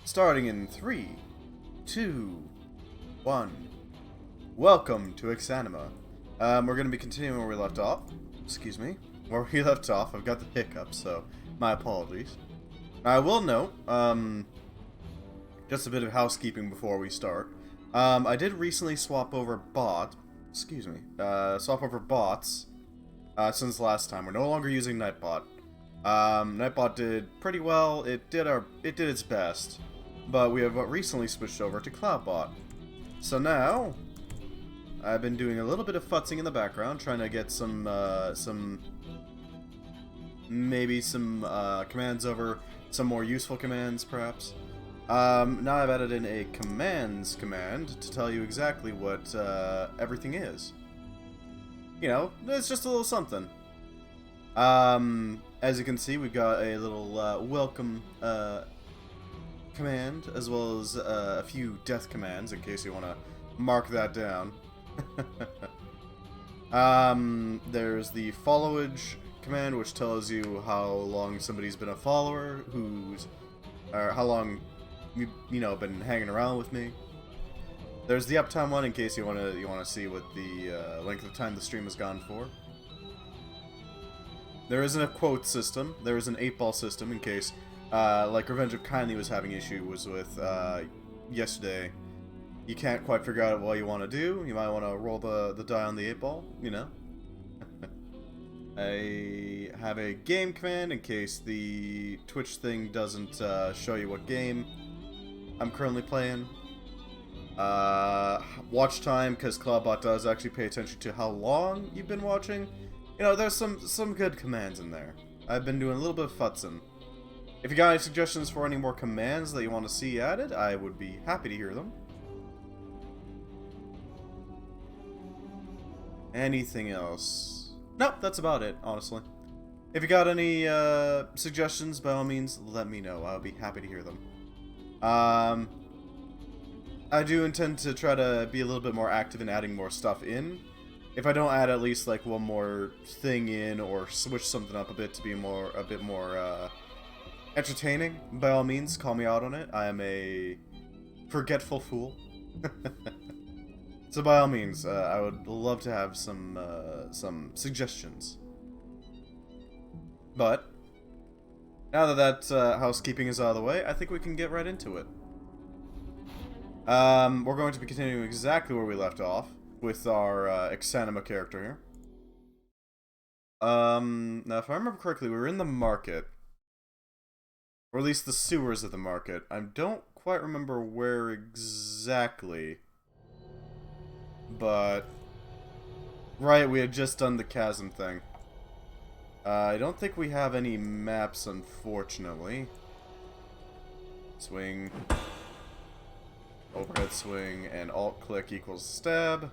Starting in 3, 2, 1. Welcome to Exanima. We're going to be continuing where we left off. Excuse me. Where we left off, I've got the hiccups, so my apologies. I will note, just a bit of housekeeping before we start. I did recently swap over bots since last time. We're no longer using Nightbot. Nightbot did pretty well. It did its best, but we have recently switched over to Cloudbot. So now I've been doing a little bit of futzing in the background, trying to get some commands over, some more useful commands, perhaps. Now I've added in a commands command to tell you exactly what everything is. You know, it's just a little something. As you can see, we've got a little welcome command, as well as a few death commands, in case you want to mark that down. There's the followage command, which tells you how long somebody's been a follower, or how long you've been hanging around with me. There's the uptime one, in case you want to see what the length of time the stream has gone for. There isn't a quote system. There is an 8-ball system, in case, like Revenge of Kindly was having issues with yesterday. You can't quite figure out what you want to do. You might want to roll the die on the 8-ball, you know. I have a game command in case the Twitch thing doesn't show you what game I'm currently playing. Watch time, because Cloudbot does actually pay attention to how long you've been watching. You know, there's some good commands in there. I've been doing a little bit of futzing. If you got any suggestions for any more commands that you want to see added, I would be happy to hear them. Anything else? Nope, that's about it, honestly. If you got any suggestions, by all means, let me know. I'll be happy to hear them. I do intend to try to be a little bit more active in adding more stuff in. If I don't add at least like one more thing in, or switch something up a bit to be a bit more entertaining, by all means, call me out on it. I am a forgetful fool. So by all means, I would love to have some suggestions. But now that housekeeping is out of the way, I think we can get right into it. We're going to be continuing exactly where we left off with our Exanima character here. Now if I remember correctly, we were in the market. Or at least the sewers of the market. I don't quite remember where exactly. But right, we had just done the chasm thing. I don't think we have any maps, unfortunately. Swing. Overhead swing and alt-click equals stab.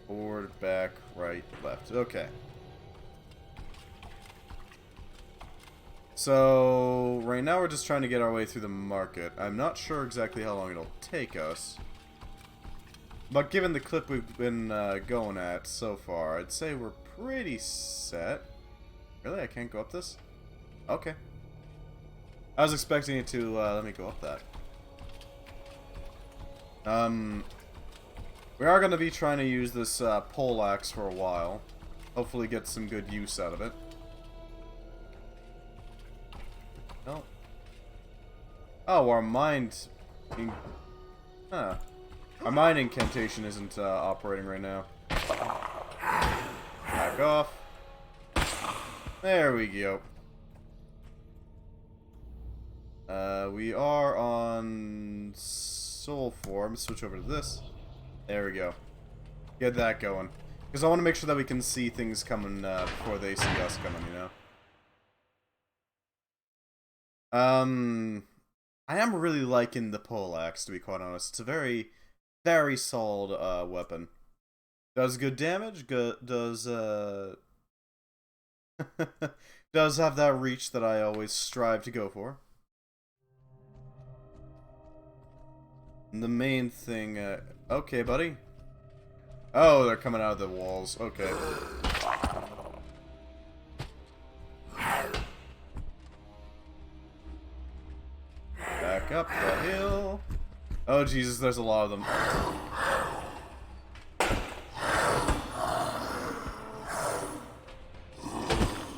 Forward, back, right, left. Okay. So, right now we're just trying to get our way through the market. I'm not sure exactly how long it'll take us. But given the clip we've been going at so far, I'd say we're pretty set. Really? I can't go up this? Okay. I was expecting it to let me go up that. We are going to be trying to use this pole axe for a while. Hopefully get some good use out of it. No. Oh, our mind... Our mind incantation isn't operating right now. Back off. There we go. We are on soul form. Switch over to this. There we go. Get that going. Because I want to make sure that we can see things coming before they see us coming, you know? I am really liking the poleaxe, to be quite honest. It's a very, very solid weapon. Does good damage, does does have that reach that I always strive to go for. And the main thing, okay, buddy. Oh, they're coming out of the walls. Okay. Back back up the hill. Oh, Jesus, there's a lot of them.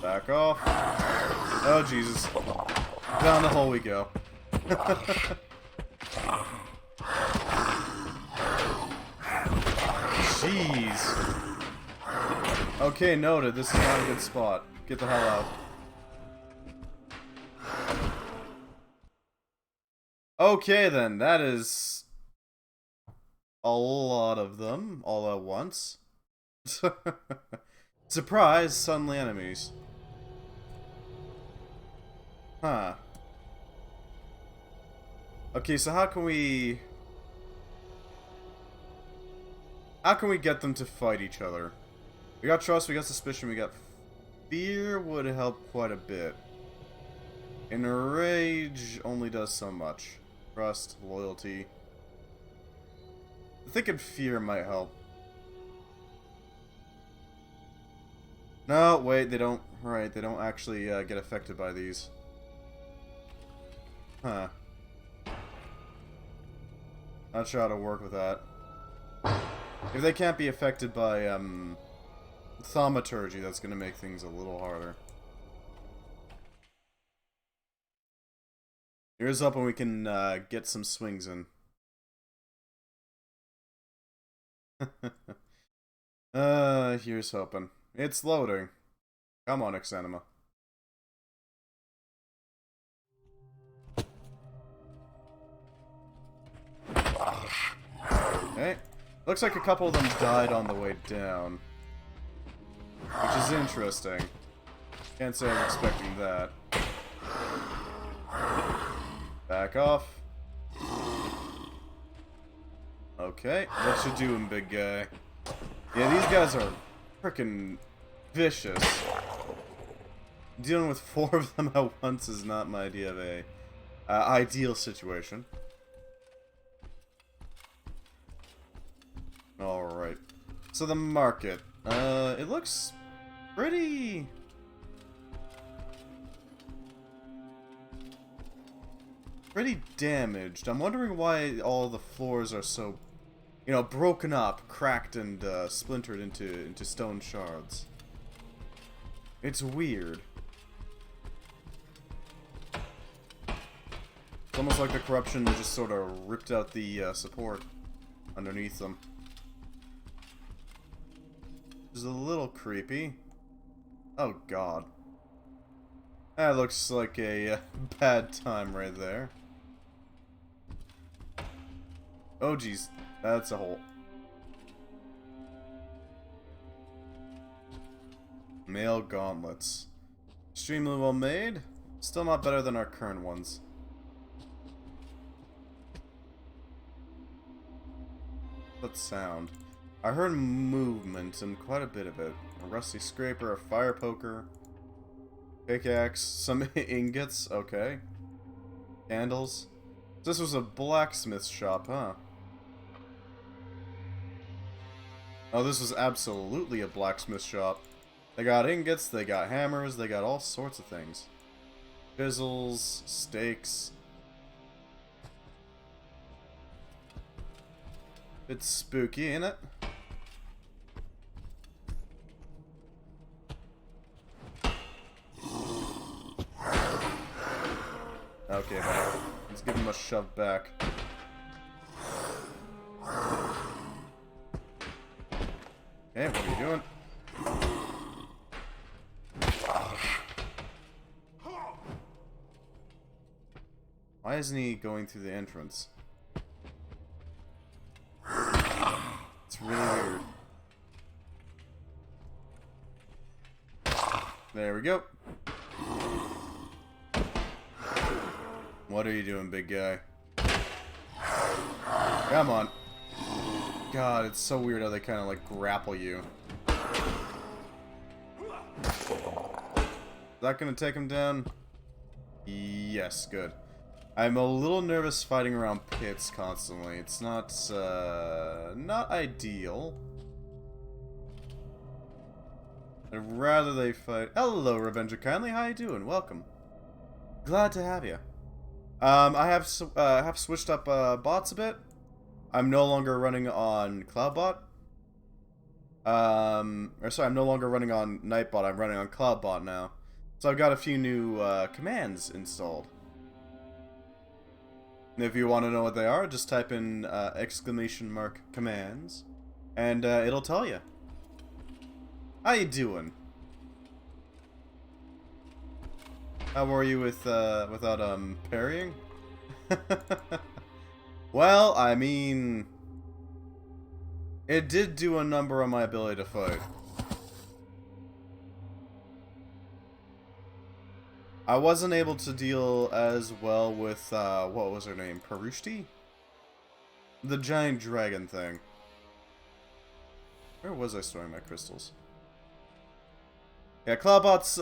Back off. Oh, Jesus. Down the hole we go. Jeez. Okay, noted. This is not a good spot. Get the hell out. Okay, then. That is a lot of them all at once. Surprise, suddenly enemies. Huh. Okay, so how can we get them to fight each other? We got trust, we got suspicion, we got fear would help quite a bit. Enrage only does so much. Trust, loyalty. I think fear might help. No, wait, they don't. Right, they don't actually get affected by these. Huh. Not sure how to work with that. If they can't be affected by thaumaturgy, that's gonna make things a little harder. Here's up when we can get some swings in. Here's hoping. It's loading. Come on, Exanima. Okay. Looks like a couple of them died on the way down. Which is interesting. Can't say I'm expecting that. Back off. Okay, what you doing, big guy? Yeah, these guys are frickin' vicious. Dealing with 4 of them at once is not my idea of a ideal situation. Alright. So the market. It looks pretty damaged. I'm wondering why all the floors are so, you know, broken up, cracked, and splintered into stone shards. It's weird. It's almost like the corruption just sort of ripped out the support underneath them. Which is a little creepy. Oh god. That looks like a bad time right there. Oh jeez, that's a hole. Mail gauntlets. Extremely well made. Still not better than our current ones. That sound. I heard movement and quite a bit of it. A rusty scraper, a fire poker, pickaxe, some ingots, okay. Candles. This was a blacksmith shop, huh? Oh, this was absolutely a blacksmith shop. They got ingots, they got hammers, they got all sorts of things. Chisels, stakes. It's spooky, ain't it? Okay, man. Let's give him a shove back. Okay, what are you doing? Why isn't he going through the entrance? It's really weird. There we go. What are you doing, big guy? Come on. God, it's so weird how they kind of like grapple you. Is that gonna take him down? Yes, good. I'm a little nervous fighting around pits constantly. It's not ideal. I'd rather they fight. Hello, Revenger Kindly. How you doing? Welcome. Glad to have you. I have switched up bots a bit. I'm no longer running on Cloudbot. Or sorry, I'm no longer running on Nightbot. I'm running on Cloudbot now. So I've got a few new commands installed. And if you want to know what they are, just type in !commands, and it'll tell you. How you doing? How are you with without parrying? Well, I mean, it did do a number on my ability to fight. I wasn't able to deal as well with what was her name? Perushti? The giant dragon thing. Where was I storing my crystals? Yeah, Cloudbot's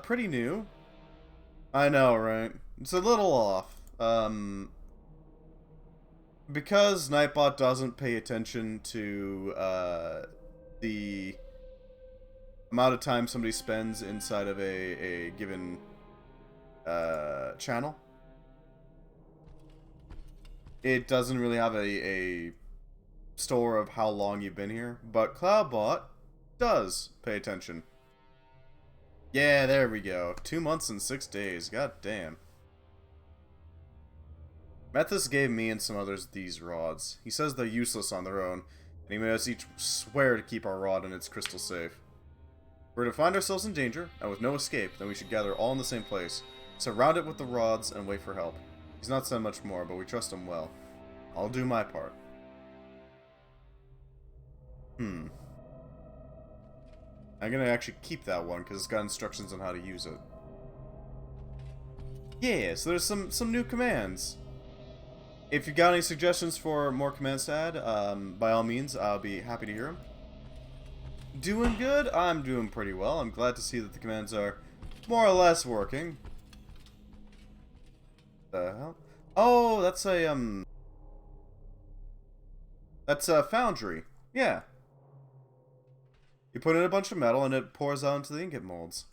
pretty new. I know, right? It's a little off. Because Nightbot doesn't pay attention to the amount of time somebody spends inside of a given channel, it doesn't really have a store of how long you've been here, but Cloudbot does pay attention. Yeah, there we go. 2 months and 6 days. God damn. Methus gave me and some others these rods. He says they're useless on their own, and he made us each swear to keep our rod and its crystal safe. If we're to find ourselves in danger, and with no escape, then we should gather all in the same place, surround it with the rods, and wait for help. He's not said much more, but we trust him well. I'll do my part. I'm gonna actually keep that one, because it's got instructions on how to use it. Yeah, so there's some new commands. If you've got any suggestions for more commands to add, by all means, I'll be happy to hear them. Doing good? I'm doing pretty well. I'm glad to see that the commands are more or less working. The hell? Oh, that's a foundry. Yeah. You put in a bunch of metal and it pours out into the ingot molds.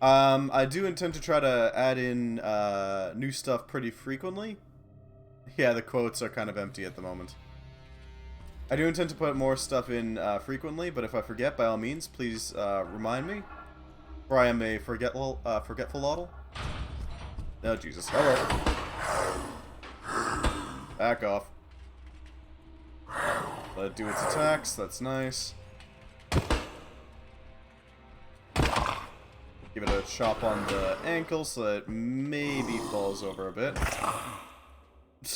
I do intend to try to add in new stuff pretty frequently. Yeah, the quotes are kind of empty at the moment. I do intend to put more stuff in frequently, but if I forget, by all means, please remind me. For I am a forgetful lotl. Oh, Jesus. Hello. Back off. Let it do its attacks. That's nice. Give it a chop on the ankle so that it maybe falls over a bit.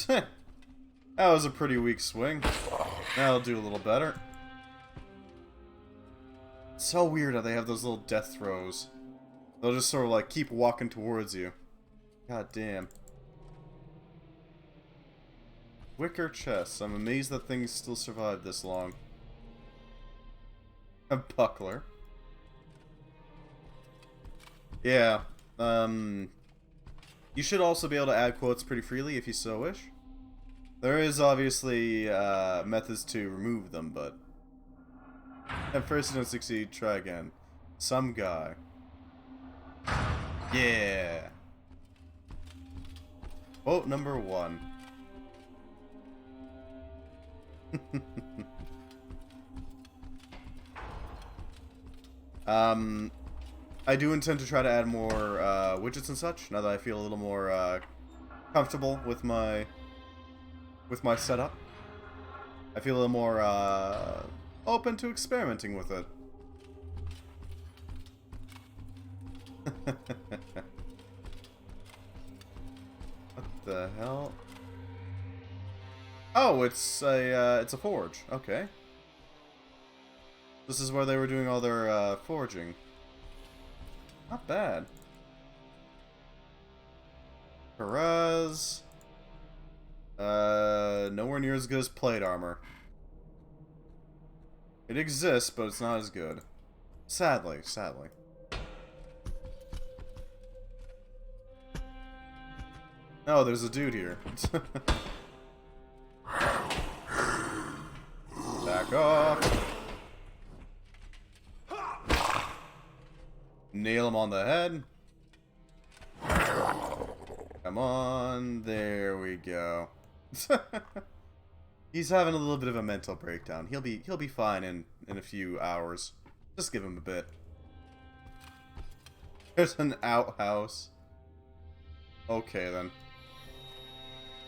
That was a pretty weak swing. That'll do a little better. It's so weird how they have those little death throws. They'll just sort of like keep walking towards you. God damn. Wicker chests. I'm amazed that things still survived this long. A buckler. Yeah. You should also be able to add quotes pretty freely if you so wish. There is obviously methods to remove them, but at first you don't succeed, try again. Some guy. Yeah. Quote number 1. I do intend to try to add more widgets and such, now that I feel a little more comfortable with my setup. I feel a little more open to experimenting with it. What the hell? Oh, it's a forge. Okay. This is where they were doing all their forging. Not bad. Perez. Nowhere near as good as plate armor. It exists, but it's not as good. Sadly. Oh, there's a dude here. Back off. Nail him on the head. Come on. There we go. He's having a little bit of a mental breakdown. He'll be fine in a few hours. Just give him a bit. There's an outhouse. Okay then.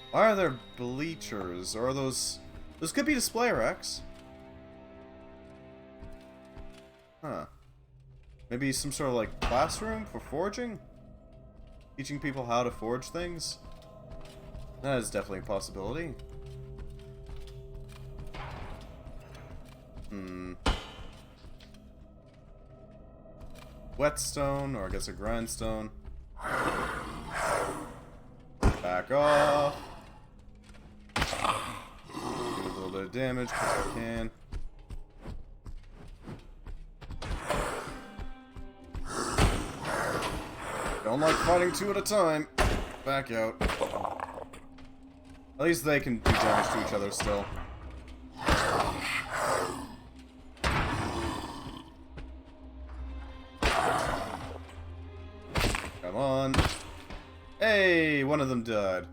Why are there bleachers? Or are those could be display racks. Huh. Maybe some sort of like classroom for forging? Teaching people how to forge things? That is definitely a possibility. Whetstone, or I guess a grindstone. Back off. Do a little bit of damage because I can. Don't like fighting two at a time. Back out. At least they can do damage to each other still. Come on. Hey, one of them died.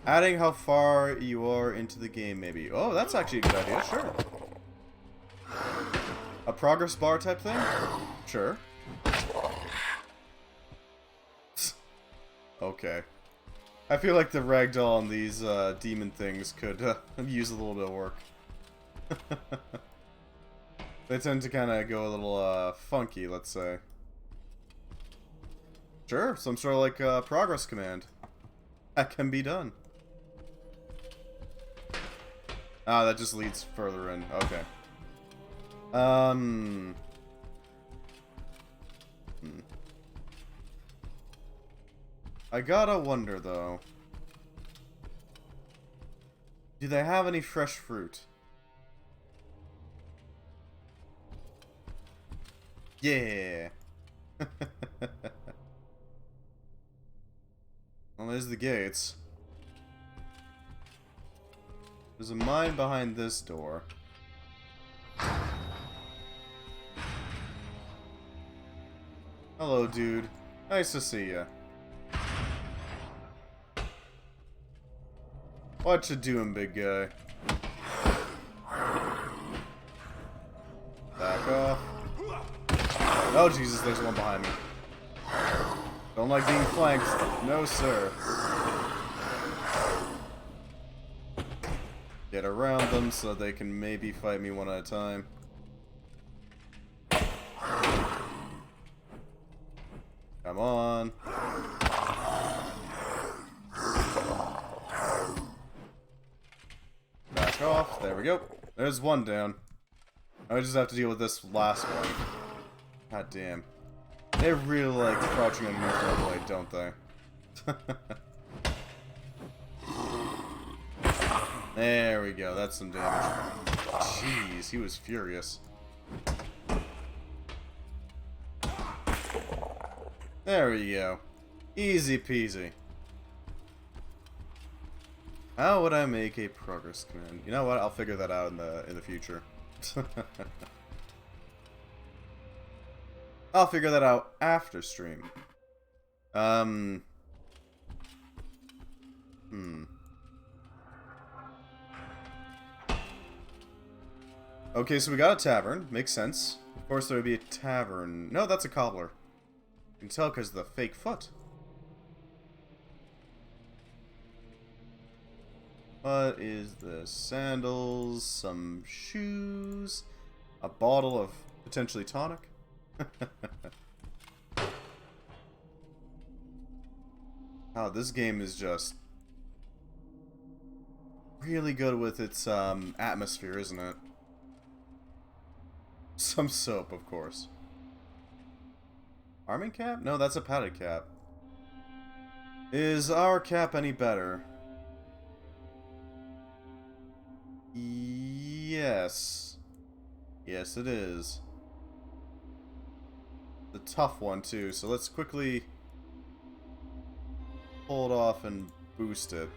Adding how far you are into the game, maybe. Oh, that's actually a good idea, sure. A progress bar type thing? Sure. Okay. I feel like the ragdoll on these demon things could use a little bit of work. They tend to kind of go a little funky, let's say. Sure, some sort of like progress command. That can be done. Ah, that just leads further in. Okay. I gotta wonder, though. Do they have any fresh fruit? Yeah! Well, there's the gates. There's a mine behind this door. Hello, dude. Nice to see ya. What you doing, big guy? Back off. Oh, Jesus, there's one behind me. Don't like being flanked. No, sir. Get around them so they can maybe fight me one at a time. Come on. Back off. There we go. There's one down. I just have to deal with this last one. God damn. They really like crouching underneath my blade, don't they? There we go. That's some damage. Jeez, he was furious. There we go. Easy peasy. How would I make a progress command? You know what? I'll figure that out in the future. I'll figure that out after stream. Okay, so we got a tavern. Makes sense. Of course there would be a tavern. No, that's a cobbler. You can tell because of the fake foot. What is this? Sandals, some shoes, a bottle of potentially tonic. Oh, this game is just really good with its atmosphere, isn't it? Some soap, of course. Arming cap? No, that's a padded cap. Is our cap any better? Yes. Yes, it is. The tough one, too, so let's quickly pull it off and boost it.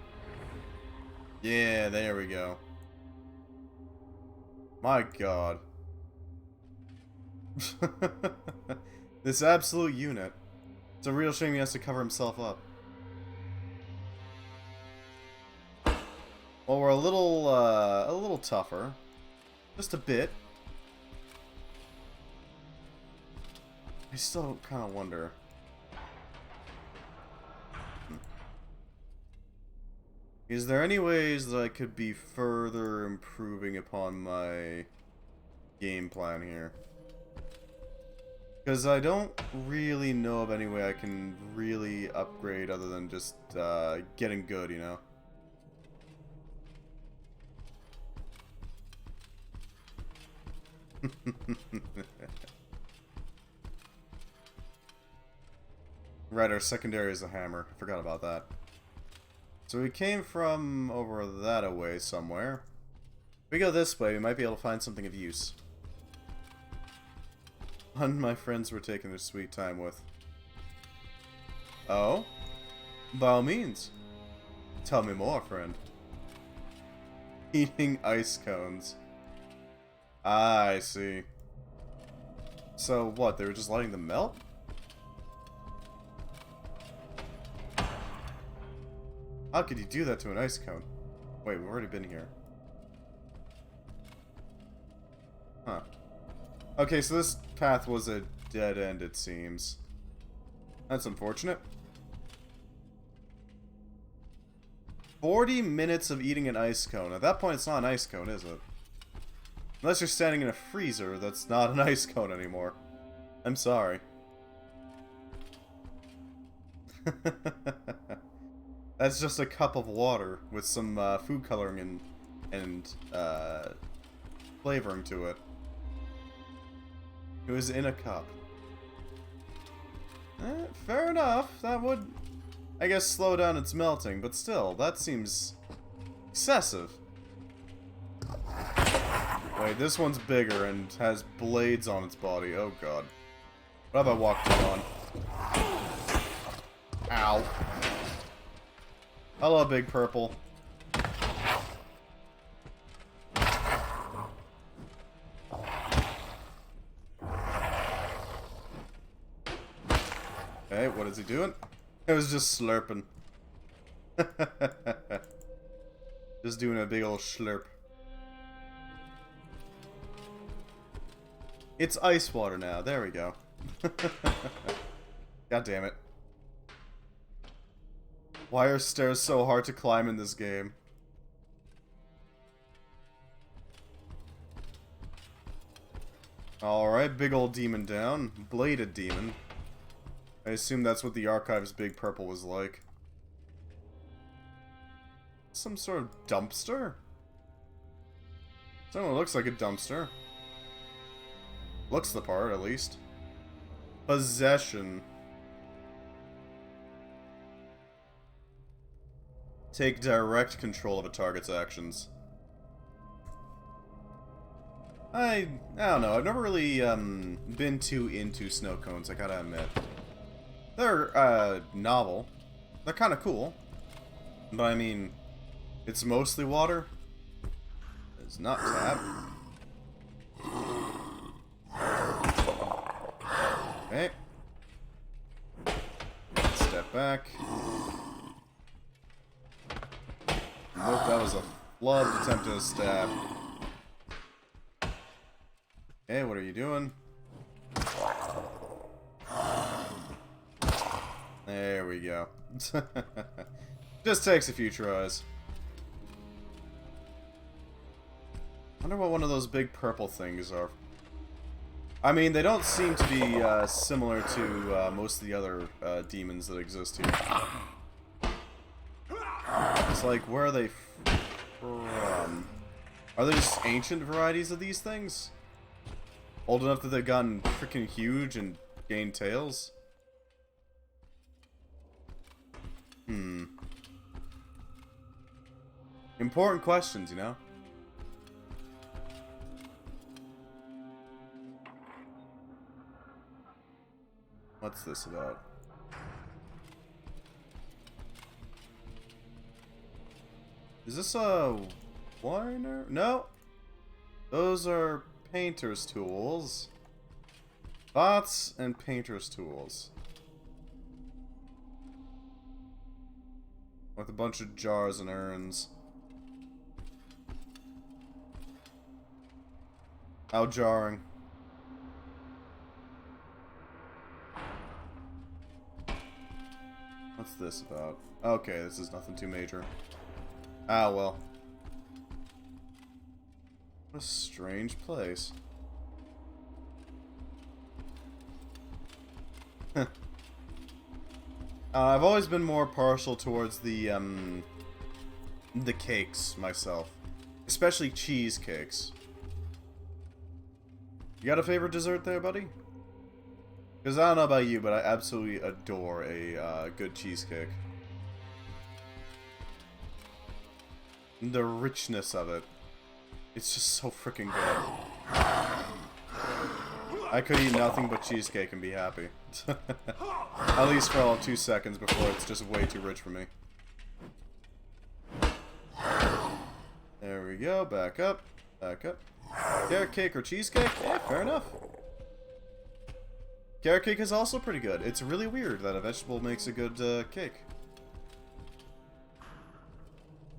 Yeah, there we go. My god. This absolute unit. It's a real shame he has to cover himself up. Well, we're a little tougher. Just a bit. I still kind of wonder. Is there any ways that I could be further improving upon my game plan here? Because I don't really know of any way I can really upgrade other than just getting good, you know? Right, our secondary is a hammer. I forgot about that. So we came from over that away somewhere. If we go this way, we might be able to find something of use. One my friends were taking their sweet time with. Oh? By all means. Tell me more, friend. Eating ice cones. Ah, I see. So what, they were just letting them melt? How could you do that to an ice cone? Wait, we've already been here. Huh. Okay, so this path was a dead end, it seems. That's unfortunate. 40 minutes of eating an ice cone. At that point, it's not an ice cone, is it? Unless you're standing in a freezer, that's not an ice cone anymore. I'm sorry. That's just a cup of water with some food coloring and flavoring to it. It was in a cup. Fair enough. That would, I guess, slow down its melting, but still, that seems excessive. Wait, this one's bigger and has blades on its body. Oh god. What have I walked in on? Ow. Hello, Big Purple. Okay, what is he doing? It was just slurping. Just doing a big old slurp. It's ice water now. There we go. God damn it. Why are stairs so hard to climb in this game? Alright, big old demon down. Bladed demon. I assume that's what the Archive's Big Purple was like. Some sort of dumpster? Someone looks like a dumpster. Looks the part, at least. Possession. Take direct control of a target's actions. I don't know. I've never really been too into snow cones, I gotta admit. They're novel. They're kind of cool. But I mean, it's mostly water. It's not tap. Okay. Step back. Nope, that was a flubbed attempt at a stab. Okay, what are you doing? There we go. Just takes a few tries. Wonder what one of those big purple things are. I mean, they don't seem to be similar to most of the other demons that exist here. It's like, where are they from? Are they just ancient varieties of these things? Old enough that they've gotten freaking huge and gained tails? Important questions, you know? What's this about? Is this a whiner? No. Those are painter's tools. Bots and painter's tools. With a bunch of jars and urns. How jarring. What's this about? Okay, this is nothing too major. Ah, well. What a strange place. I've always been more partial towards the cakes myself. Especially cheesecakes. You got a favorite dessert there, buddy? Because I don't know about you, but I absolutely adore a good cheesecake. The richness of it. It's just so freaking good. I could eat nothing but cheesecake and be happy. At least for all 2 seconds before it's just way too rich for me. There we go, back up, back up. Carrot cake or cheesecake? Yeah, fair enough. Carrot cake is also pretty good. It's really weird that a vegetable makes a good cake.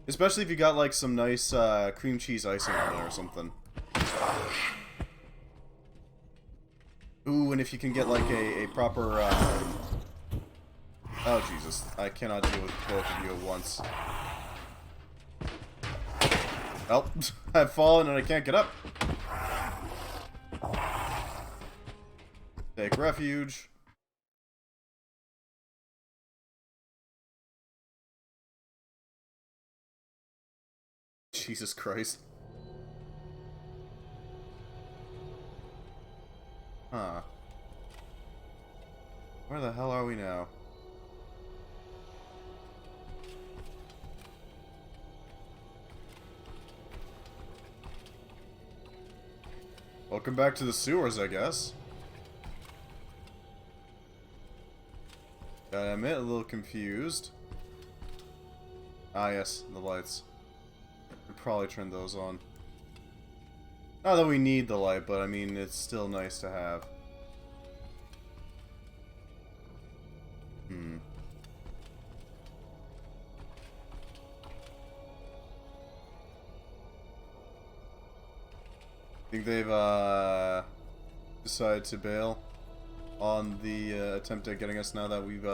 Especially if you got like some nice cream cheese icing on it or something. Ooh, and if you can get like a proper oh Jesus, I cannot deal with both of you at once. Oh, I've fallen and I can't get up. Take refuge. Jesus Christ. Huh. Where the hell are we now? Welcome back to the sewers, I guess. Gotta admit, a little confused. Ah, yes, the lights. We'd probably turn those on. Not that we need the light, but I mean, it's still nice to have. Think they've, decided to bail on the, attempt at getting us now that we've,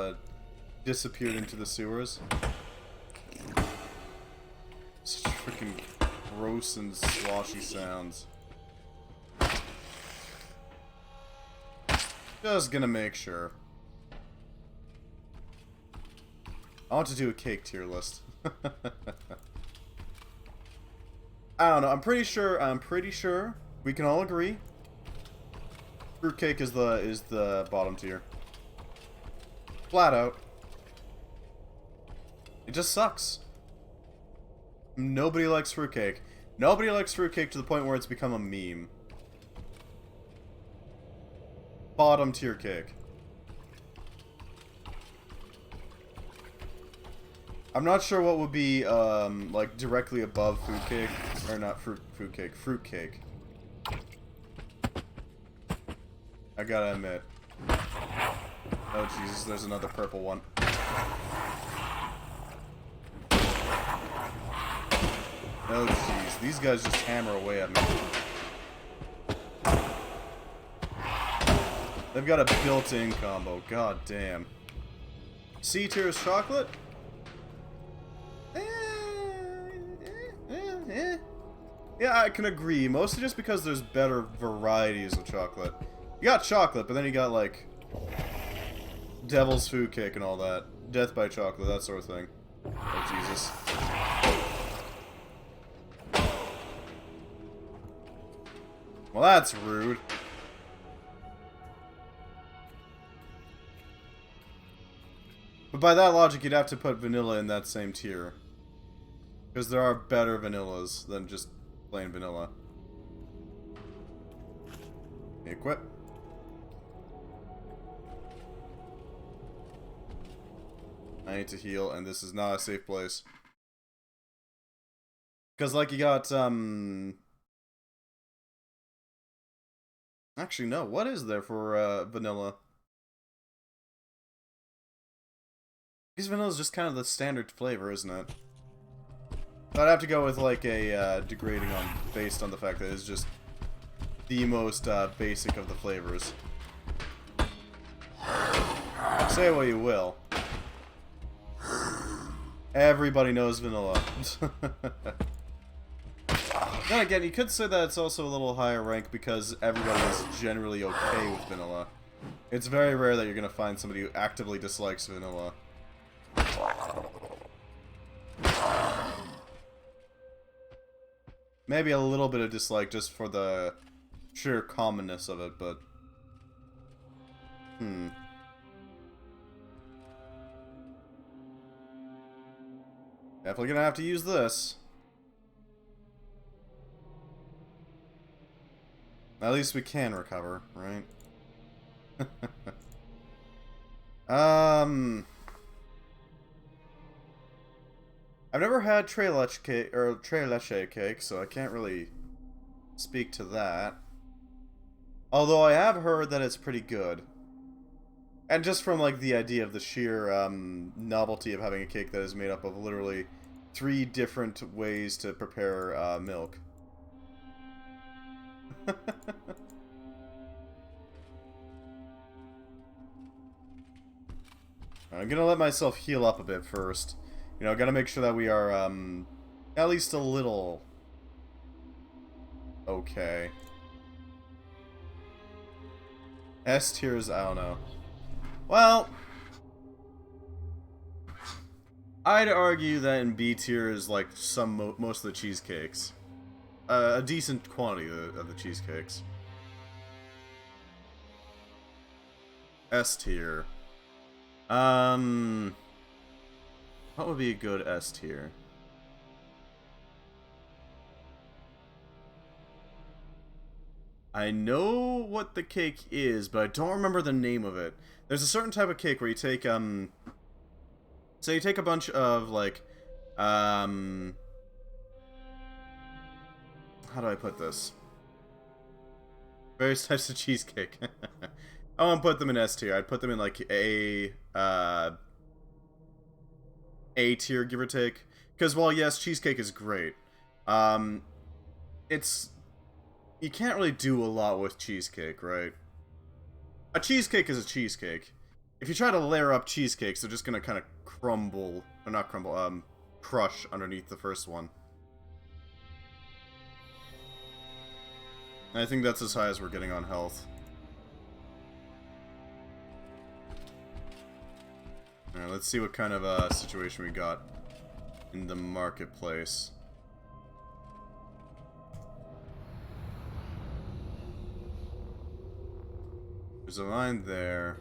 disappeared into the sewers. Such freaking gross and sloshy sounds. Just gonna make sure. I want to do a cake tier list. I don't know, I'm pretty sure we can all agree fruitcake is the bottom tier. Flat out. It just sucks. Nobody likes fruitcake. Nobody likes fruitcake to the point where it's become a meme. Bottom tier cake. I'm not sure what would be, like, directly above food cake. Or not fruit cake. Fruit cake. I gotta admit. Oh, Jesus, there's another purple one. Oh, jeez. These guys just hammer away at me. They've got a built-in combo. God damn. C tier is chocolate? Yeah, I can agree. Mostly just because there's better varieties of chocolate. You got chocolate, but then you got, like, devil's food cake and all that. Death by chocolate, that sort of thing. Oh, Jesus. Well, that's rude. But by that logic, you'd have to put vanilla in that same tier. Because there are better vanillas than just plain vanilla. Equip. I need to heal, and this is not a safe place. Because, like, you got, actually, no. What is there for, vanilla? Cheese vanilla is just kind of the standard flavor, isn't it? I'd have to go with like a degrading on based on the fact that it's just the most basic of the flavors. Say what you will. Everybody knows vanilla. Then again, you could say that it's also a little higher rank because everybody is generally okay with vanilla. It's very rare that you're going to find somebody who actively dislikes vanilla. Maybe a little bit of dislike just for the sheer commonness of it, but... Definitely gonna have to use this. At least we can recover, right? I've never had tres leche cake, so I can't really speak to that. Although I have heard that it's pretty good. And just from like the idea of the sheer novelty of having a cake that is made up of literally 3 different ways to prepare milk. I'm gonna let myself heal up a bit first. You know, gotta make sure that we are at least a little okay. S tiers, I don't know. Well, I'd argue that in B tier is like most of the cheesecakes. A decent quantity of the cheesecakes. S tier. What would be a good S tier? I know what the cake is, but I don't remember the name of it. There's a certain type of cake where you take, so you take a bunch of, like, how do I put this? Various types of cheesecake. I won't put them in S tier. I'd put them in, like, A tier, give or take. Because, while, yes, cheesecake is great, it's... You can't really do a lot with cheesecake, right? A cheesecake is a cheesecake. If you try to layer up cheesecakes, they're just gonna kind of crumble, or not crumble, crush underneath the first one. I think that's as high as we're getting on health. Alright, let's see what kind of situation we got in the marketplace. There's a line there.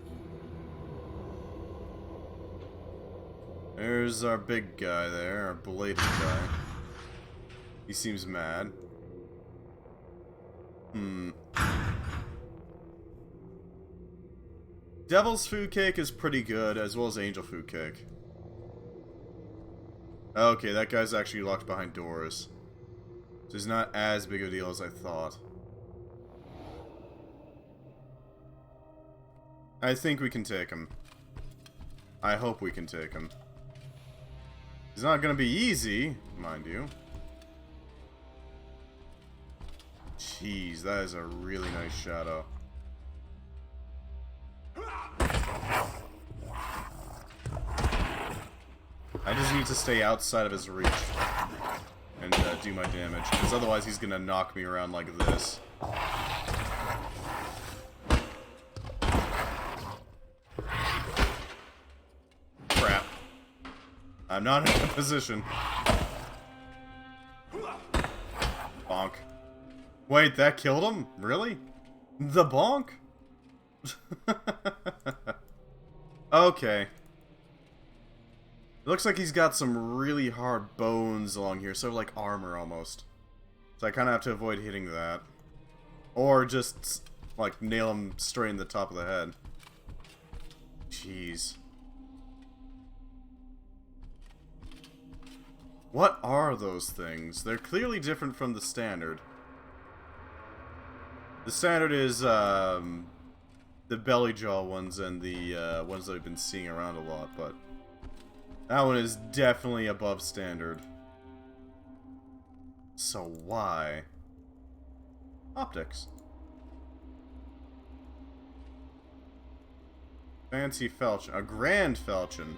There's our big guy there, our belated guy. He seems mad. Devil's food cake is pretty good, as well as angel food cake. Okay, that guy's actually locked behind doors. So he's not as big a deal as I thought. I think we can take him. I hope we can take him. He's not gonna be easy, mind you. Jeez, that is a really nice shadow. I just need to stay outside of his reach and do my damage, because otherwise he's gonna knock me around like this. Crap. I'm not in a position. Bonk. Wait, that killed him? Really? The bonk? Okay. It looks like he's got some really hard bones along here, sort of like armor almost. So I kind of have to avoid hitting that. Or just, like, nail him straight in the top of the head. Jeez. What are those things? They're clearly different from the standard. The standard is, the belly jaw ones and the ones that we've been seeing around a lot, but That one is definitely above standard. So why? Optics. Fancy falchion. A grand falchion.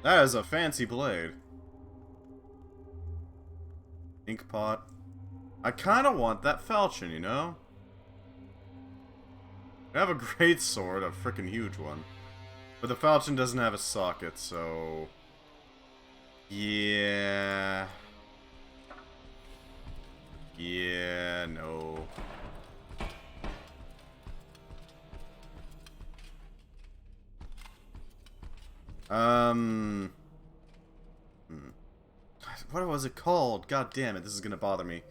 That is a fancy blade. Ink pot. I kind of want that falchion, you know? I have a great sword, a freaking huge one. But the falchion doesn't have a socket, so... Yeah... Yeah, no. What was it called? God damn it, this is gonna bother me.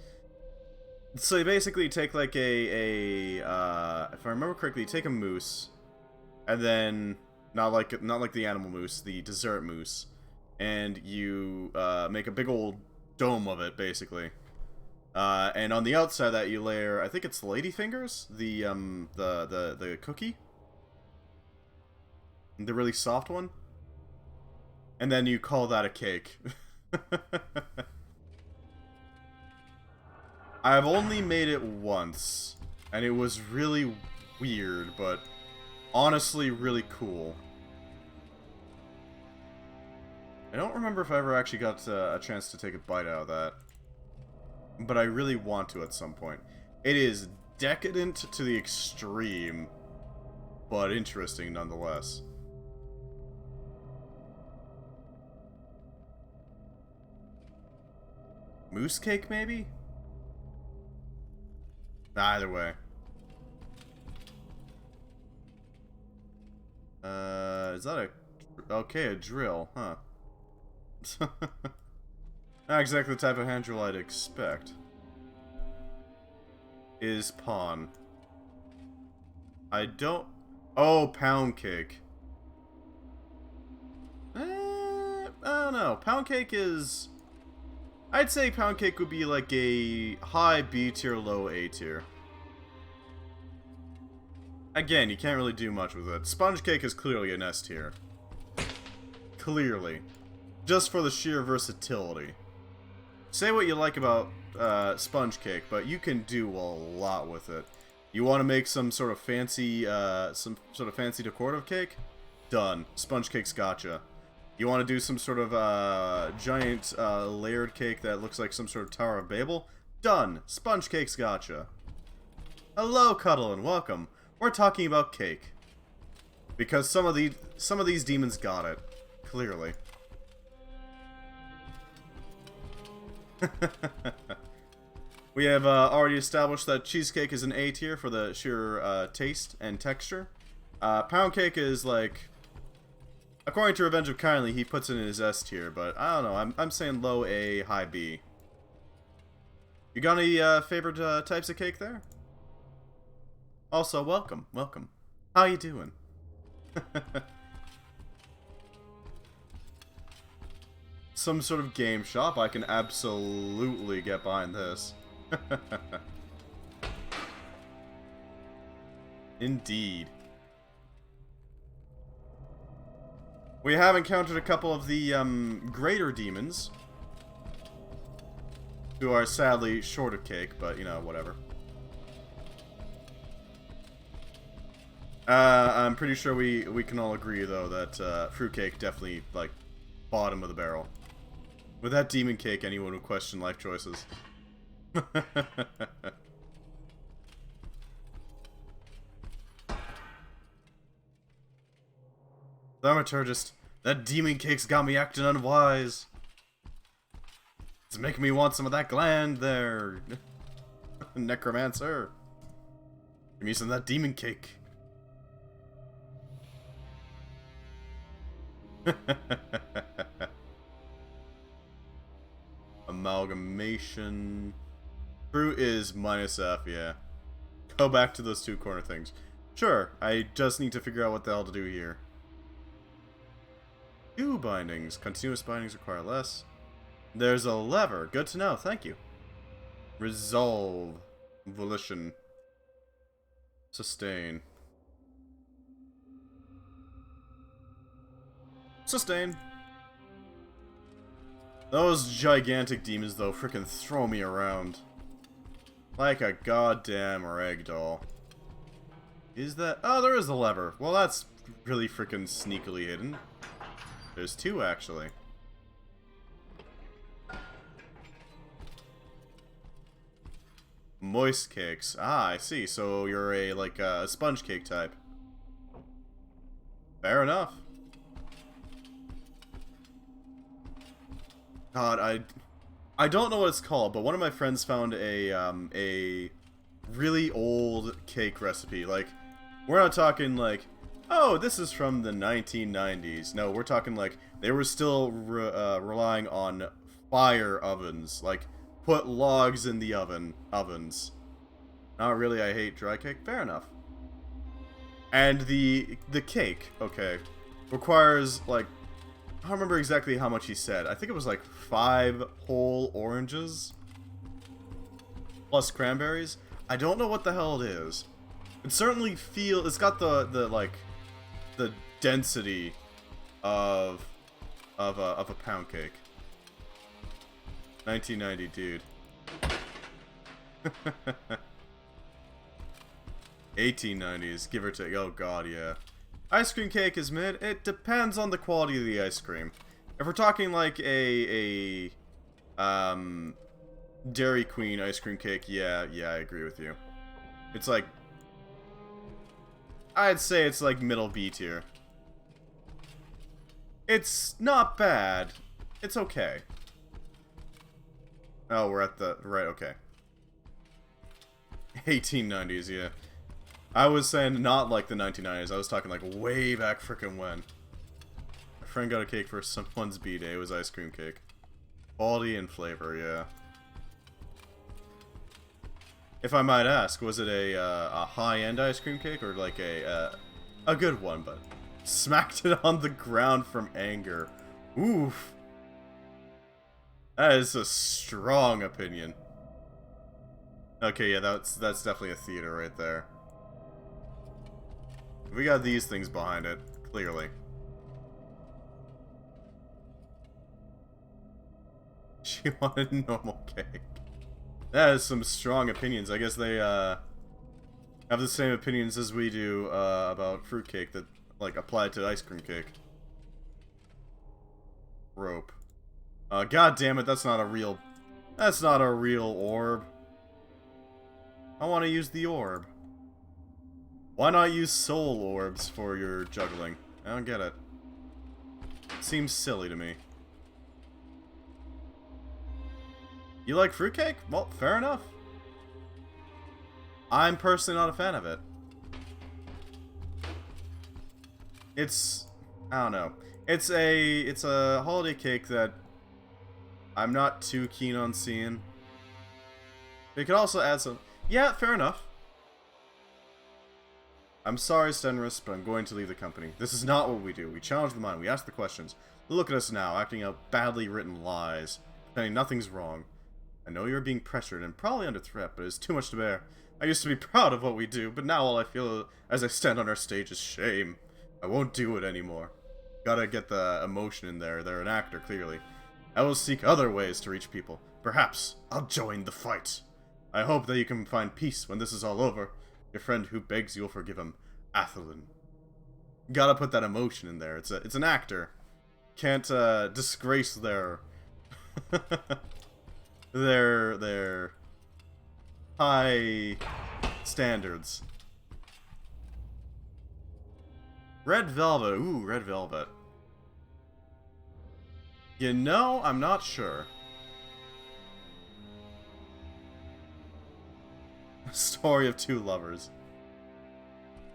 So you basically take like if I remember correctly, you take a moose, and then not like the animal moose, the dessert moose, and you make a big old dome of it, basically. And on the outside of that you layer, I think it's ladyfingers, the cookie, the really soft one, and then you call that a cake. I've only made it once, and it was really weird, but honestly really cool. I don't remember if I ever actually got a chance to take a bite out of that, but I really want to at some point. It is decadent to the extreme, but interesting nonetheless. Moose cake, maybe? Either way. Is that a... Okay, a drill, huh. Not exactly the type of hand drill I'd expect. Is pawn. I don't... Oh, pound cake. I don't know. Pound cake is... I'd say pound cake would be like a high B tier, low A tier. Again, you can't really do much with it. Sponge cake is clearly an S tier. Clearly. Just for the sheer versatility. Say what you like about sponge cake, but you can do a lot with it. You want to make some sort of fancy decorative cake? Done. Sponge cake's gotcha. You want to do some sort of giant layered cake that looks like some sort of Tower of Babel? Done. Sponge cake's gotcha. Hello, Cuddle, and welcome. We're talking about cake because some of these demons got it clearly. We have already established that cheesecake is an A tier for the sheer taste and texture. Pound cake is like, according to Revenge of Kindly, he puts it in his S tier, but I don't know. I'm saying low A, high B. You got any favorite types of cake there? Also, welcome. How you doing? Some sort of game shop, I can absolutely get behind this. Indeed. We have encountered a couple of the greater demons, who are sadly short of cake, but you know, whatever. I'm pretty sure we can all agree though that fruitcake definitely like bottom of the barrel. With that demon cake, anyone would question life choices. Thaumaturgist, that demon cake's got me acting unwise. It's making me want some of that gland there. Necromancer. Give me some of that demon cake. Amalgamation. Fruit is minus F, yeah. Go back to those two corner things. Sure, I just need to figure out what the hell to do here. Two bindings. Continuous bindings require less. There's a lever. Good to know, thank you. Resolve. Volition. Sustain. Sustain. Those gigantic demons, though, frickin' throw me around. Like a goddamn ragdoll. Is that... Oh, there is a lever. Well, that's really frickin' sneakily hidden. There's two, actually. Moist cakes. Ah, I see. So you're a, like, a sponge cake type. Fair enough. God, I don't know what it's called, but one of my friends found a really old cake recipe. Like, we're not talking like, oh, this is from the 1990s. No, we're talking like they were still relying on fire ovens. Like, put logs in the ovens. Not really, I hate dry cake. Fair enough. And the cake, okay, requires like, I don't remember exactly how much he said. I think it was like 5 whole oranges plus cranberries. I don't know what the hell it is. It certainly it's got the like the density of a pound cake. 1990, dude. 1890s, give or take. Oh god, yeah. Ice cream cake is mid. It depends on the quality of the ice cream. If we're talking like a Dairy Queen ice cream cake, yeah, I agree with you. It's like, I'd say it's like middle B tier. It's not bad. It's okay. Oh, we're at the right. Okay. 1890s, yeah. I was saying not like the 1990s. I was talking like way back frickin' when. My friend got a cake for someone's B-day. It was ice cream cake. Quality and flavor, yeah. If I might ask, was it a high-end ice cream cake or like a good one? But smacked it on the ground from anger. Oof. That is a strong opinion. Okay, yeah, that's definitely a theater right there. We got these things behind it, clearly. She wanted normal cake. That is some strong opinions. I guess they have the same opinions as we do about fruitcake that like apply to ice cream cake. Rope. God damn it, that's not a real orb. I want to use the orb. Why not use soul orbs for your juggling? I don't get it. Seems silly to me. You like fruitcake? Well, fair enough. I'm personally not a fan of it. I don't know. It's a holiday cake that I'm not too keen on seeing. They could also add some... Yeah, fair enough. I'm sorry, Stenris, but I'm going to leave the company. This is not what we do. We challenge the mind. We ask the questions. Look at us now, acting out badly written lies. Saying nothing's wrong. I know you're being pressured and probably under threat, but it's too much to bear. I used to be proud of what we do, but now all I feel as I stand on our stage is shame. I won't do it anymore. Gotta get the emotion in there. They're an actor, clearly. I will seek other ways to reach people. Perhaps I'll join the fight. I hope that you can find peace when this is all over. Your friend who begs you'll forgive him, Athelin. Gotta put that emotion in there. It's an actor. Can't disgrace their their high standards. Red velvet. Ooh, red velvet. You know, I'm not sure. Story of two lovers.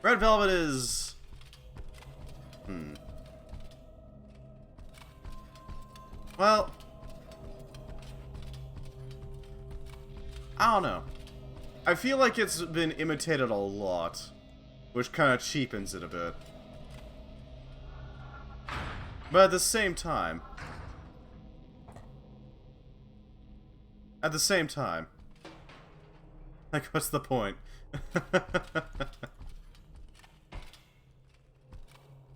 Red velvet is... Well... I don't know. I feel like it's been imitated a lot, which kind of cheapens it a bit. But at the same time... Like, what's the point?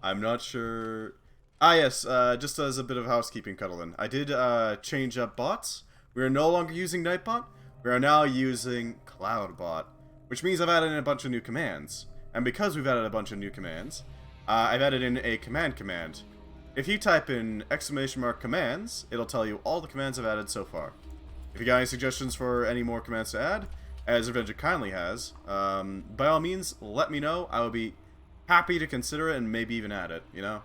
I'm not sure... Ah, yes, just as a bit of housekeeping, Cuddlin. I did change up bots. We are no longer using Nightbot. We are now using Cloudbot, which means I've added in a bunch of new commands. And because we've added a bunch of new commands, I've added in a command. If you type in !commands, it'll tell you all the commands I've added so far. If you got any suggestions for any more commands to add, as Revenja kindly has, by all means, let me know. I would be happy to consider it and maybe even add it, you know?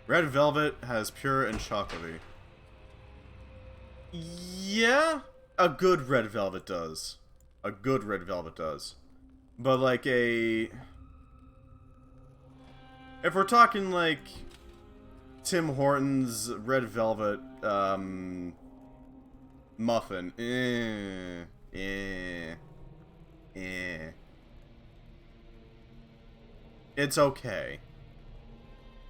Red Velvet has pure and chocolatey. Yeah, a good Red Velvet does. A good Red Velvet does. But like a... If we're talking like Tim Hortons Red Velvet muffin, it's okay.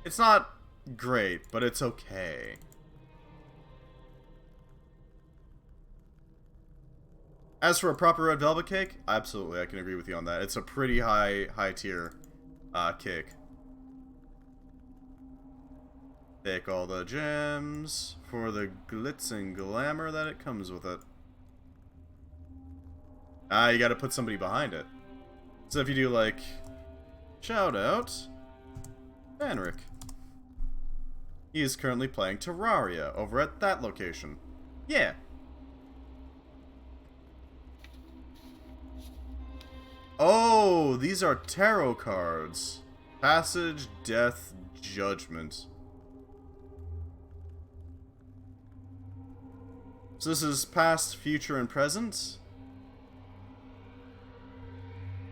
It's not great, but it's okay. As for a proper red velvet cake, absolutely, I can agree with you on that. It's a pretty high tier cake. Take all the gems for the glitz and glamour that it comes with it. Ah, you gotta put somebody behind it. So if you do like, shout out, Banrick. He is currently playing Terraria over at that location. Yeah. Oh, these are tarot cards. Passage, Death, Judgment. So this is past, future, and present.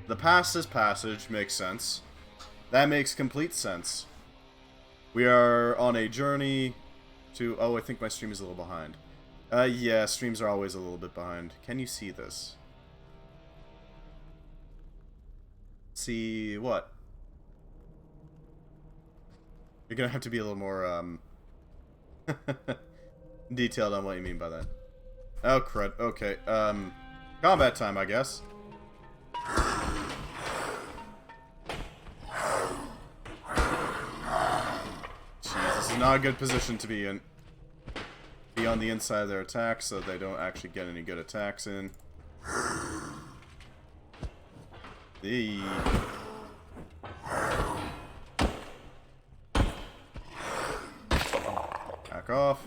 The past is passage, makes sense. That makes complete sense. We are on a journey to... Oh, I think my stream is a little behind. Yeah, streams are always a little bit behind. Can you see this? See what? You're gonna have to be a little more, detailed on what you mean by that. Oh, crud. Okay, combat time, I guess. Jeez, this is not a good position to be in. Be on the inside of their attack so they don't actually get any good attacks in. The... Back off.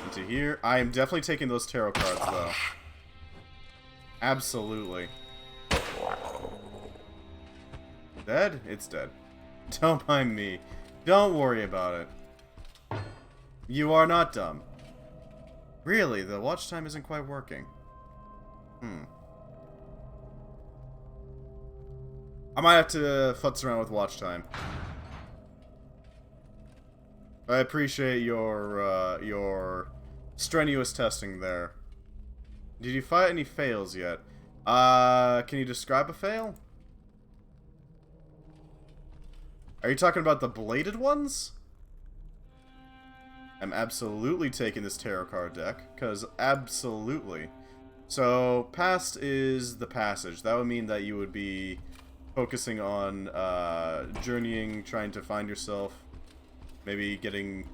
Into here. I am definitely taking those tarot cards, though. Absolutely. Dead? It's dead. Don't mind me. Don't worry about it. You are not dumb. Really, the watch time isn't quite working. I might have to futz around with watch time. I appreciate your strenuous testing there. Did you fight any fails yet? Can you describe a fail? Are you talking about the bladed ones? I'm absolutely taking this tarot card deck, because absolutely. So, past is the passage. That would mean that you would be focusing on journeying, trying to find yourself, maybe getting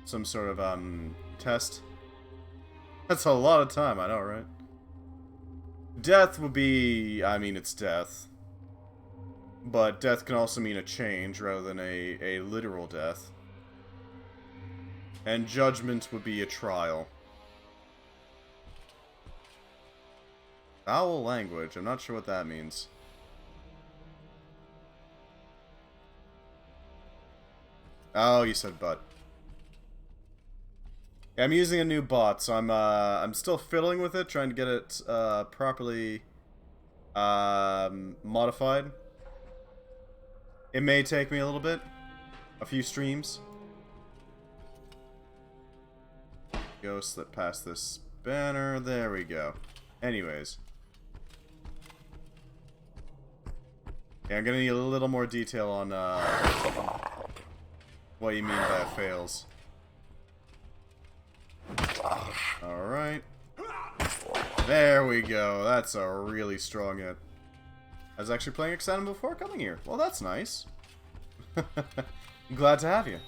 some sort of test. That's a lot of time, I know, right? Death would be, I mean, it's death. But death can also mean a change rather than a literal death. And judgment would be a trial. Foul language, I'm not sure what that means. Oh, you said but. Yeah, I'm using a new bot, so I'm still fiddling with it, trying to get it properly modified. It may take me a little bit, a few streams. Go slip past this banner. There we go. Anyways. Yeah, I'm gonna need a little more detail on what you mean by fails. Alright. There we go. That's a really strong hit. I was actually playing Exanima before coming here. Well, that's nice. Glad to have you.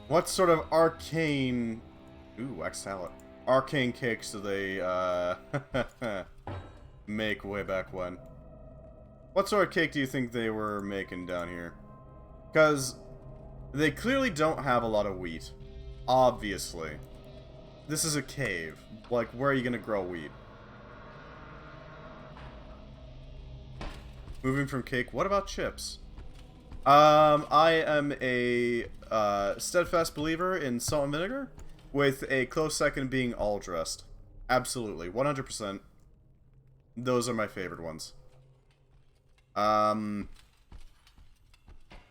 What sort of arcane... Ooh, wax salad. Arcane cakes do they, make way back when? What sort of cake do you think they were making down here? Because they clearly don't have a lot of wheat. Obviously. This is a cave. Like, where are you going to grow wheat? Moving from cake, what about chips? I am a steadfast believer in salt and vinegar, with a close second being all dressed. Absolutely, 100%. Those are my favorite ones. What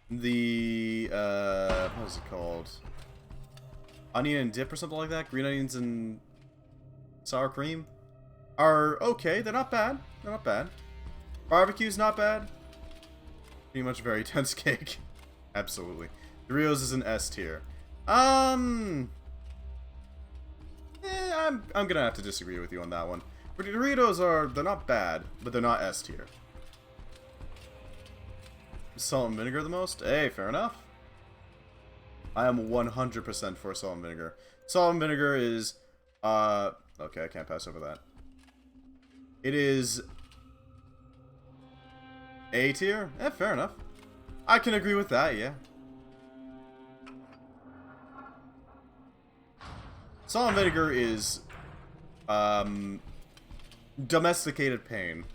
is it called? Onion and dip or something like that? Green onions and sour cream? Are okay, they're not bad. They're not bad. Barbecue's not bad. Pretty much very tense cake. Absolutely. Doritos is an S tier. I'm gonna have to disagree with you on that one. But Doritos they're not bad, but they're not S tier. Salt and vinegar the most? Hey, fair enough. I am 100% for salt and vinegar. Salt and vinegar is, okay, I can't pass over that. It is A tier? Eh, fair enough. I can agree with that, yeah. Salt and vinegar is, domesticated pain.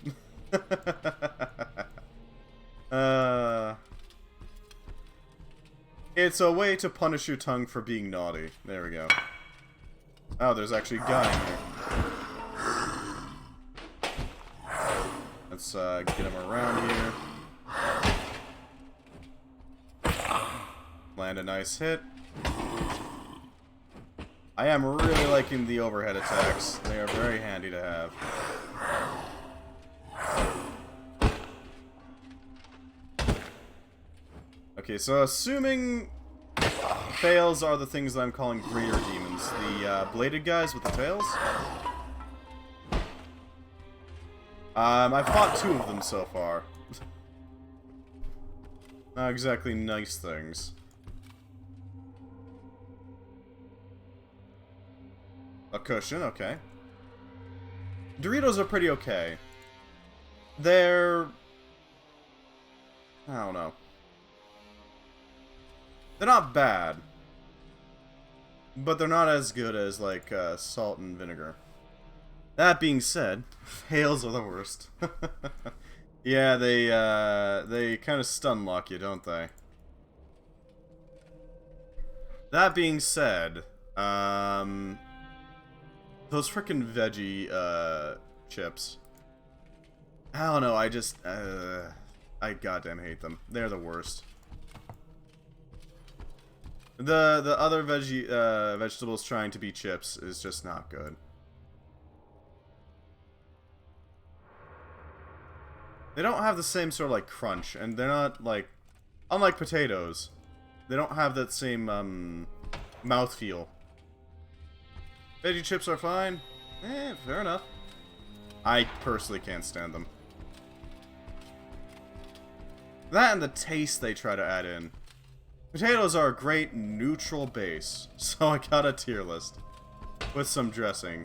It's a way to punish your tongue for being naughty. There we go. Oh, there's actually a guy in here. Let's get him around here. Land a nice hit. I am really liking the overhead attacks. They are very handy to have. Okay, so assuming fails are the things that I'm calling greeter demons. The bladed guys with the tails. I've fought 2 of them so far. Not exactly nice things. A cushion, okay. Doritos are pretty okay. They're... I don't know. They're not bad. But they're not as good as, like, salt and vinegar. That being said, fails are the worst. Yeah, they kind of stun lock you, don't they? That being said, those frickin' veggie, chips. I don't know, I just, I goddamn hate them. They're the worst. The other vegetables trying to be chips is just not good. They don't have the same sort of, like, crunch, and they're not, like... Unlike potatoes, they don't have that same, mouthfeel. Veggie chips are fine. Eh, fair enough. I personally can't stand them. That and the taste they try to add in. Potatoes are a great neutral base, so I got a tier list. With some dressing.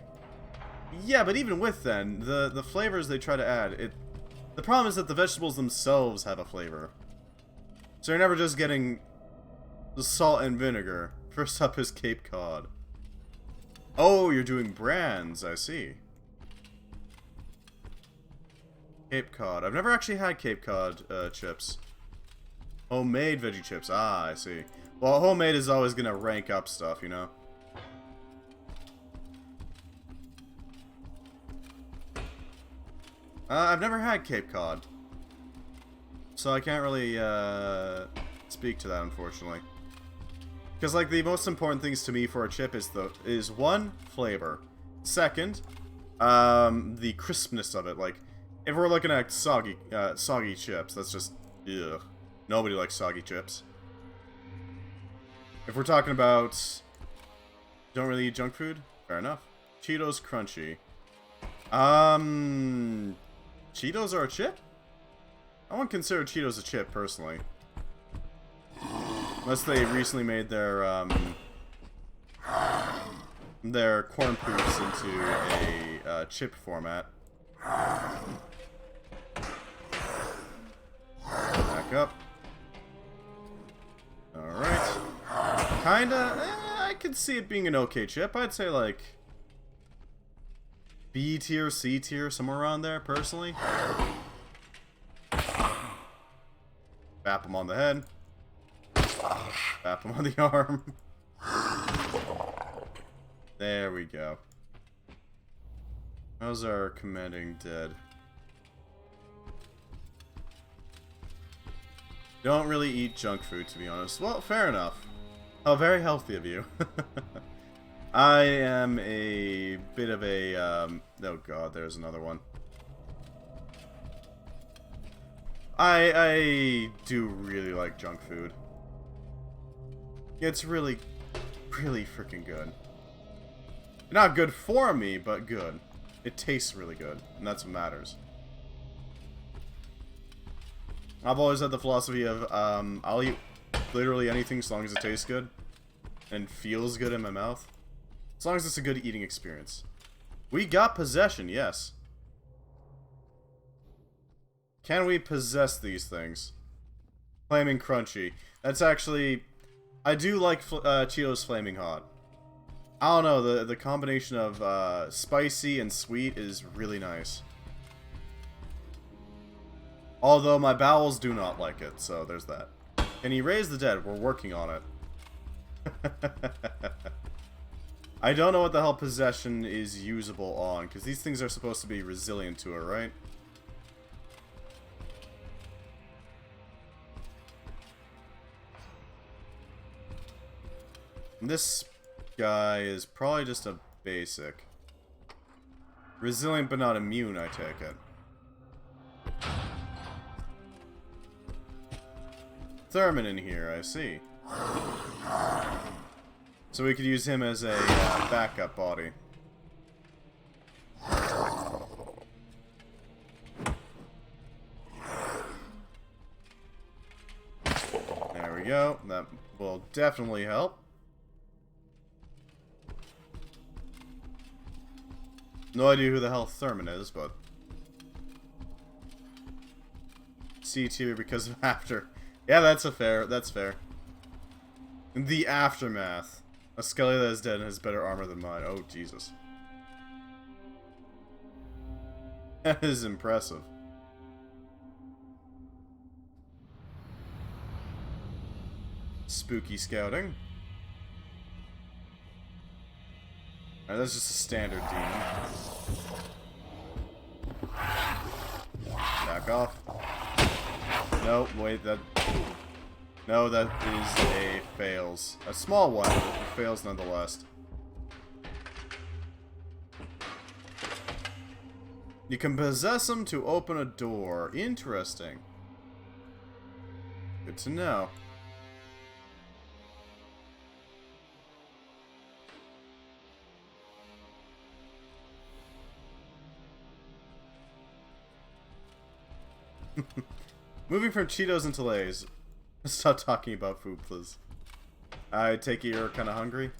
Yeah, but even with then, the flavors they try to add, the problem is that the vegetables themselves have a flavor. So you're never just getting the salt and vinegar. First up is Cape Cod. Oh, you're doing brands, I see. Cape Cod. I've never actually had Cape Cod chips. Homemade veggie chips. Ah, I see. Well, homemade is always gonna rank up stuff, you know? I've never had Cape Cod. So I can't really, speak to that, unfortunately. Because, like, the most important things to me for a chip is one, flavor. Second, the crispness of it. Like, if we're looking at soggy chips, that's just, ugh. Nobody likes soggy chips. If we're talking about... Don't really eat junk food? Fair enough. Cheetos Crunchy. Cheetos are a chip? I wouldn't consider Cheetos a chip, personally. Unless they recently made their corn poops into a chip format. Back up. Alright. Kinda, I could see it being an okay chip. I'd say like B tier, C tier, somewhere around there, personally. Bap him on the head. Bap him on the arm. There we go. How's our commanding dead? Don't really eat junk food, to be honest. Well, fair enough. Oh, very healthy of you. I am a bit of a, oh god, there's another one. I do really like junk food. It's really, really freaking good. Not good for me, but good. It tastes really good, and that's what matters. I've always had the philosophy of, I'll eat literally anything as long as it tastes good and feels good in my mouth. As long as it's a good eating experience. We got possession, yes. Can we possess these things? Flaming Crunchy. That's actually... I do like Cheetos Flaming Hot. I don't know, the combination of spicy and sweet is really nice. Although my bowels do not like it, so there's that. Can you raise the dead? We're working on it. I don't know what the hell possession is usable on, because these things are supposed to be resilient to it, right? This guy is probably just a basic. Resilient but not immune, I take it. Thurman in here, I see. So we could use him as a backup body. There we go. That will definitely help. No idea who the hell Thurman is, but... C tier because of after. Yeah, that's fair. The aftermath. A Skelly that is dead and has better armor than mine. Oh, Jesus. That is impressive. Spooky scouting. Alright, that's just a standard demon. Back off. No, wait, that... No, that is a fails. A small one, but it fails nonetheless. You can possess them to open a door. Interesting. Good to know. Moving from Cheetos into Lay's. Stop talking about food, please. I take it you're kind of hungry?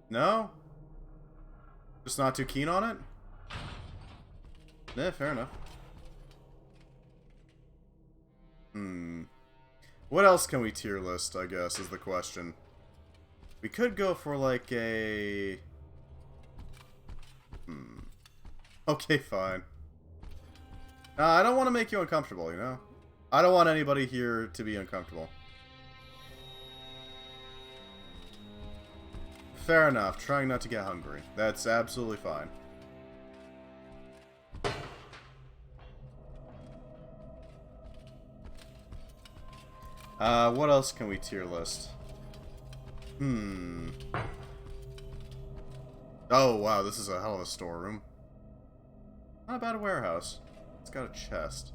No? Just not too keen on it? Yeah, fair enough. What else can we tier list, I guess, is the question. We could go for, like, a... Okay, fine. I don't want to make you uncomfortable, you know? I don't want anybody here to be uncomfortable. Fair enough. Trying not to get hungry. That's absolutely fine. What else can we tier list? Oh, wow, this is a hell of a storeroom. Not a bad warehouse. It's got a chest.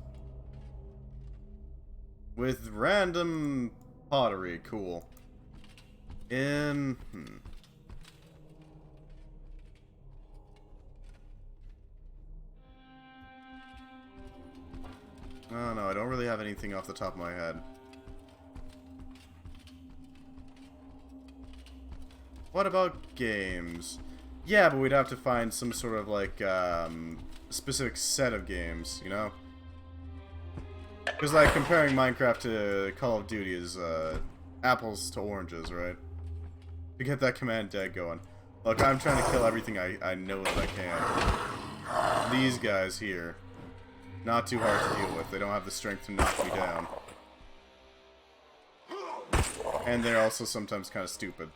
With random pottery. Cool. In... Oh no, I don't really have anything off the top of my head. What about games? Yeah, but we'd have to find some sort of, like, specific set of games, you know? Because, like, comparing Minecraft to Call of Duty is, apples to oranges, right? To get that command dead going. Look, I'm trying to kill everything I know that I can. These guys here. Not too hard to deal with. They don't have the strength to knock me down. And they're also sometimes kind of stupid.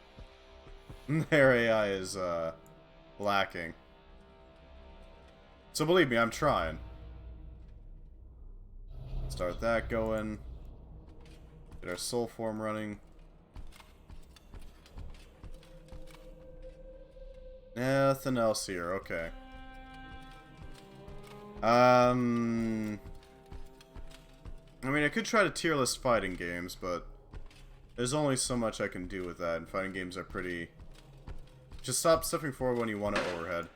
Their AI is, lacking. So believe me, I'm trying. Start that going. Get our soul form running. Nothing else here, okay. I mean, I could try to tier list fighting games, but there's only so much I can do with that, and fighting games are pretty... Just stop stepping forward when you want to overhead.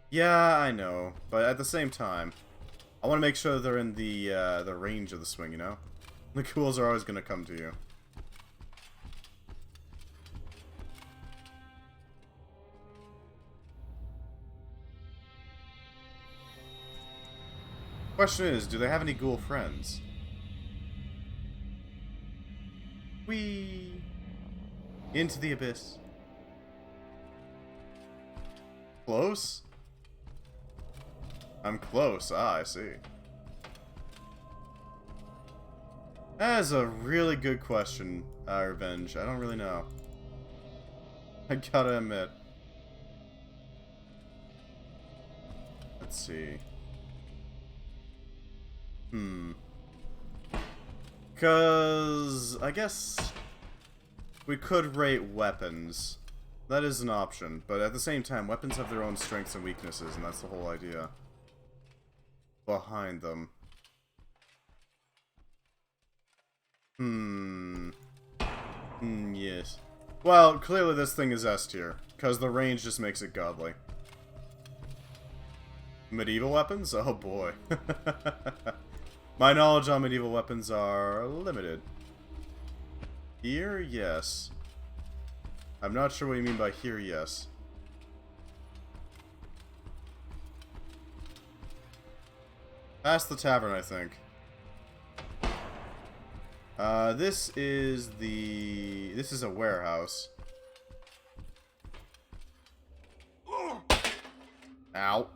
Yeah, I know, but at the same time, I want to make sure that they're in the range of the swing, you know? The cools are always going to come to you. Question is, do they have any ghoul friends? Whee! Into the abyss. Close? I'm close. Ah, I see. That is a really good question, Revenge. I don't really know. I gotta admit. Let's see. Because I guess we could rate weapons. That is an option, but at the same time, weapons have their own strengths and weaknesses, and that's the whole idea behind them. Yes. Well, clearly this thing is S tier, because the range just makes it godly. Medieval weapons? Oh boy. My knowledge on medieval weapons are limited. Here, yes. I'm not sure what you mean by here, yes. Past the tavern, I think. This is a warehouse. Ow.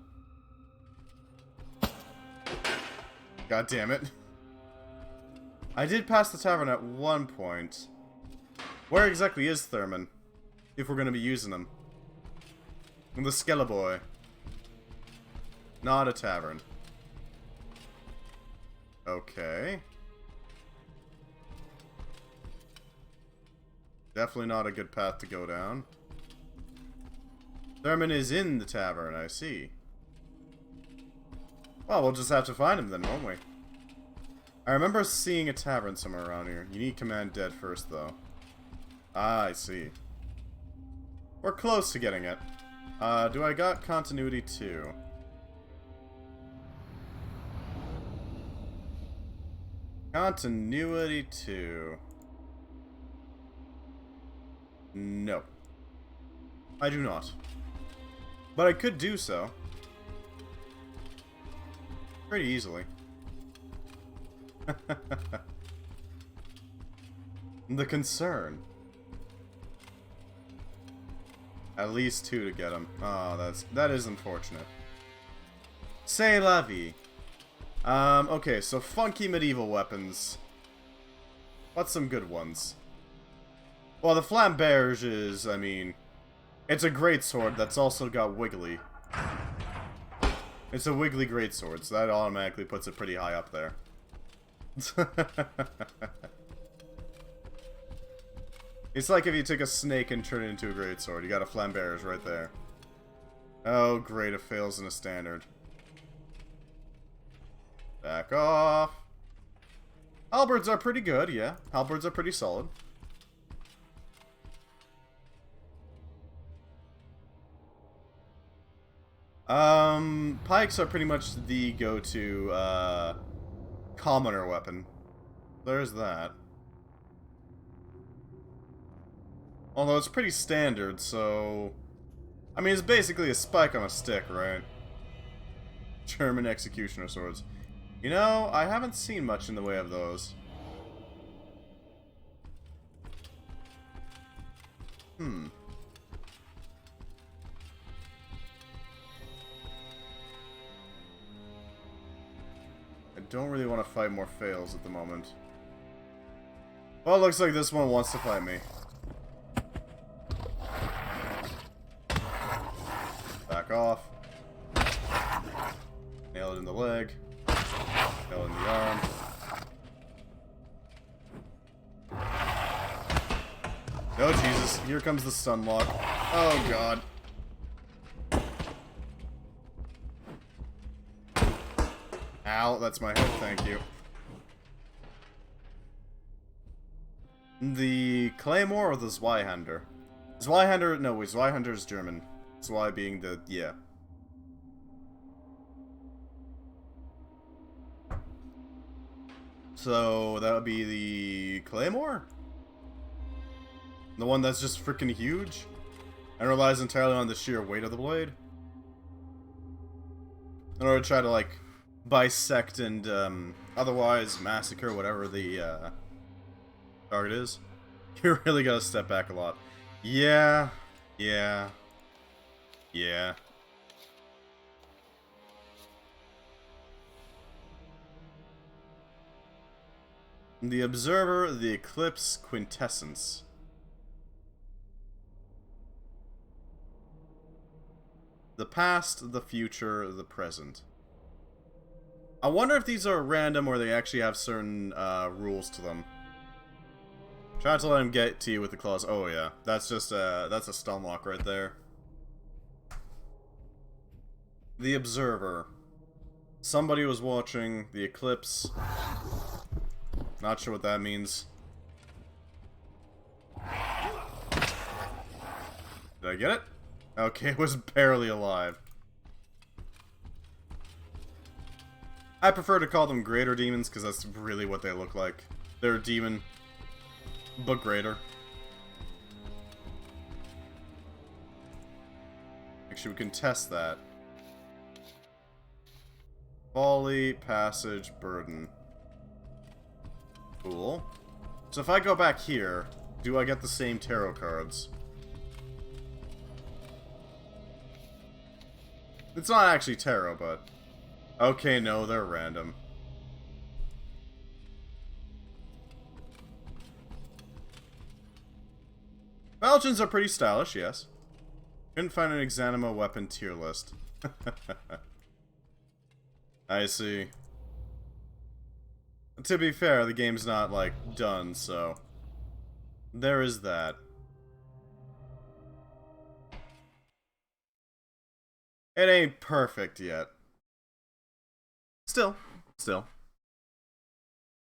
God damn it. I did pass the tavern at one point. Where exactly is Thurman? If we're gonna be using him. The Skeleboy. Not a tavern. Okay. Definitely not a good path to go down. Thurman is in the tavern, I see. Well, we'll just have to find him then, won't we? I remember seeing a tavern somewhere around here. You need command dead first, though. Ah, I see. We're close to getting it. Do I got continuity 2? Continuity 2. No. I do not. But I could do so. Pretty easily. The concern. At least 2 to get him. Oh, that is unfortunate. C'est la vie. Okay, so funky medieval weapons. What's some good ones? Well, the flamberge is, I mean, it's a greatsword that's also got wiggly. It's a wiggly greatsword, so that automatically puts it pretty high up there. It's like if you took a snake and turned it into a greatsword. You got a flamberge right there. Oh, great, it fails in a standard. Back off. Halberds are pretty good, yeah. Halberds are pretty solid. Pikes are pretty much the go-to, commoner weapon. There's that. Although it's pretty standard, so... I mean, it's basically a spike on a stick, right? German executioner swords. You know, I haven't seen much in the way of those. I don't really want to fight more fails at the moment. Well, it looks like this one wants to fight me. Back off. Nail it in the leg. Nail it in the arm. Oh, Jesus. Here comes the stun lock. Oh, God. Ow, that's my head, thank you. The Claymore or the Zweihander? Zweihander, no, wait, Zweihander is German. Zwei being the, yeah. So, that would be the Claymore? The one that's just freaking huge? And relies entirely on the sheer weight of the blade? In order to try to, like, bisect and, otherwise massacre whatever the, target is. You really gotta step back a lot. Yeah. Yeah. Yeah. The Observer, the Eclipse, Quintessence. The past, the future, the present. I wonder if these are random or they actually have certain rules to them. Try to let him get to you with the claws. Oh yeah, that's just that's a stun lock right there. The Observer. Somebody was watching the eclipse. Not sure what that means. Did I get it? Okay, it was barely alive. I prefer to call them greater demons because that's really what they look like. They're a demon, but greater. Actually, we can test that. Folly, passage, burden. Cool. So if I go back here, do I get the same tarot cards? It's not actually tarot, but... Okay, no, they're random. Belgians are pretty stylish, yes. Couldn't find an Exanima weapon tier list. I see. To be fair, the game's not, like, done, so... There is that. It ain't perfect yet. Still.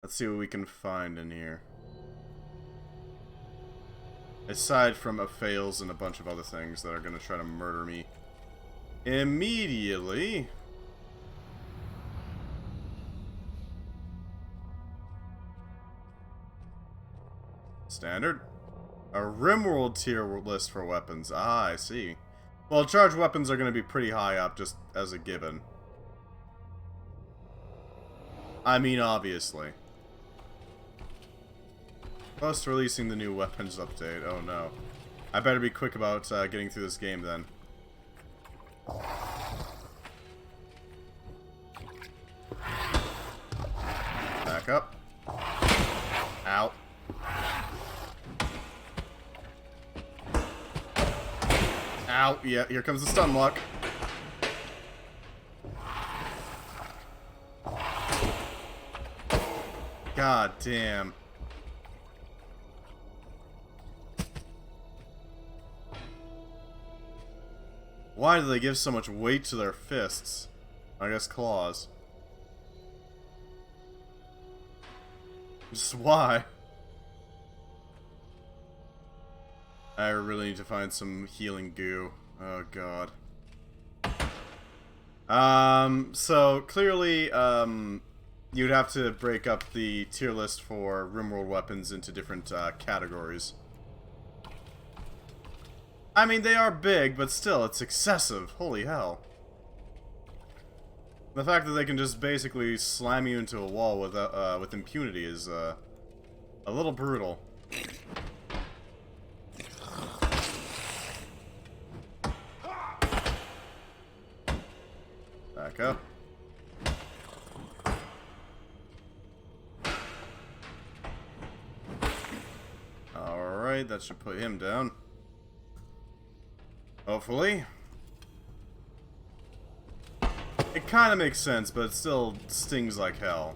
Let's see what we can find in here. Aside from a fails and a bunch of other things that are gonna try to murder me immediately. Standard. A Rimworld tier list for weapons. Ah, I see. Well, charged weapons are going to be pretty high up, just as a given. I mean, obviously. Close to releasing the new weapons update. Oh no. I better be quick about getting through this game then. Back up. Ow. Ow, yeah, here comes the stun lock. God damn. Why do they give so much weight to their fists? I guess claws. Just why? I really need to find some healing goo. Oh god. So clearly, you'd have to break up the tier list for RimWorld weapons into different, categories. I mean, they are big, but still, it's excessive. Holy hell. The fact that they can just basically slam you into a wall with impunity is, a little brutal. Back up. Alright, that should put him down. Hopefully. It kind of makes sense, but it still stings like hell.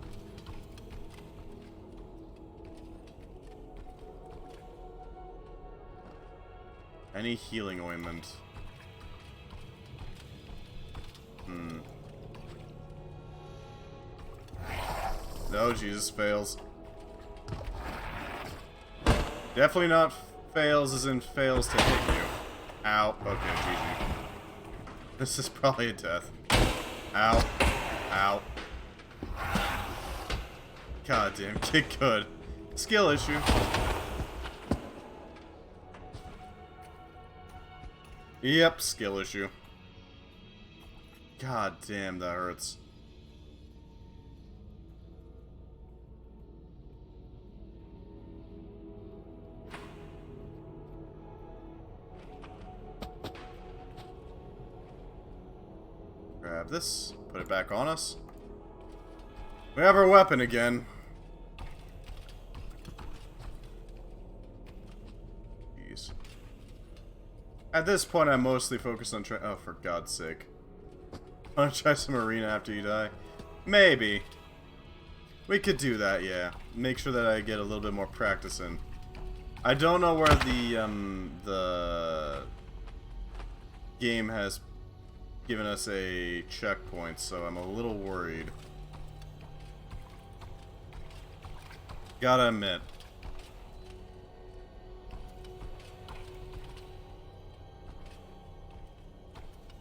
Any healing ointment? No, Jesus, fails. Definitely not fails as in fails to hit you. Ow. Okay, GG. This is probably a death. Ow. Ow. God damn, get good. Skill issue. Yep, skill issue. God damn, that hurts. Grab this, put it back on us. We have our weapon again. Jeez. At this point, I'm mostly focused on trying. Oh, for God's sake. Want to try some arena after you die? Maybe. We could do that, yeah. Make sure that I get a little bit more practice in. I don't know where the game has given us a checkpoint, so I'm a little worried. Gotta admit.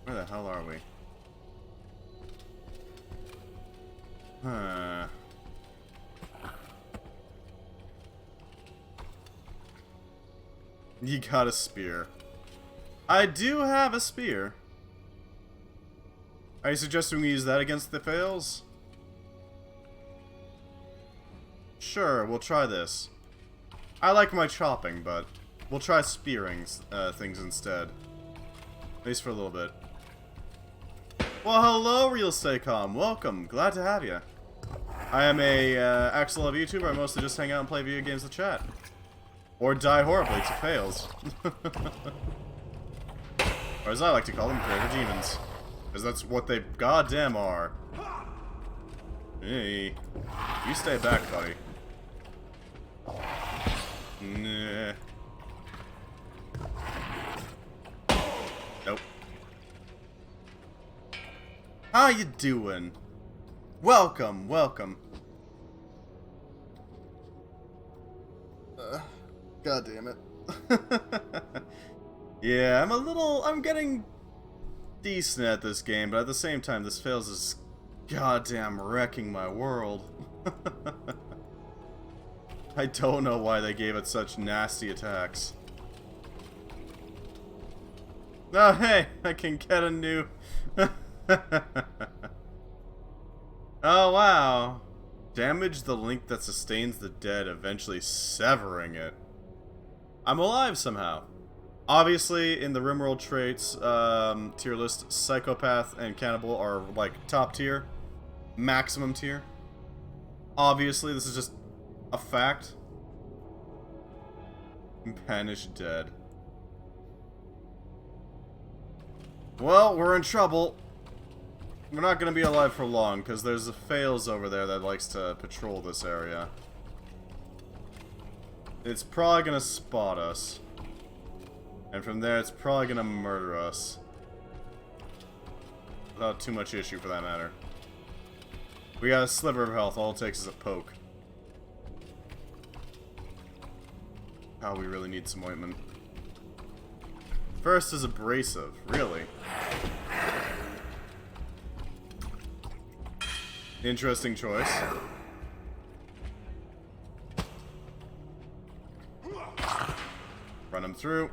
Where the hell are we? Huh. You got a spear. I do have a spear. Are you suggesting we use that against the fails? Sure, we'll try this. I like my chopping, but we'll try spearing things instead. At least for a little bit. Well, hello, Real Stay Calm. Welcome. Glad to have you. I am a Axel Love YouTuber. I mostly just hang out and play video games to chat. Or die horribly to fails. Or as I like to call them, creator demons. Because that's what they goddamn are. Hey. You stay back, buddy. Nah. Nope. How you doing? Welcome, welcome. God damn it. Yeah, I'm getting decent at this game, but at the same time, this fails is goddamn wrecking my world. I don't know why they gave it such nasty attacks. Oh, hey, I can get a new... Oh, wow. Damage the link that sustains the dead, eventually severing it. I'm alive somehow. Obviously, in the RimWorld traits tier list, Psychopath and Cannibal are, like, top tier. Maximum tier. Obviously, this is just a fact. Banished dead. Well, we're in trouble. We're not going to be alive for long, because there's a Fails over there that likes to patrol this area. It's probably going to spot us. And from there, it's probably going to murder us. Without too much issue, for that matter. We got a sliver of health. All it takes is a poke. Oh, we really need some ointment. First is abrasive, really. Interesting choice. Run him through.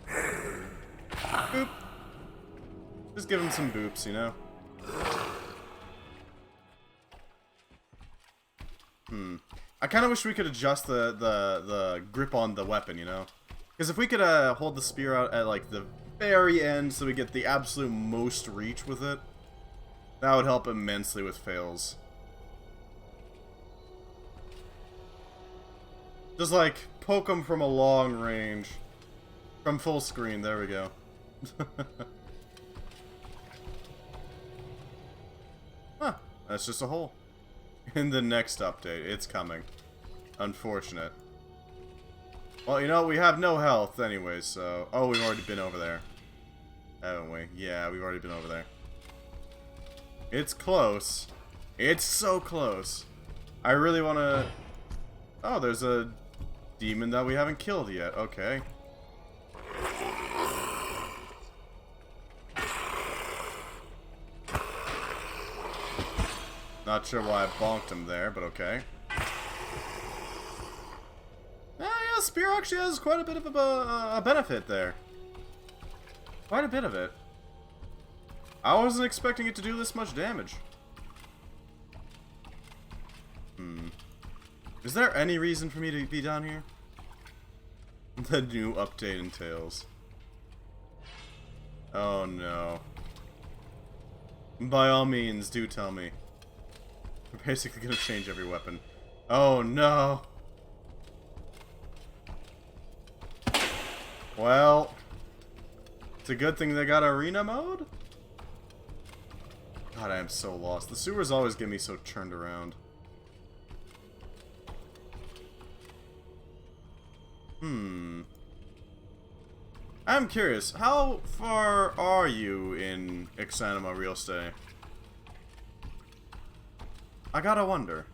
Boop. Just give him some boops, you know? I kind of wish we could adjust the grip on the weapon, you know? Because if we could hold the spear out at, like, the very end so we get the absolute most reach with it, that would help immensely with fails. Just, like, poke them from a long range. From full screen, there we go. Huh, that's just a hole. In the next update, it's coming. Unfortunate. Well, you know, we have no health anyway, so... Oh, we've already been over there. Haven't we? Yeah, we've already been over there. It's close. It's so close. I really want to... Oh, there's a demon that we haven't killed yet. Okay. Not sure why I bonked him there, but okay. Yeah, spear actually has quite a bit of a benefit there. Quite a bit of it. I wasn't expecting it to do this much damage. Is there any reason for me to be down here? The new update entails. Oh no. By all means, do tell me. We're basically gonna change every weapon. Oh no! Well, it's a good thing they got arena mode? God, I am so lost. The sewers always get me so turned around. I'm curious, how far are you in Exanima Real Stay? I gotta wonder.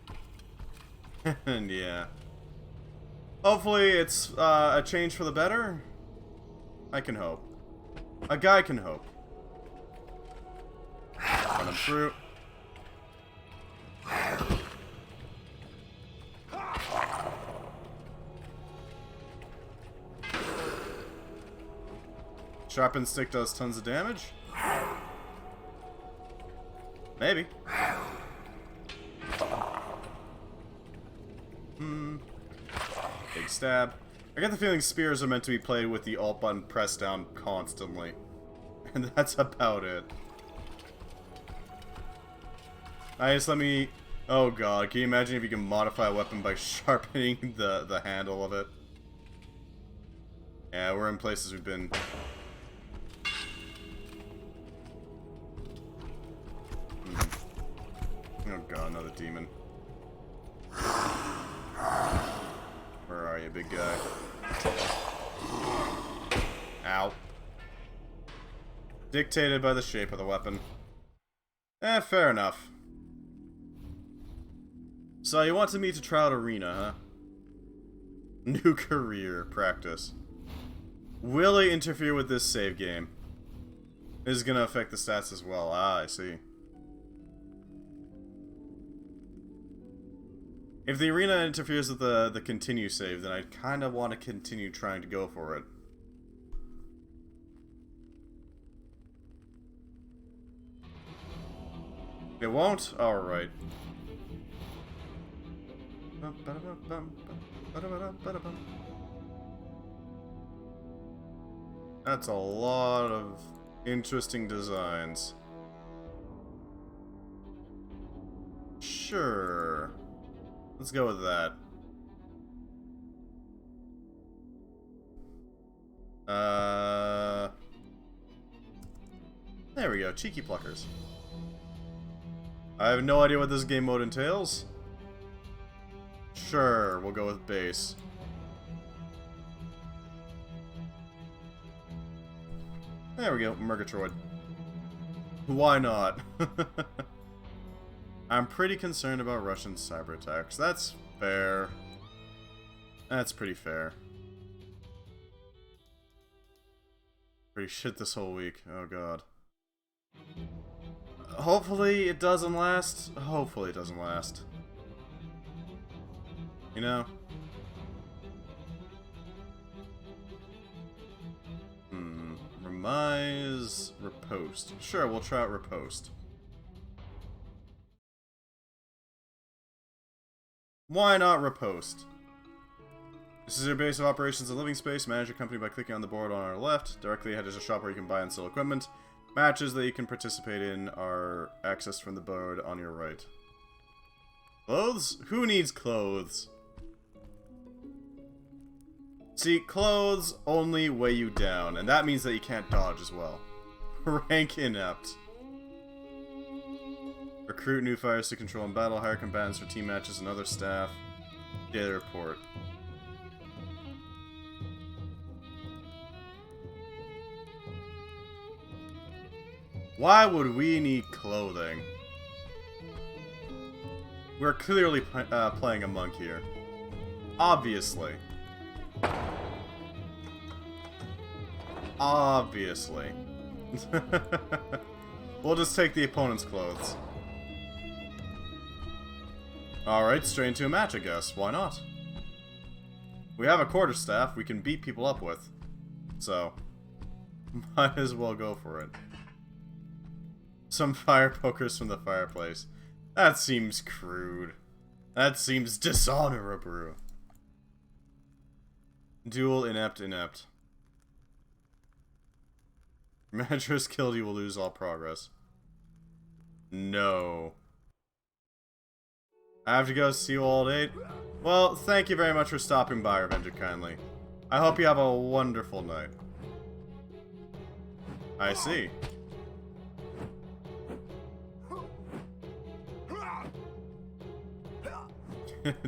And yeah. Hopefully it's a change for the better. I can hope. A guy can hope. Run him through. Sharpened stick does tons of damage. Maybe. Big stab. I get the feeling spears are meant to be played with the alt button pressed down constantly. And that's about it. Let me... Oh god, can you imagine if you can modify a weapon by sharpening the handle of it? Yeah, we're in places we've been... Oh god, another demon. Where are you, big guy? Ow. Dictated by the shape of the weapon. Fair enough. So you wanted me to try out Arena, huh? New career practice. Will it interfere with this save game? This is gonna affect the stats as well. Ah, I see. If the arena interferes with the continue save, then I kind of want to continue trying to go for it. It won't? Alright. That's a lot of interesting designs. Sure. Let's go with that. There we go. Cheeky pluckers. I have no idea what this game mode entails. Sure, we'll go with base. There we go. Murgatroyd. Why not? I'm pretty concerned about Russian cyber attacks. That's fair. That's pretty fair. Pretty shit this whole week. Oh god. Hopefully it doesn't last. Hopefully it doesn't last. You know? Remise, riposte. Sure, we'll try out riposte. Why not riposte? This is your base of operations and living space. Manage your company by clicking on the board on our left. Directly ahead is a shop where you can buy and sell equipment. Matches that you can participate in are accessed from the board on your right. Clothes? Who needs clothes? See, clothes only weigh you down, and that means that you can't dodge as well. Rank inept. Recruit new fighters to control in battle, hire combatants for team matches and other staff. Daily report. Why would we need clothing? We're clearly playing a monk here. Obviously. Obviously. We'll just take the opponent's clothes. Alright, straight into a match, I guess. Why not? We have a quarterstaff we can beat people up with. So, might as well go for it. Some fire pokers from the fireplace. That seems crude. That seems dishonorable. Duel inept inept. Manager is killed, you will lose all progress. No. I have to go see you all at 8. Well, thank you very much for stopping by, Revenger kindly. I hope you have a wonderful night. I see.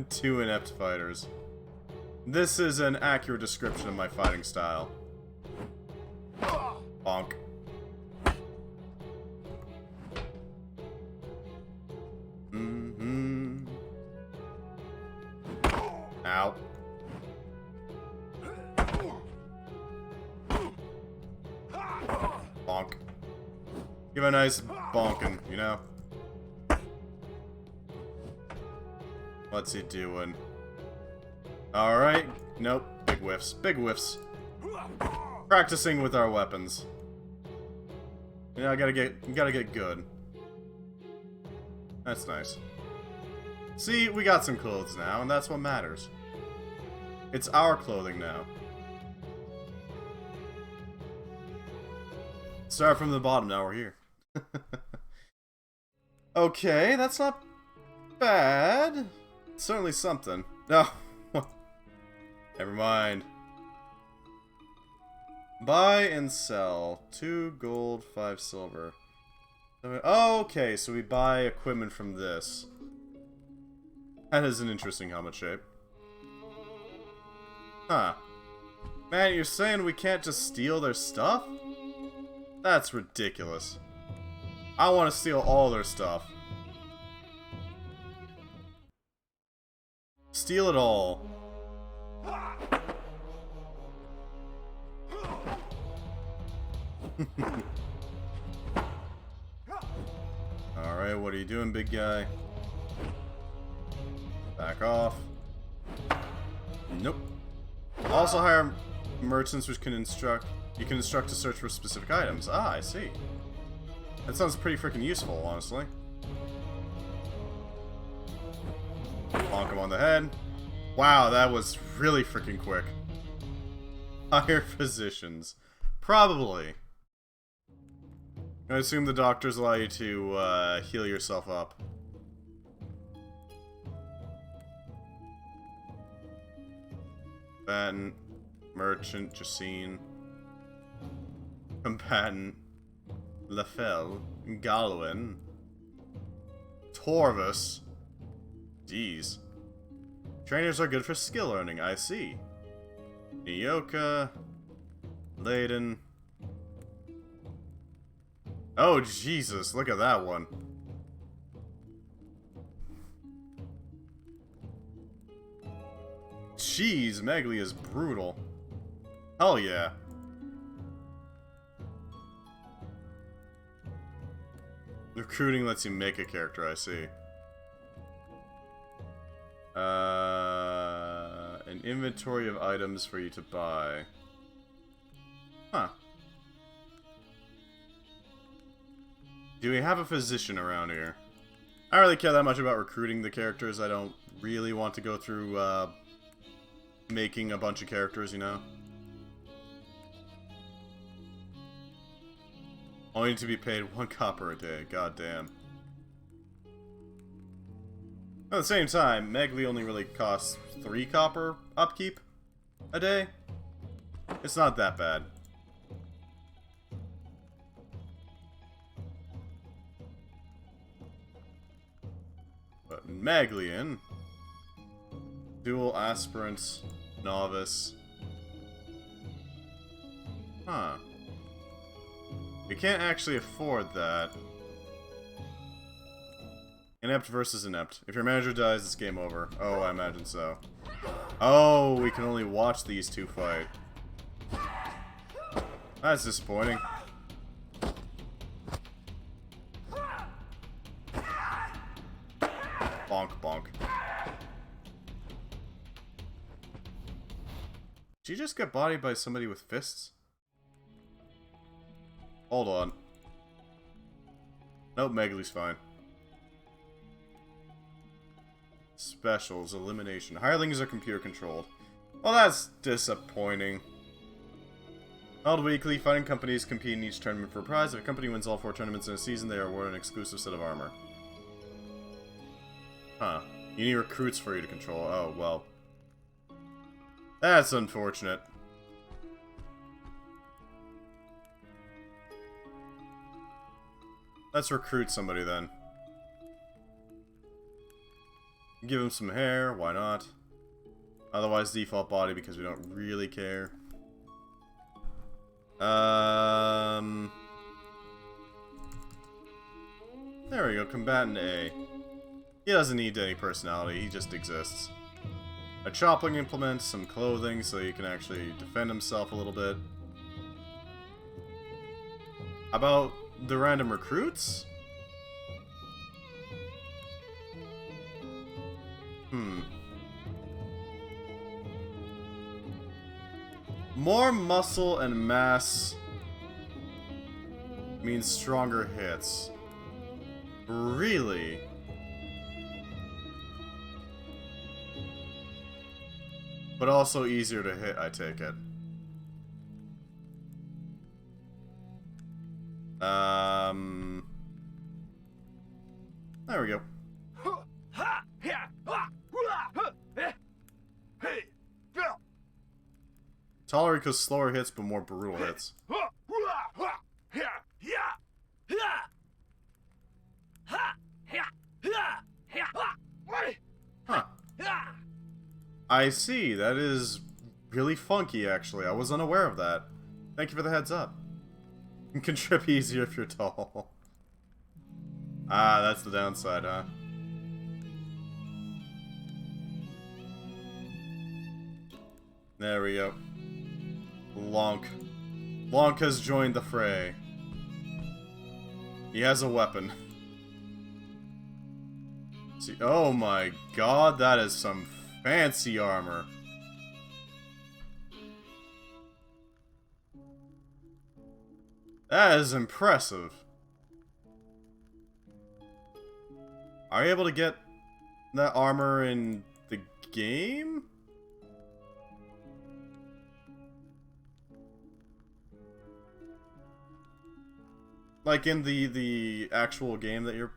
Two inept fighters. This is an accurate description of my fighting style. Bonk. Ow. Bonk. Give a nice bonking, you know? What's he doing? Alright. Nope. Big whiffs. Big whiffs. Practicing with our weapons. You know, gotta get good. That's nice. See, we got some clothes now, and that's what matters. It's our clothing now. Start from the bottom, now we're here. Okay, that's not bad. Certainly something. No. Never mind. Buy and sell. 2 gold, 5 silver. Okay, so we buy equipment from this. That is an interesting helmet shape. Huh. Man, you're saying we can't just steal their stuff? That's ridiculous. I want to steal all their stuff. Steal it all. Alright, what are you doing, big guy? Back off. Nope. Also hire merchants which can instruct... You can instruct to search for specific items. Ah, I see. That sounds pretty freaking useful, honestly. Bonk him on the head. Wow, that was really freaking quick. Higher physicians. Probably. I assume the doctors allow you to heal yourself up. Combatant, merchant, Jacine. Combatant, Lefel, Galwin, Torvus. Jeez. Trainers are good for skill learning, I see. Nyoka, Leyden. Oh, Jesus, look at that one. jeez, Megli is brutal. Hell yeah. Recruiting lets you make a character, I see. An inventory of items for you to buy. Huh. Do we have a physician around here? I don't really care that much about recruiting the characters. I don't really want to go through, making a bunch of characters, you know? Only to be paid 1 copper a day. God damn. At the same time, Megli only really costs 3 copper upkeep a day. It's not that bad. But Maglian, dual aspirant, novice. Huh. We can't actually afford that. Inept versus inept. If your manager dies, it's game over. Oh, I imagine so. Oh, we can only watch these two fight. That's disappointing. Bonk, bonk. Did you just get bodied by somebody with fists? Hold on. Nope, Megli's fine. Specials, elimination. Hirelings are computer controlled. Well, that's disappointing. Held weekly, fighting companies compete in each tournament for a prize. If a company wins all 4 tournaments in a season, they are awarded an exclusive set of armor. Huh. You need recruits for you to control. Oh, well. That's unfortunate. Let's recruit somebody then. Give him some hair, why not? Otherwise default body because we don't really care. There we go, combatant A. He doesn't need any personality, he just exists. A chopping implement, some clothing so he can actually defend himself a little bit. About the random recruits? More muscle and mass means stronger hits. Really? But also easier to hit, I take it. There we go. Tolerate because slower hits, but more brutal hits. Huh. I see. That is really funky, actually. I was unaware of that. Thank you for the heads up. You can trip easier if you're tall. Ah, that's the downside, huh? There we go. Lonk. Lonk has joined the fray. He has a weapon. See, oh my god, that is some fancy armor. That is impressive. Are you able to get that armor in the game? Like in the actual game that you're...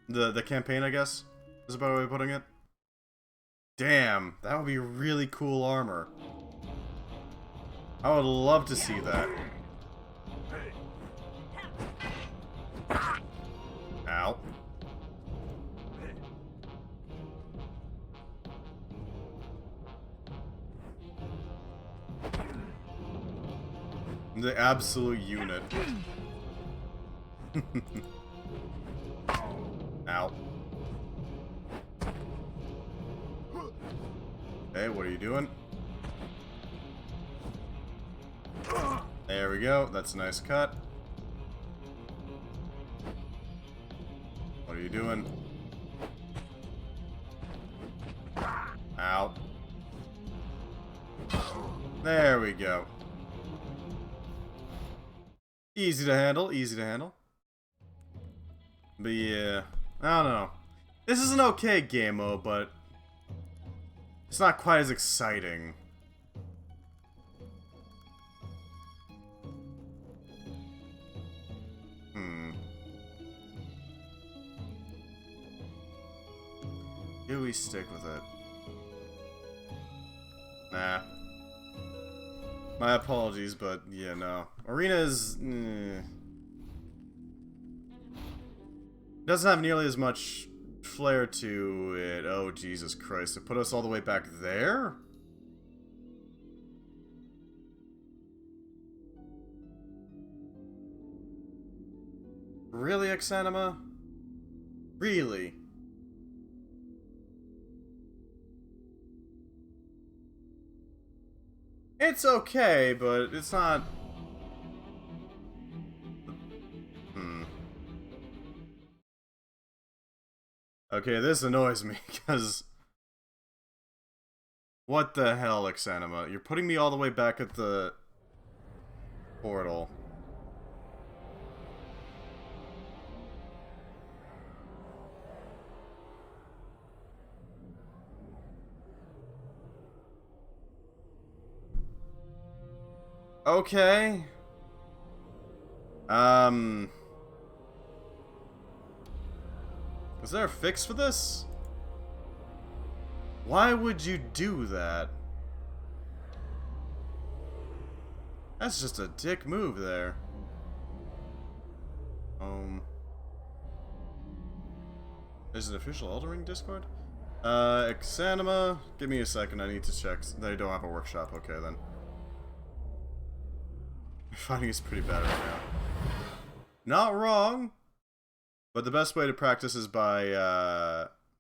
The campaign, I guess, is a better way of putting it. Damn, that would be really cool armor. I would love to see that. Ow. The absolute unit. Ow. Hey, what are you doing? There we go. That's a nice cut. What are you doing? Ow. There we go. Easy to handle, easy to handle. But yeah, I don't know. This is an okay game mode, but it's not quite as exciting. Do we stick with it? Nah. My apologies, but yeah, no. Arena is... doesn't have nearly as much flair to it. Oh, Jesus Christ. It put us all the way back there? Really, Exanima? Really? It's okay, but it's not... Okay, this annoys me, because... What the hell, Exanima? You're putting me all the way back at the... portal. Okay. Is there a fix for this? Why would you do that? That's just a dick move there. Is it official Elden Ring Discord? Exanima, give me a second, I need to check. They don't have a workshop, okay then. Fighting is pretty bad right now. Not wrong! But the best way to practice is by,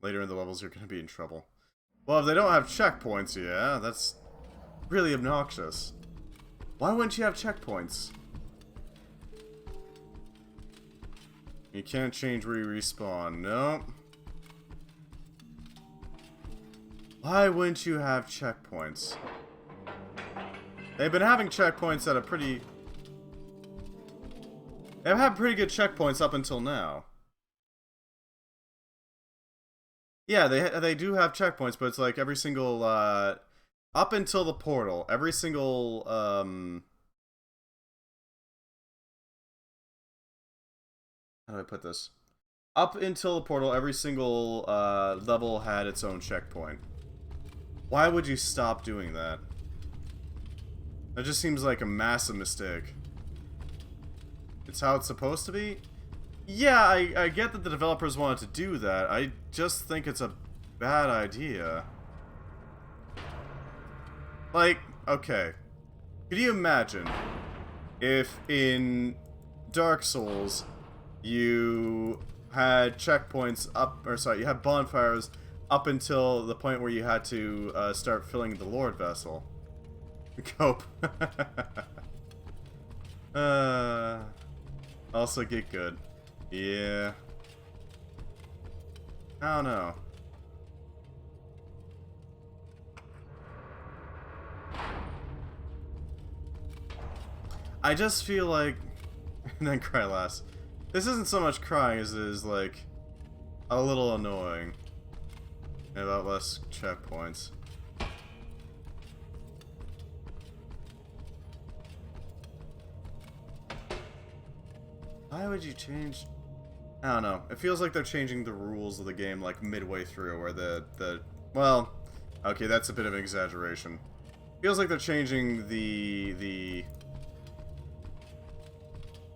later in the levels you're gonna be in trouble. Well, if they don't have checkpoints, yeah, that's really obnoxious. Why wouldn't you have checkpoints? You can't change where you respawn, no. Why wouldn't you have checkpoints? They've been having checkpoints at a pretty... They've had pretty good checkpoints up until now. Yeah, they do have checkpoints, but it's like every single, up until the portal, every single, how do I put this? Up until the portal, every single, level had its own checkpoint. Why would you stop doing that? That just seems like a massive mistake. It's how it's supposed to be? Yeah, I get that the developers wanted to do that. I just think it's a bad idea. Like, okay. Could you imagine if in Dark Souls you had checkpoints up, or sorry, you had bonfires up until the point where you had to start filling the Lord Vessel. Cope. Also get good. Yeah. I don't know. I just feel like... and then cry last. This isn't so much crying as it is, like, a little annoying. And about less checkpoints. Why would you change... I don't know. It feels like they're changing the rules of the game, like, midway through, where well, okay, that's a bit of an exaggeration. Feels like they're changing the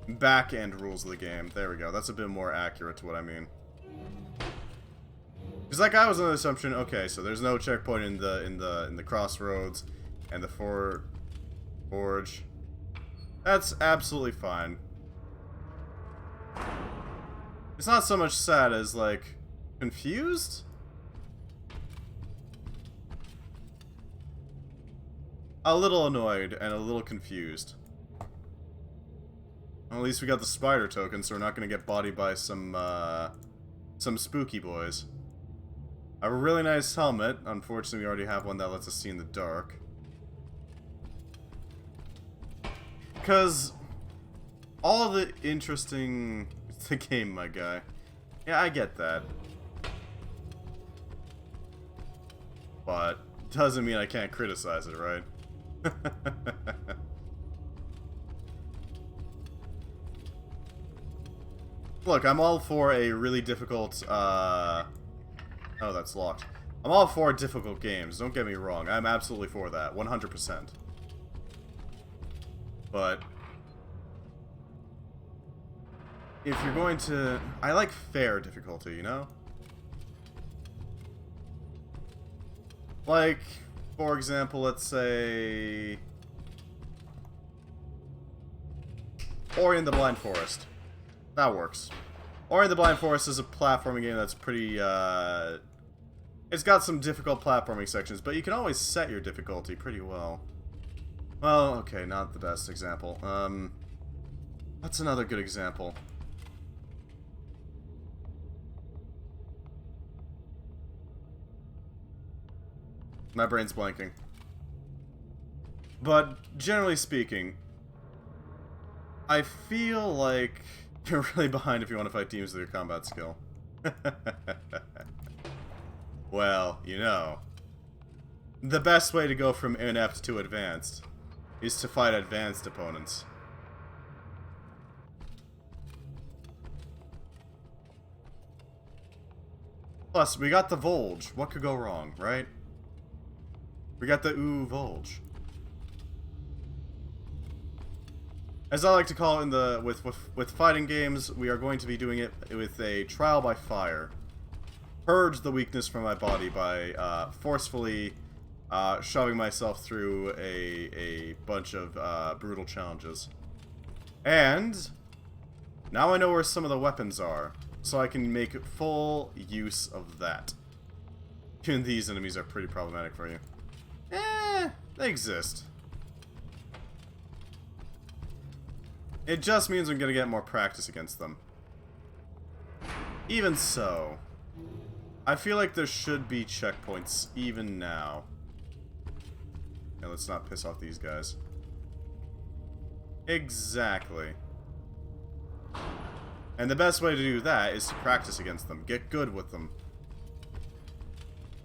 back-end rules of the game. There we go. That's a bit more accurate to what I mean. Because, like, I was under the assumption, okay, so there's no checkpoint in the crossroads and the forge. That's absolutely fine. It's not so much sad as, like, confused? a little annoyed and a little confused. Well, at least we got the spider token, so we're not going to get bodied by some spooky boys. I have a really nice helmet. Unfortunately, we already have one that lets us see in the dark. Because all the interesting... It's the game, my guy. Yeah, I get that. But doesn't mean I can't criticize it, right? Look, I'm all for a really difficult, Oh, that's locked. I'm all for difficult games, don't get me wrong. I'm absolutely for that, 100%. But... if you're going to... I like fair difficulty, you know? Like, for example, let's say... Ori and the Blind Forest. That works. Ori and the Blind Forest is a platforming game that's pretty, it's got some difficult platforming sections, but you can always set your difficulty pretty well. Well, okay, not the best example. What's another good example? My brain's blanking. But, generally speaking, I feel like you're really behind if you want to fight teams with your combat skill. Well, you know. The best way to go from inept to advanced is to fight advanced opponents. Plus, we got the Volge. What could go wrong, right? We got the Volge. As I like to call it in the with fighting games, we are going to be doing it with a trial by fire. Purge the weakness from my body by forcefully shoving myself through a bunch of brutal challenges. And now I know where some of the weapons are, so I can make full use of that. Even these enemies are pretty problematic for you. They exist. It just means I'm gonna get more practice against them. Even so, I feel like there should be checkpoints even now. Yeah, let's not piss off these guys. Exactly. And the best way to do that is to practice against them. Get good with them.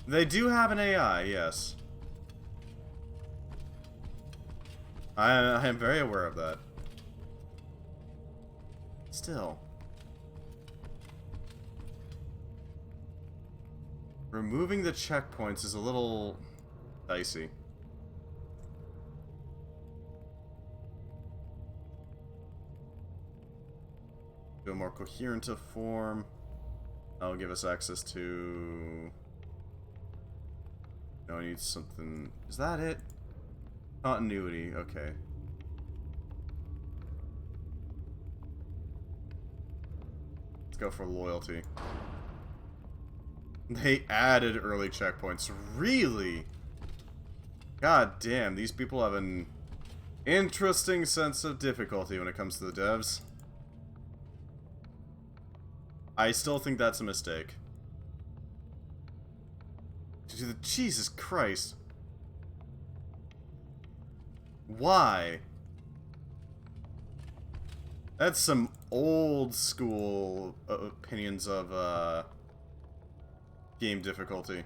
They do have an AI, yes. I am very aware of that. Still. Removing the checkpoints is a little dicey. Do a more coherent of form. That'll give us access to... No, I need something... Is that it? Continuity, okay. Let's go for loyalty. They added early checkpoints. Really? God damn, these people have an interesting sense of difficulty when it comes to the devs. I still think that's a mistake. Jesus Christ. Why? That's some old school opinions of game difficulty.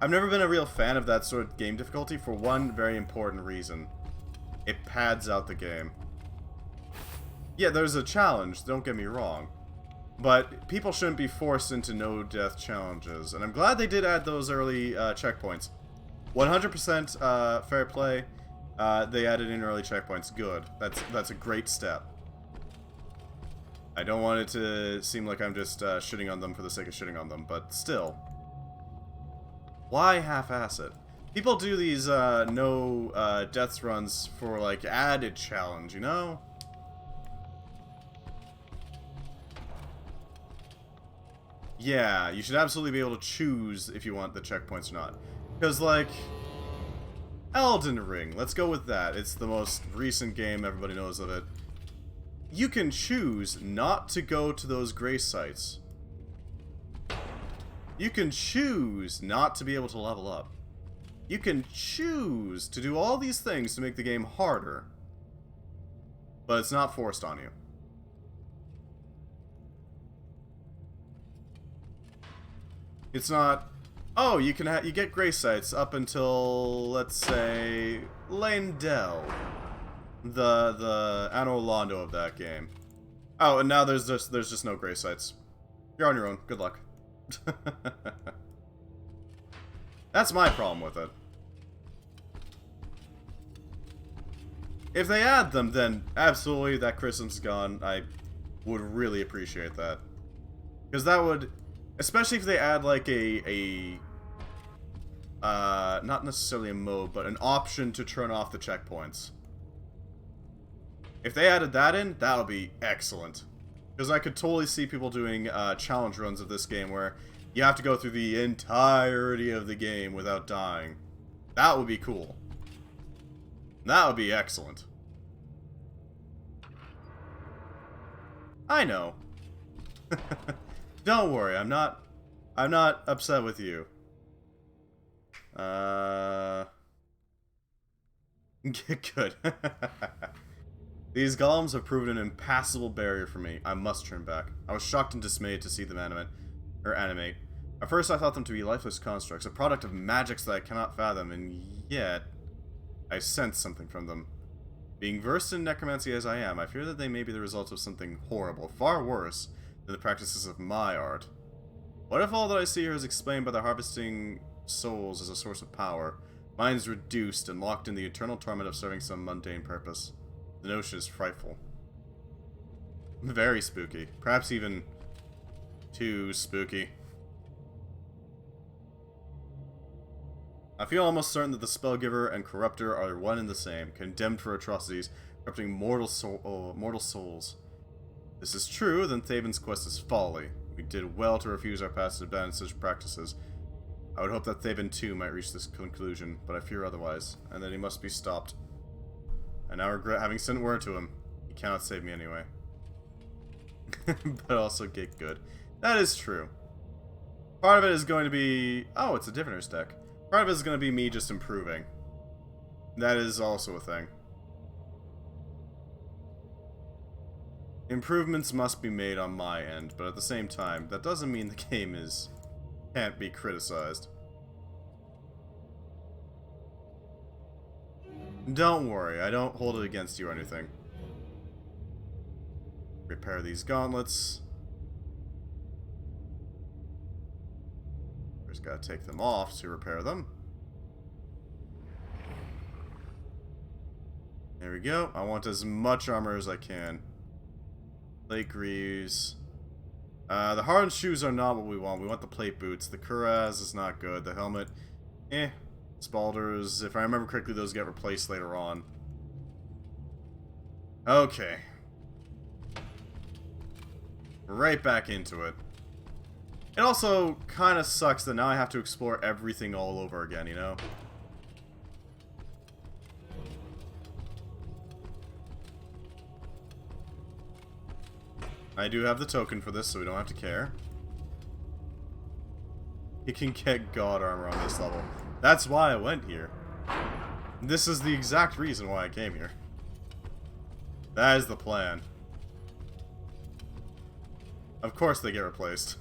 I've never been a real fan of that sort of game difficulty for one very important reason. It pads out the game. Yeah, there's a challenge, don't get me wrong. But people shouldn't be forced into no-death challenges. And I'm glad they did add those early checkpoints. 100% fair play. They added in early checkpoints. Good. That's a great step. I don't want it to seem like I'm just shitting on them for the sake of shitting on them, but still. Why half-ass it? People do these no deaths runs for, like, added challenge, you know? Yeah, you should absolutely be able to choose if you want the checkpoints or not. Because, like, Elden Ring. Let's go with that. It's the most recent game. Everybody knows of it. You can choose not to go to those grace sites. You can choose not to be able to level up. You can choose to do all these things to make the game harder. But it's not forced on you. It's not, oh, you get grace sites up until, let's say, Leyndell. The Anno Londo of that game. Oh, and now there's just no grace sites. You're on your own. Good luck. That's my problem with it. If they add them, then absolutely that Christmas gone. I would really appreciate that. Because that would, especially if they add like not necessarily a mode, but an option to turn off the checkpoints. If they added that in, that would be excellent. Because I could totally see people doing challenge runs of this game where you have to go through the entirety of the game without dying. That would be cool. That would be excellent. I know. Don't worry, I'm not upset with you. Good. These golems have proven an impassable barrier for me. I must turn back. I was shocked and dismayed to see them animate. At first I thought them to be lifeless constructs, a product of magics that I cannot fathom, and yet I sense something from them. Being versed in necromancy as I am, I fear that they may be the result of something horrible, far worse than the practices of my art. What if all that I see here is explained by the harvesting souls as a source of power, minds reduced and locked in the eternal torment of serving some mundane purpose? The notion is frightful. Very spooky. Perhaps even too spooky. I feel almost certain that the Spellgiver and Corruptor are one and the same, condemned for atrocities, corrupting mortal souls. If this is true, then Thaven's quest is folly. We did well to refuse our past and abandon such practices. I would hope that Thaven too might reach this conclusion, but I fear otherwise, and that he must be stopped. I now regret having sent word to him. He cannot save me anyway. But also get good. That is true. Part of it is going to be... oh, it's a diviners deck. Part of it is going to be me just improving. That is also a thing. Improvements must be made on my end, but at the same time, that doesn't mean the game can't be criticized. Don't worry, I don't hold it against you or anything. Repair these gauntlets. Just gotta take them off to repair them. There we go. I want as much armor as I can. Plate greaves. The hardened shoes are not what we want. We want the plate boots. The cuirass is not good. The helmet, Spalders, if I remember correctly, those get replaced later on. Okay. Right back into it. It also kind of sucks that now I have to explore everything all over again, you know? I do have the token for this, so we don't have to care. You can get god armor on this level. That's why I went here. This is the exact reason why I came here. That is the plan. Of course they get replaced.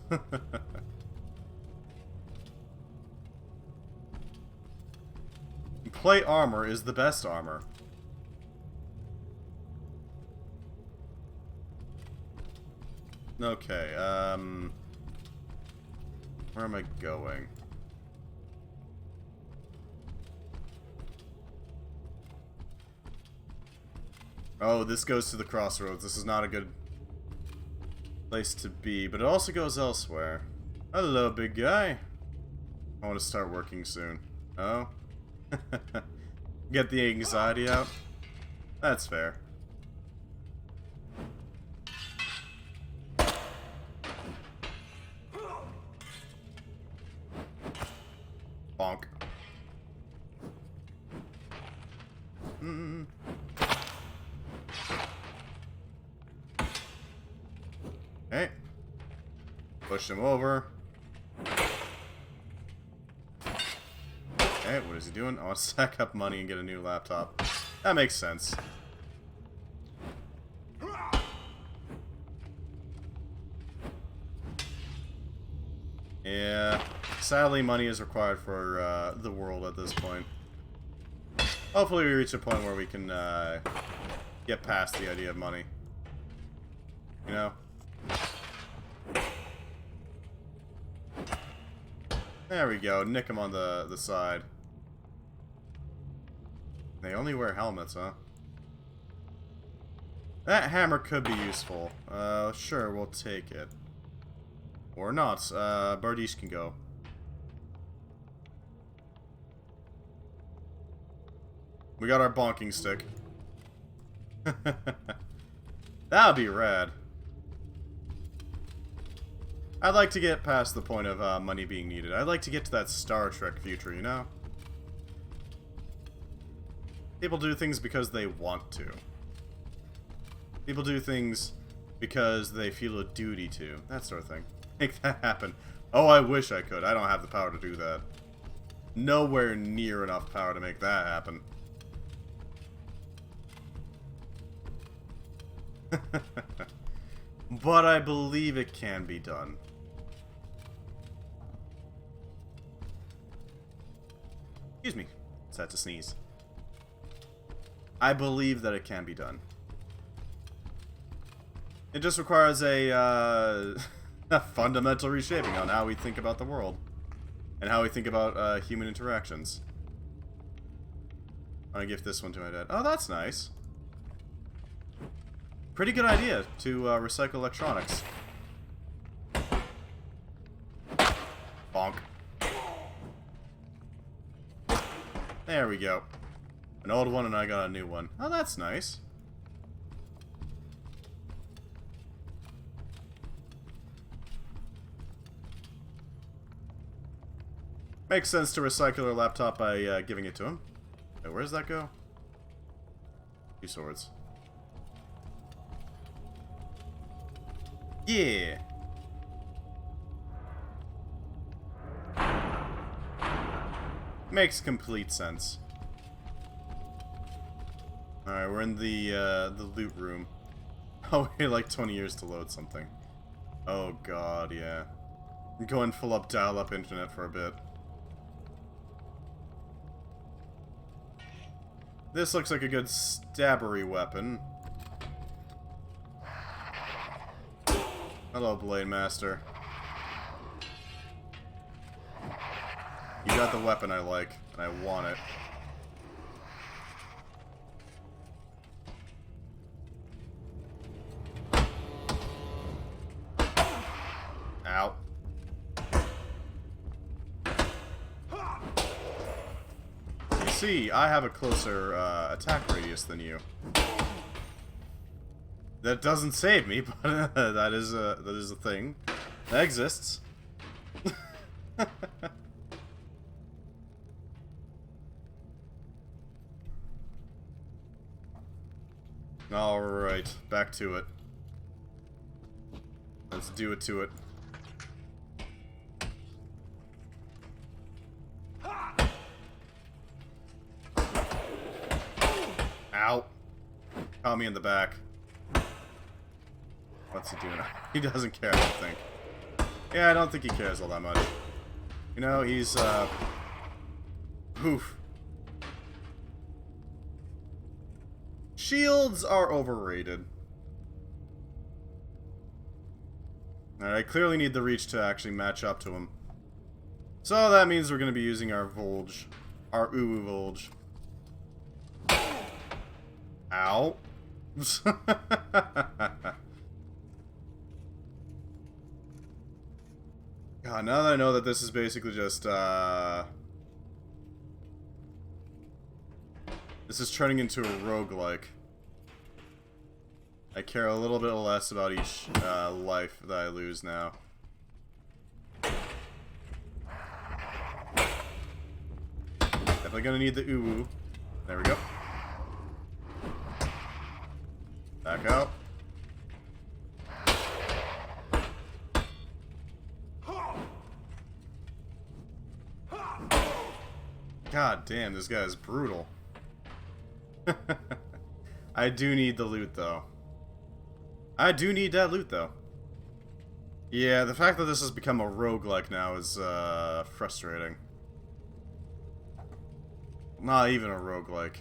Plate armor is the best armor. Okay, where am I going? Oh, this goes to the crossroads. This is not a good place to be, but it also goes elsewhere. Hello, big guy. I want to start working soon. Oh? Get the anxiety out? That's fair. Bonk. button. Okay. Push him over. Okay, what is he doing? I want to stack up money and get a new laptop. That makes sense. Yeah, sadly money is required for the world at this point. Hopefully we reach a point where we can get past the idea of money. You know? There we go, nick him on the side. They only wear helmets, huh? That hammer could be useful. Sure, we'll take it. Or not. Bardiche can go. We got our bonking stick. That would be rad. I'd like to get past the point of money being needed. I'd like to get to that Star Trek future, you know? People do things because they want to. People do things because they feel a duty to. That sort of thing. Make that happen. Oh, I wish I could. I don't have the power to do that. Nowhere near enough power to make that happen. But I believe it can be done. Excuse me. Just had to sneeze. I believe that it can be done. It just requires a fundamental reshaping on how we think about the world. And how we think about human interactions. I'm gonna give this one to my dad. Oh, that's nice. Pretty good idea to recycle electronics. Bonk. There we go. An old one and I got a new one. Oh, that's nice. Makes sense to recycle our laptop by giving it to him. Wait, where does that go? 2 swords. Yeah. Makes complete sense. Alright, we're in the loot room. Oh, wait, like 20 years to load something. Oh god, yeah. I'm going full up dial-up internet for a bit. This looks like a good stabbery weapon. Hello, Blade Master. You got the weapon I like, and I want it. Ow. You see, I have a closer attack radius than you. That doesn't save me, but that is a thing that exists. All right, back to it. Let's do it to it. Ow! Caught me in the back. What's he doing? He doesn't care, I don't think. Yeah, I don't think he cares all that much. You know, he's, Poof. Shields are overrated. Alright, I clearly need the reach to actually match up to him. So that means we're going to be using our Volge. Our Uwu Volge. Ow. God, now that I know that this is basically just, this is turning into a roguelike. I care a little bit less about each life that I lose now. Definitely gonna need the uwu. There we go. Back out. God damn, this guy is brutal. I do need the loot, though. I do need that loot, though. Yeah, the fact that this has become a roguelike now is, frustrating. Not even a roguelike.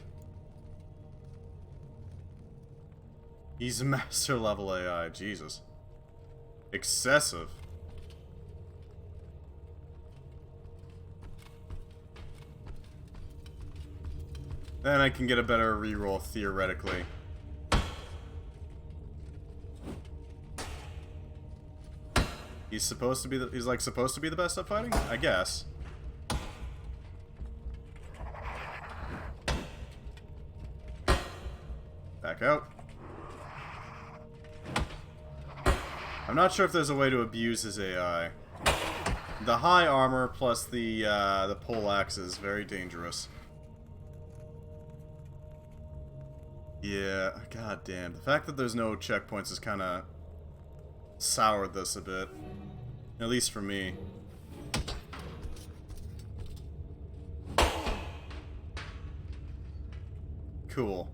He's master level AI, Jesus. Excessive. Then I can get a better reroll, theoretically. He's supposed to be he's like supposed to be the best at fighting? I guess. Back out. I'm not sure if there's a way to abuse his AI. The high armor plus the pole axe is very dangerous. Yeah, god damn. The fact that there's no checkpoints has kind of soured this a bit. At least for me. Cool.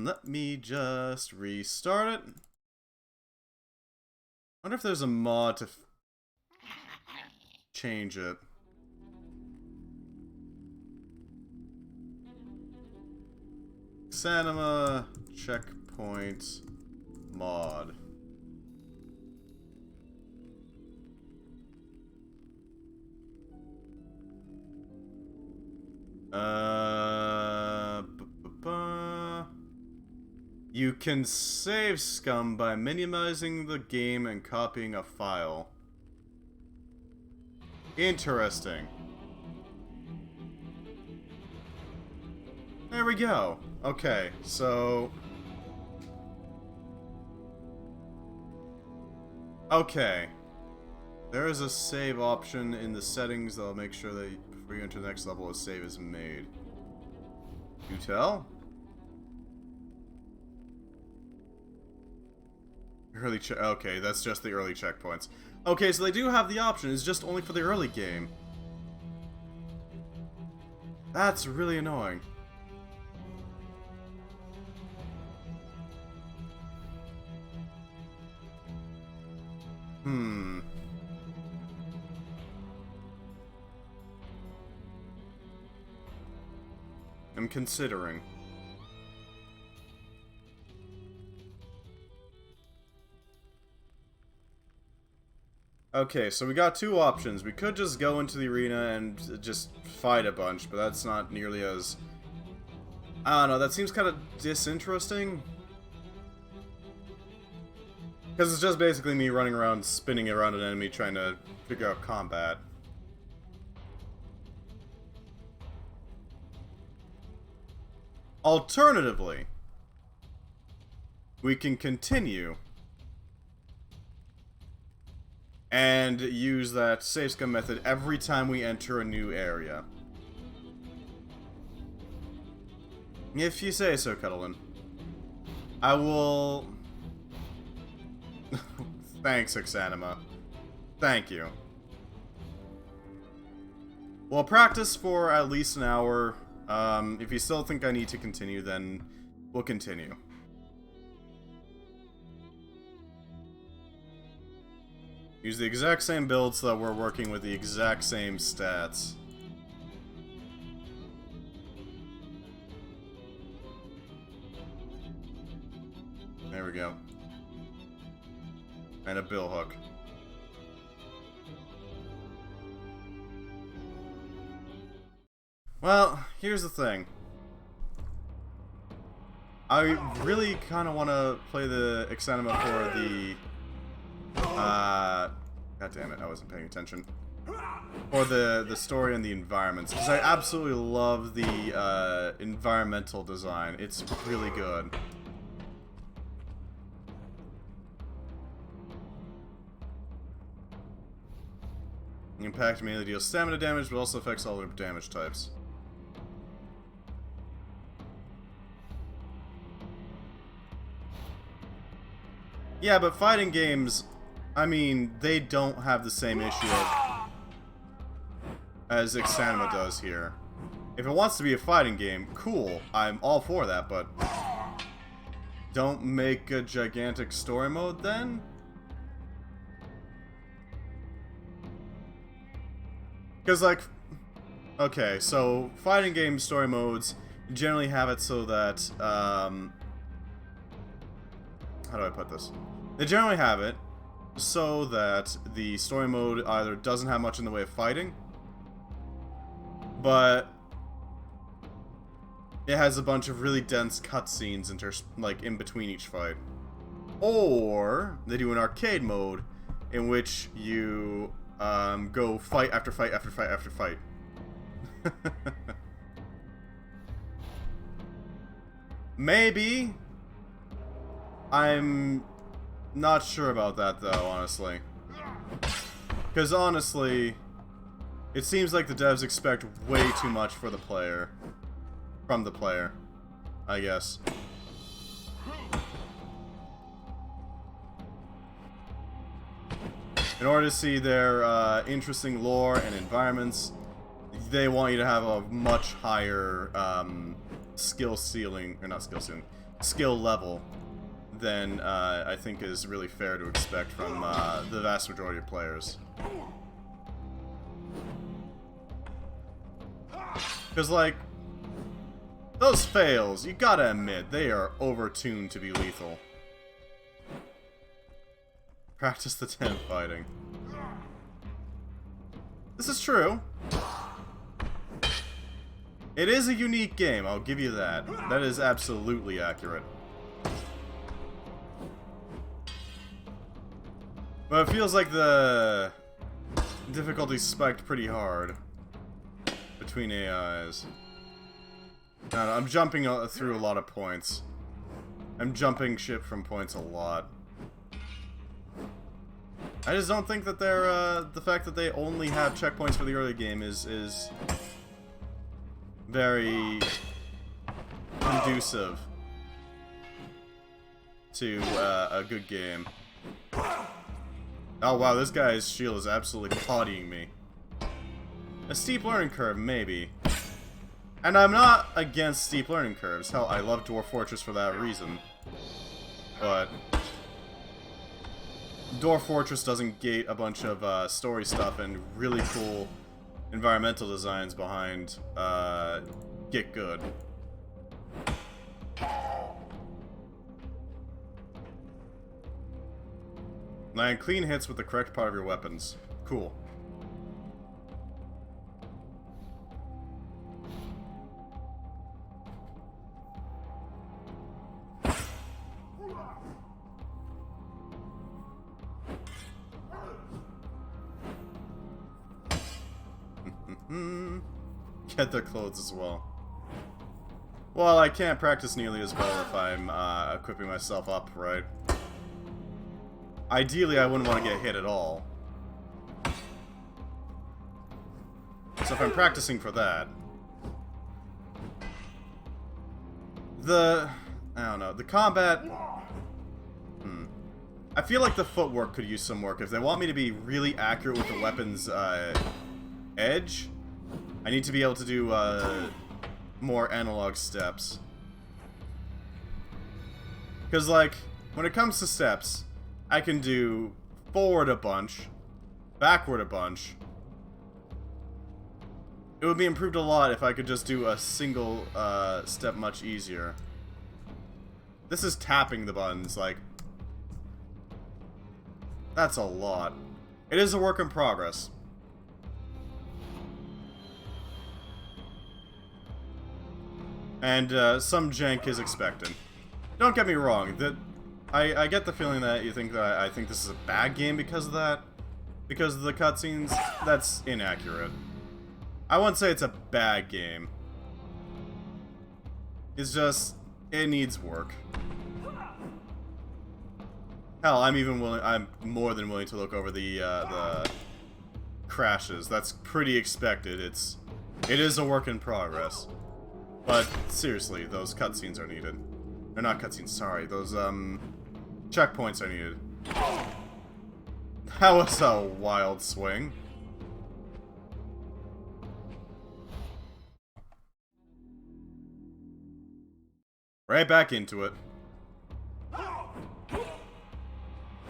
Let me just restart it. Wonder if there's a mod to change it. Exanima checkpoint mod. You can save scum by minimizing the game and copying a file. Interesting. There we go. Okay, so... Okay. There is a save option in the settings that'll make sure that before you enter the next level, a save is made. You tell? Early okay, that's just the early checkpoints. Okay, so they do have the option, it's just only for the early game. That's really annoying. I'm considering. Okay, so we got two options. We could just go into the arena and just fight a bunch, but that's not nearly as... I don't know, that seems kind of disinteresting. Because it's just basically me running around, spinning around an enemy, trying to figure out combat. Alternatively, we can continue and use that save scum method every time we enter a new area. If you say so, Cuddlin. I will... Thanks, Exanima. Thank you. We'll practice for at least an hour. If you still think I need to continue, then we'll continue. Use the exact same build so that we're working with the exact same stats. There we go. And a bill hook. Well, here's the thing. I really kind of want to play the Exanima for the... God damn it, I wasn't paying attention. For the story and the environments, because I absolutely love the environmental design. It's really good. Impact mainly deals stamina damage, but also affects all other damage types. Yeah, but fighting games, I mean, they don't have the same issue as Exanima does here. If it wants to be a fighting game, cool, I'm all for that, but don't make a gigantic story mode then? Because, like, okay, so fighting game story modes generally have it so that, how do I put this? They generally have it so that the story mode either doesn't have much in the way of fighting, but it has a bunch of really dense cutscenes like in between each fight. Or they do an arcade mode in which you go fight after fight after fight after fight. Maybe. I'm not sure about that though, honestly. Because honestly, it seems like the devs expect way too much for the player. From the player, I guess. In order to see their interesting lore and environments, they want you to have a much higher skill ceiling, or not skill ceiling, skill level than I think is really fair to expect from the vast majority of players. Because, like, those fails, you gotta admit, they are overtuned to be lethal. Practice the 10 fighting. This is true. It is a unique game, I'll give you that. That is absolutely accurate. But it feels like the difficulty spiked pretty hard between AIs. I don't know, I'm jumping through a lot of points. I'm jumping ship from points a lot. I just don't think that they're, the fact that they only have checkpoints for the early game is very conducive to a good game. Oh wow, this guy's shield is absolutely bodying me. A steep learning curve, maybe. And I'm not against steep learning curves. Hell, I love Dwarf Fortress for that reason. But Dwarf Fortress doesn't gate a bunch of story stuff and really cool environmental designs behind Get Good. Land clean hits with the correct part of your weapons. Cool. Get their clothes as well. Well, I can't practice nearly as well if I'm equipping myself up, right? Ideally, I wouldn't want to get hit at all. So if I'm practicing for that... I don't know, the combat... I feel like the footwork could use some work. If they want me to be really accurate with the weapon's edge, I need to be able to do more analog steps. Because, like, when it comes to steps, I can do forward a bunch, backward a bunch. It would be improved a lot if I could just do a single step much easier. This is tapping the buttons, like... That's a lot. It is a work in progress. And some jank is expected. Don't get me wrong, I get the feeling that you think that I think this is a bad game because of that. Because of the cutscenes. That's inaccurate. I wouldn't say it's a bad game. It's just, it needs work. Hell, I'm more than willing to look over the crashes. That's pretty expected. It is a work in progress. But seriously, those cutscenes are needed. Or not cutscenes, sorry. Those checkpoints I needed. That was a wild swing. Right back into it.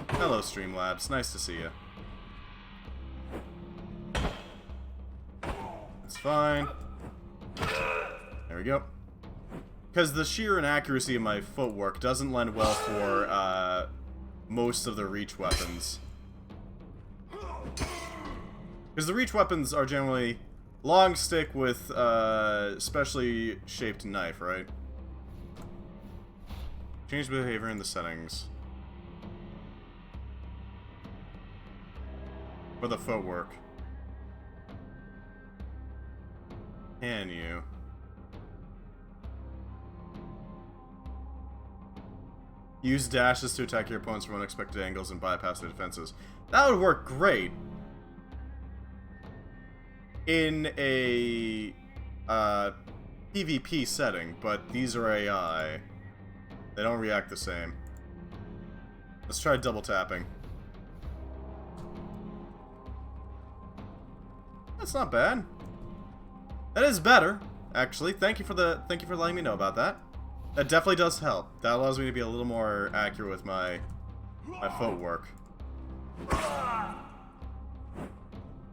Hello, Streamlabs. Nice to see you. It's fine. There we go. Because the sheer inaccuracy of my footwork doesn't lend well for most of the reach weapons. Because the reach weapons are generally long stick with specially shaped knife, right? Change behavior in the settings. For the footwork. Can you? Use dashes to attack your opponents from unexpected angles and bypass their defenses. That would work great in a PvP setting, but these are AI. They don't react the same. Let's try double tapping. That's not bad. That is better, actually. Thank you for letting me know about that. That definitely does help. That allows me to be a little more accurate with my footwork.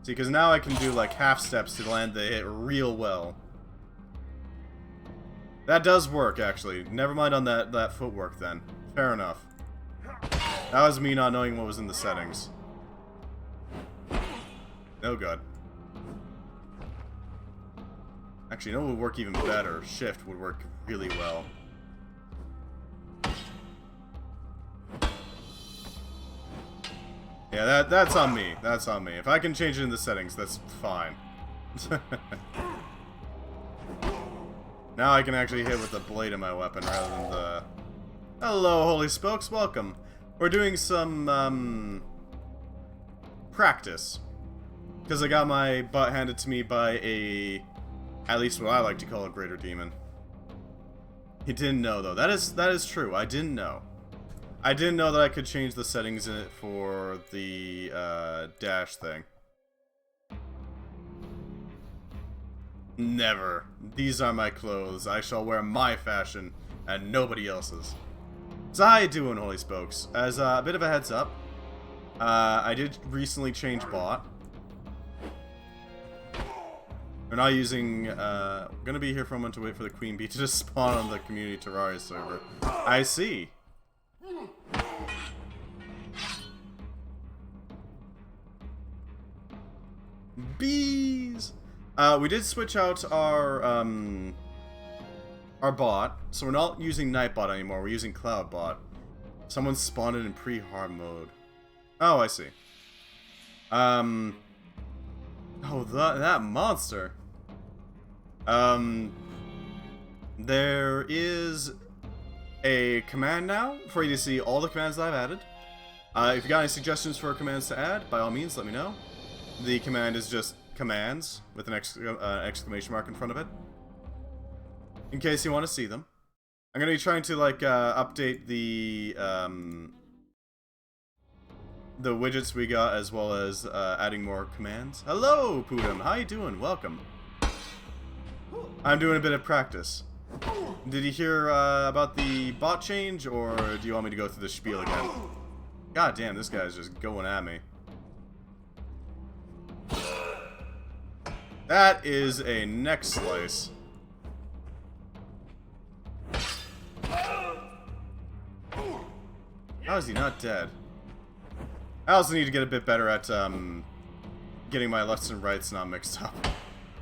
See, because now I can do like half steps to land the hit real well. That does work, actually. Never mind on that footwork then. Fair enough. That was me not knowing what was in the settings. No good. Actually, you know what would work even better? Shift would work really well. Yeah, that's on me. That's on me. If I can change it in the settings, that's fine. Now I can actually hit with the blade of my weapon rather than the... Hello, Holy Spokes. Welcome. We're doing some, practice. Because I got my butt handed to me by a... At least what I like to call a greater demon. He didn't know, though. That is true. I didn't know. I didn't know that I could change the settings in it for the dash thing. Never. These are my clothes. I shall wear my fashion and nobody else's. So how you doing, Holy Spokes? As a bit of a heads up, I did recently change bot. We're not using, gonna be here for a moment to wait for the Queen Bee to just spawn on the Community Terraria server. I see. Bees! We did switch out our bot, so we're not using Nightbot anymore, we're using Cloudbot. Someone spawned it in pre-hard mode. Oh, I see. Oh, that monster. There is a command now for you to see all the commands that I've added. If you got any suggestions for commands to add, by all means, let me know. The command is just commands with an exclamation mark in front of it, in case you want to see them. I'm gonna be trying to like update the widgets we got, as well as adding more commands. Hello, Pudum. How you doing? Welcome. I'm doing a bit of practice. Did you hear about the bot change, or do you want me to go through the spiel again? God damn, this guy's just going at me. That is a neck slice. How is he not dead? I also need to get a bit better at getting my lefts and rights not mixed up.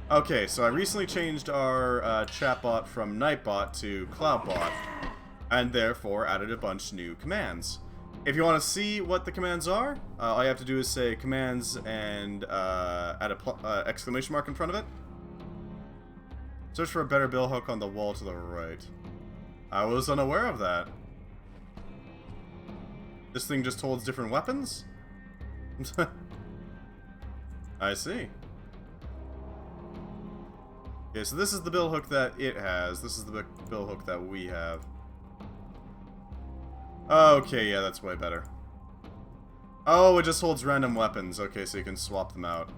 Okay, so I recently changed our chatbot from Nightbot to Cloudbot, and therefore added a bunch of new commands. If you want to see what the commands are, all you have to do is say commands and add a exclamation mark in front of it. Search for a better bill hook on the wall to the right. I was unaware of that. This thing just holds different weapons? I see. Okay, so this is the bill hook that it has. This is the bill hook that we have. Okay, yeah, that's way better. Oh, it just holds random weapons. Okay, so you can swap them out.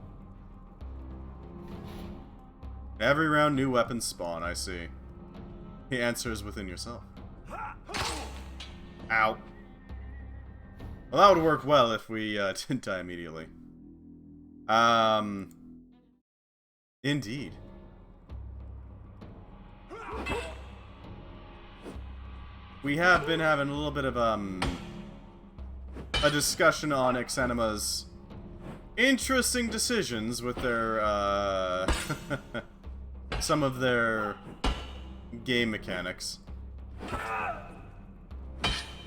Every round, new weapons spawn, I see. The answer is within yourself. Ow. Well, that would work well if we didn't die immediately. Indeed. We have been having a little bit of, a discussion on Exanima's interesting decisions with their, some of their game mechanics.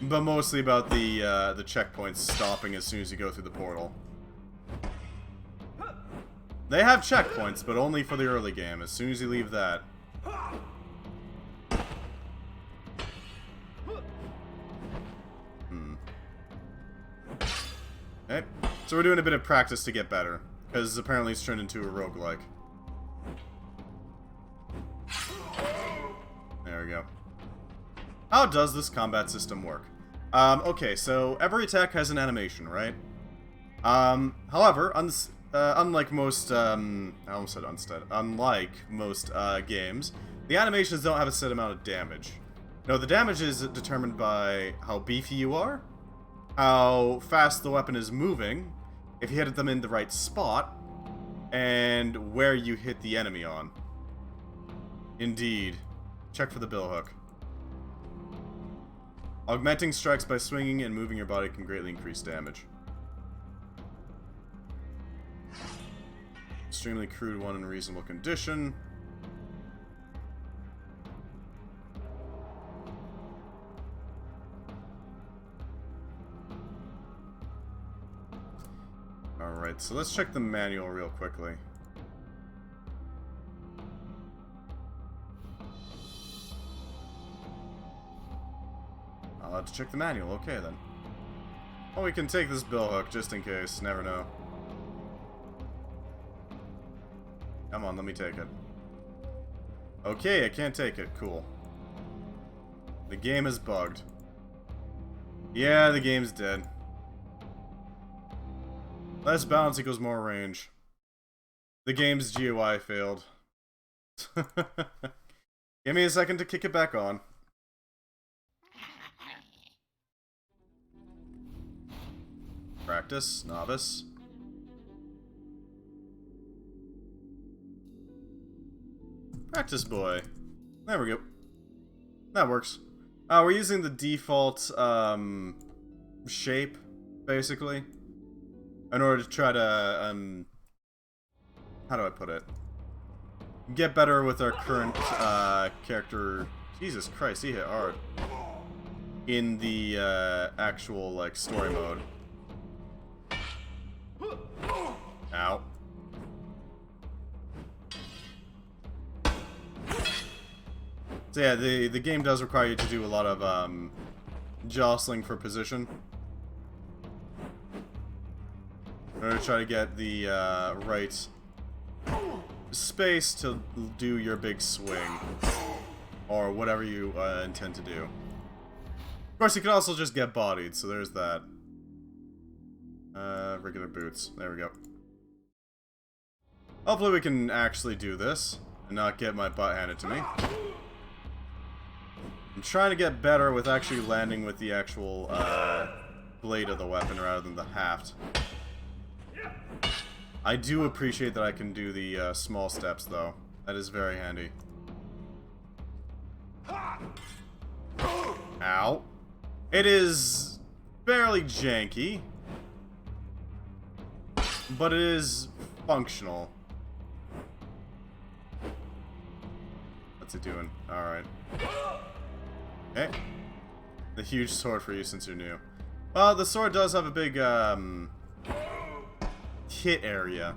But mostly about the checkpoints stopping as soon as you go through the portal. They have checkpoints, but only for the early game. As soon as you leave that. Okay. So we're doing a bit of practice to get better. Because apparently it's turned into a roguelike. There we go. How does this combat system work? Okay, so every attack has an animation, right? However, unlike most, I almost said unstead. Unlike most games, the animations don't have a set amount of damage. No, the damage is determined by how beefy you are, how fast the weapon is moving, if you hit them in the right spot, and where you hit the enemy on. Indeed. Check for the billhook. Augmenting strikes by swinging and moving your body can greatly increase damage. Extremely crude one in reasonable condition. Alright, so let's check the manual real quickly. I'll have to check the manual, okay then. Oh, we can take this billhook just in case, never know. Come on, let me take it. Okay, I can't take it, cool. The game is bugged. Yeah, the game's dead. Less balance equals more range. The game's GUI failed. Give me a second to kick it back on. Practice, novice. Practice boy. There we go. That works. We're using the default shape, basically, in order to try to how do I put it? Get better with our current character. Jesus Christ, he hit hard. In the actual like story mode. Ow. So yeah, the game does require you to do a lot of jostling for position in order to try to get the right space to do your big swing or whatever you intend to do. Of course, you can also just get bodied, so there's that. Regular boots. There we go. Hopefully we can actually do this and not get my butt handed to me. I'm trying to get better with actually landing with the actual blade of the weapon rather than the haft. I do appreciate that I can do the small steps, though. That is very handy. Ow. It is fairly janky, but it is functional. What's it doing? Alright. Okay. The huge sword for you since you're new. Well, the sword does have a big, hit area.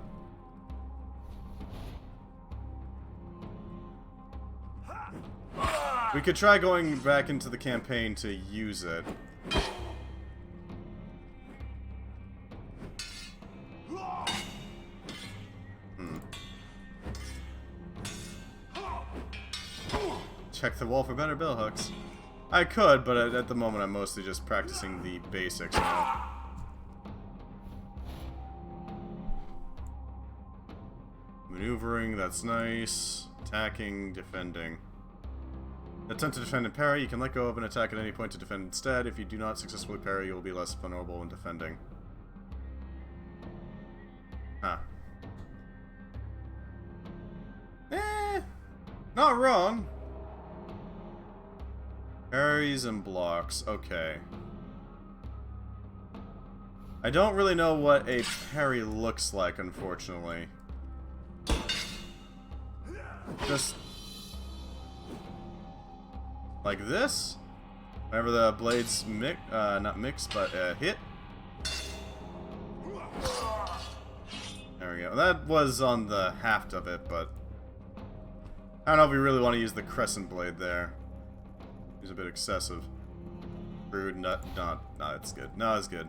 We could try going back into the campaign to use it. Check the wall for better billhooks. I could, but at the moment I'm mostly just practicing the basics, you know. Maneuvering, that's nice. Attacking, defending. Attempt to defend and parry. You can let go of an attack at any point to defend instead. If you do not successfully parry, you will be less vulnerable in defending. Huh. Not wrong. Parries and blocks. Okay. I don't really know what a parry looks like, unfortunately. Just like this? Whenever the blades not mix, but hit. There we go. That was on the haft of it, but I don't know if we really want to use the crescent blade there. It's a bit excessive. Rude, no, it's good. No, it's good.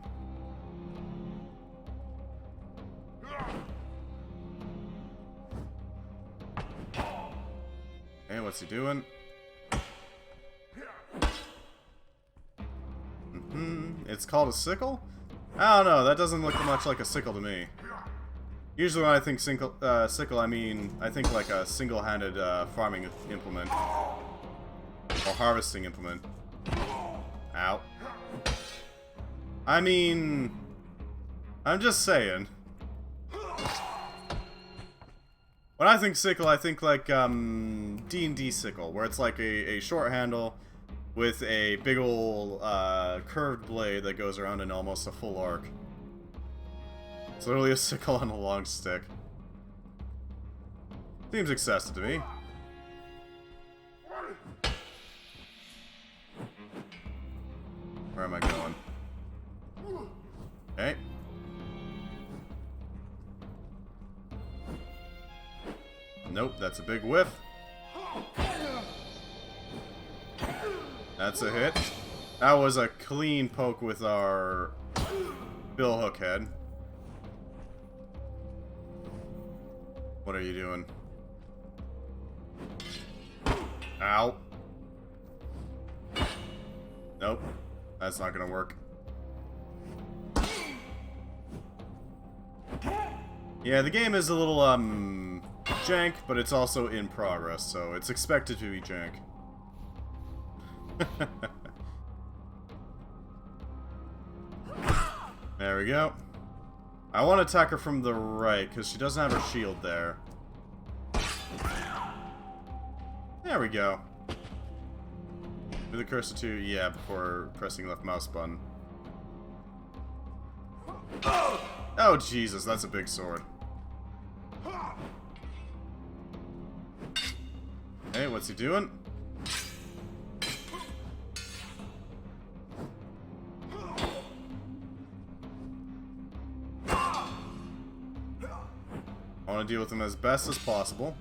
Hey, what's he doing? It's called a sickle? I don't know, that doesn't look much like a sickle to me. Usually when I think sickle, I mean, I think like a single-handed farming implement. Or harvesting implement. Ow. I mean, I'm just saying. When I think sickle, I think like D&D sickle, where it's like a short handle with a big ol' curved blade that goes around in almost a full arc. It's literally a sickle on a long stick. Seems excessive to me. Where am I going? Okay. Nope, that's a big whiff. That's a hit. That was a clean poke with our billhook head. What are you doing? Ow. Nope. That's not gonna work. Yeah, the game is a little, jank, but it's also in progress, so it's expected to be jank. There we go. I want to attack her from the right, because she doesn't have her shield there. There we go. With the cursor to, yeah, before pressing left mouse button. Oh, Jesus, that's a big sword. Hey, what's he doing? I want to deal with him as best as possible.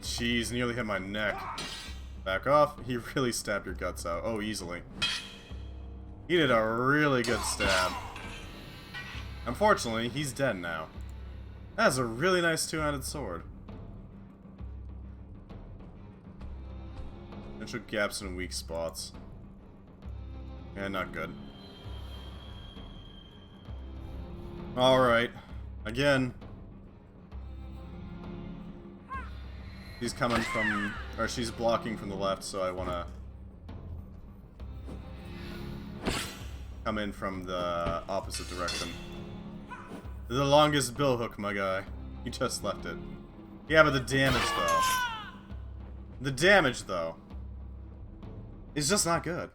Jeez, nearly hit my neck. Back off. He really stabbed your guts out. Oh, easily. He did a really good stab. Unfortunately, he's dead now. That's a really nice two-handed sword. Potential gaps and weak spots. Yeah, not good. Alright. Again. He's coming from... or she's blocking from the left, so I wanna... come in from the opposite direction. The longest billhook, my guy. You just left it. Yeah, but the damage, though. The damage, though, is just not good.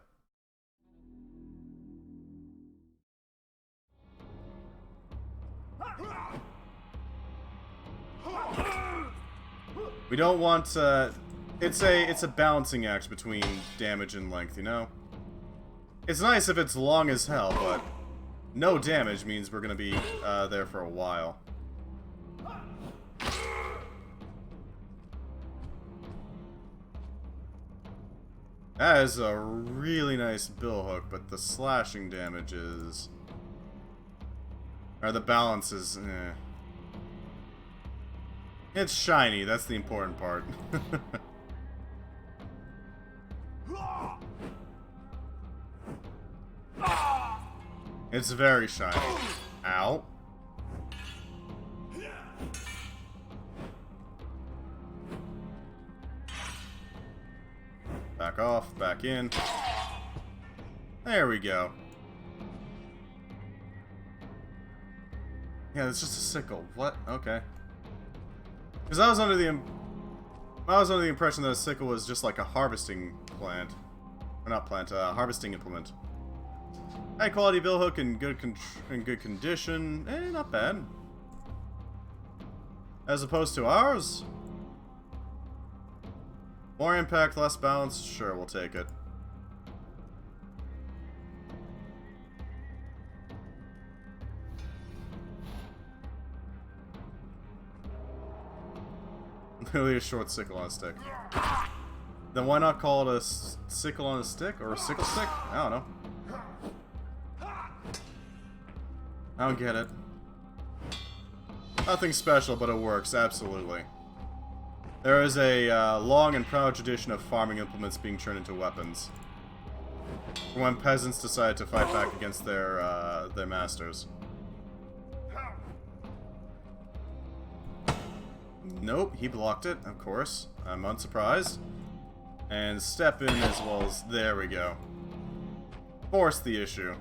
We don't want, it's a balancing act between damage and length, you know? It's nice if it's long as hell, but no damage means we're gonna be, there for a while. That is a really nice billhook, but the slashing damage is... or the balance is, It's shiny, that's the important part. It's very shiny. Ow. Back off, back in. There we go. Yeah, it's just a sickle. What? Okay. Because I was under the impression that a sickle was just like a harvesting plant. Or not plant, harvesting implement. High quality billhook in good condition. Eh, not bad. As opposed to ours? More impact, less balance? Sure, we'll take it. Literally a short sickle on a stick. Then why not call it a sickle on a stick? Or a sickle stick? I don't know. I don't get it. Nothing special, but it works, absolutely. There is a long and proud tradition of farming implements being turned into weapons. When peasants decide to fight back against their masters. Nope, he blocked it, of course. I'm unsurprised. And step in as well as... There we go. Force the issue.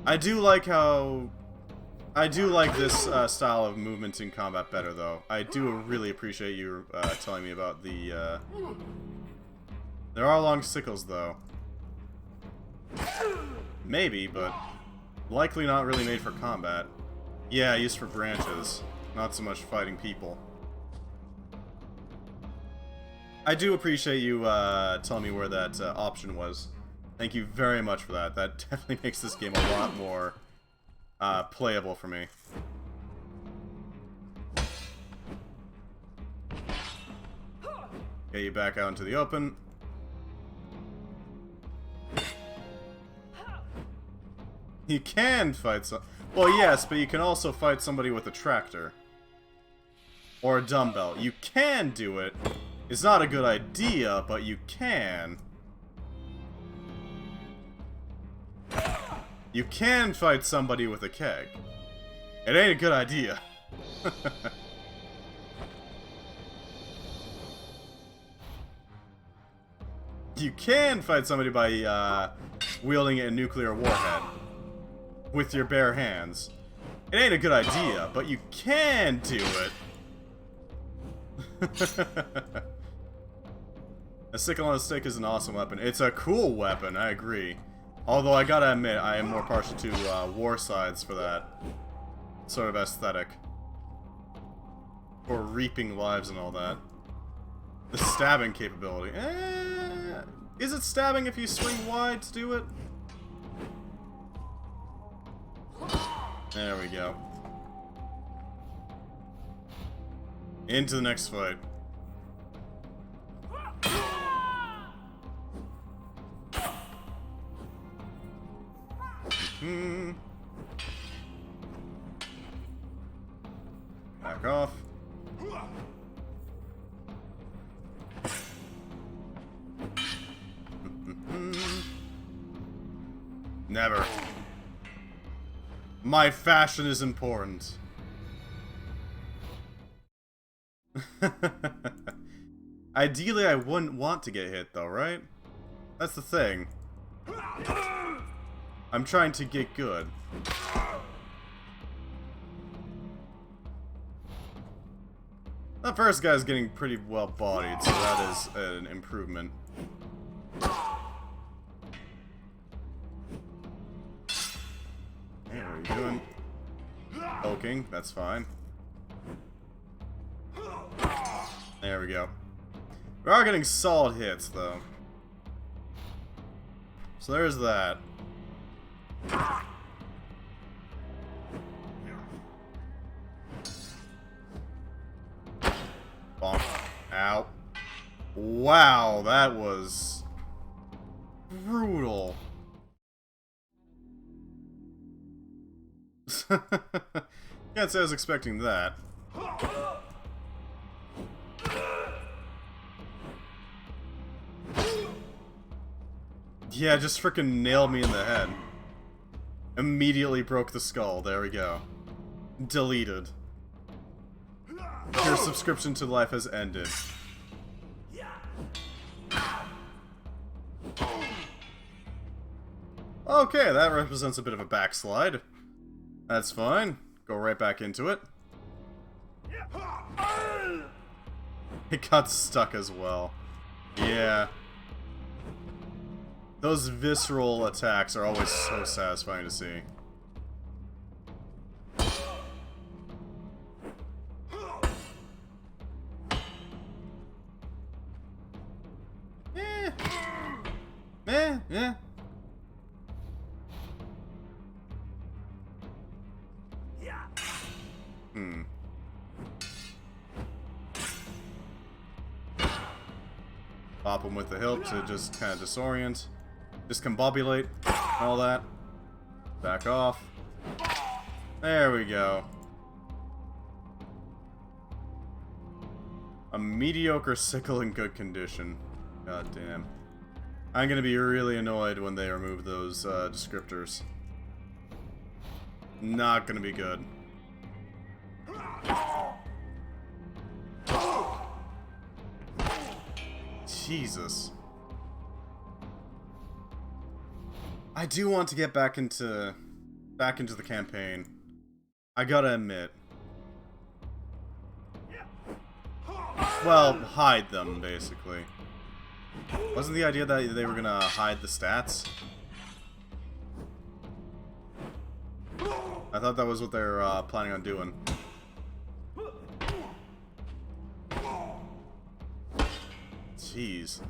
I do like how... I do like this style of movement in combat better, though. I do really appreciate you telling me about the... There are long sickles, though. Maybe, but... Likely not really made for combat. Yeah, used for branches. Not so much fighting people. I do appreciate you telling me where that option was. Thank you very much for that. That definitely makes this game a lot more playable for me. Get you back out into the open. You can fight some... Well, yes, but you can also fight somebody with a tractor. Or a dumbbell. You can do it. It's not a good idea, but you can. You can fight somebody with a keg. It ain't a good idea. You can fight somebody by wielding a nuclear warhead. With your bare hands. It ain't a good idea, but you can do it. A sickle on a stick is an awesome weapon. It's a cool weapon, I agree. Although I gotta admit, I am more partial to war sides for that sort of aesthetic. For reaping lives and all that. The stabbing capability. Is it stabbing if you swing wide to do it? There we go. Into the next fight. Back off. Never. My fashion is important. Ideally, I wouldn't want to get hit, though, right? That's the thing. I'm trying to get good. That first guy's getting pretty well bodied, so that is an improvement. Hey, what are you doing? Poking, that's fine. There we go. We are getting solid hits, though. So there's that. Bonk. Ow. Wow, that was brutal. Can't say I was expecting that. Yeah, just frickin' nailed me in the head. Immediately broke the skull. There we go. Deleted. Your subscription to life has ended. Okay, that represents a bit of a backslide. That's fine. Go right back into it. It got stuck as well. Yeah. Those visceral attacks are always so satisfying to see. Yeah. Pop him with the hilt to just kind of disorient. Discombobulate. All that. Back off. There we go. A mediocre sickle in good condition. God damn. I'm gonna be really annoyed when they remove those descriptors. Not gonna be good. Jesus. I do want to get back into the campaign. I gotta admit. Well, hide them, basically. Wasn't the idea that they were gonna hide the stats? I thought that was what they were planning on doing. Jeez.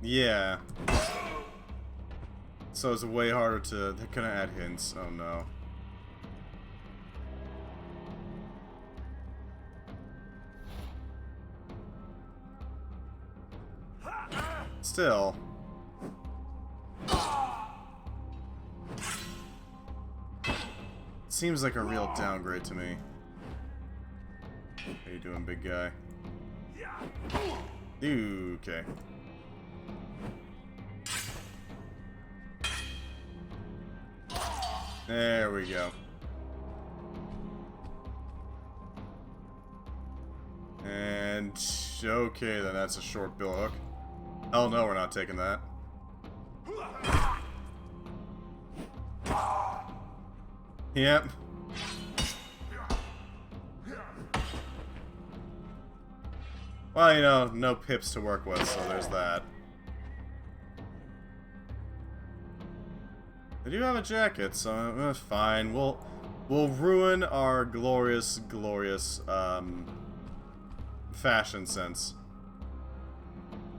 Yeah. So it's way harder to... They're gonna add hints. Oh no. Still. Seems like a real downgrade to me. How you doing, big guy? Okay. There we go. And... okay, then that's a short bill hook. Hell no, we're not taking that. Yep. Well, you know, no pips to work with, so there's that. They do have a jacket, so fine. We'll ruin our glorious fashion sense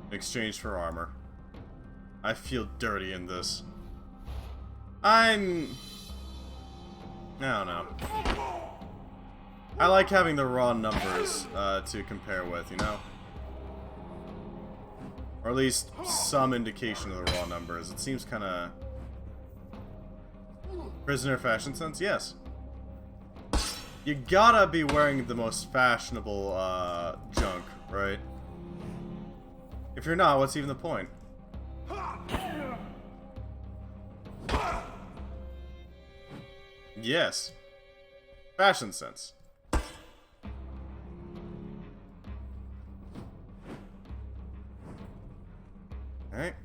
in exchange for armor. I feel dirty in this. I don't know. I like having the raw numbers to compare with, you know? Or at least some indication of the raw numbers. It seems kind of... Prisoner fashion sense? Yes. You gotta be wearing the most fashionable junk, right? If you're not, what's even the point? Yes. Fashion sense. Alright.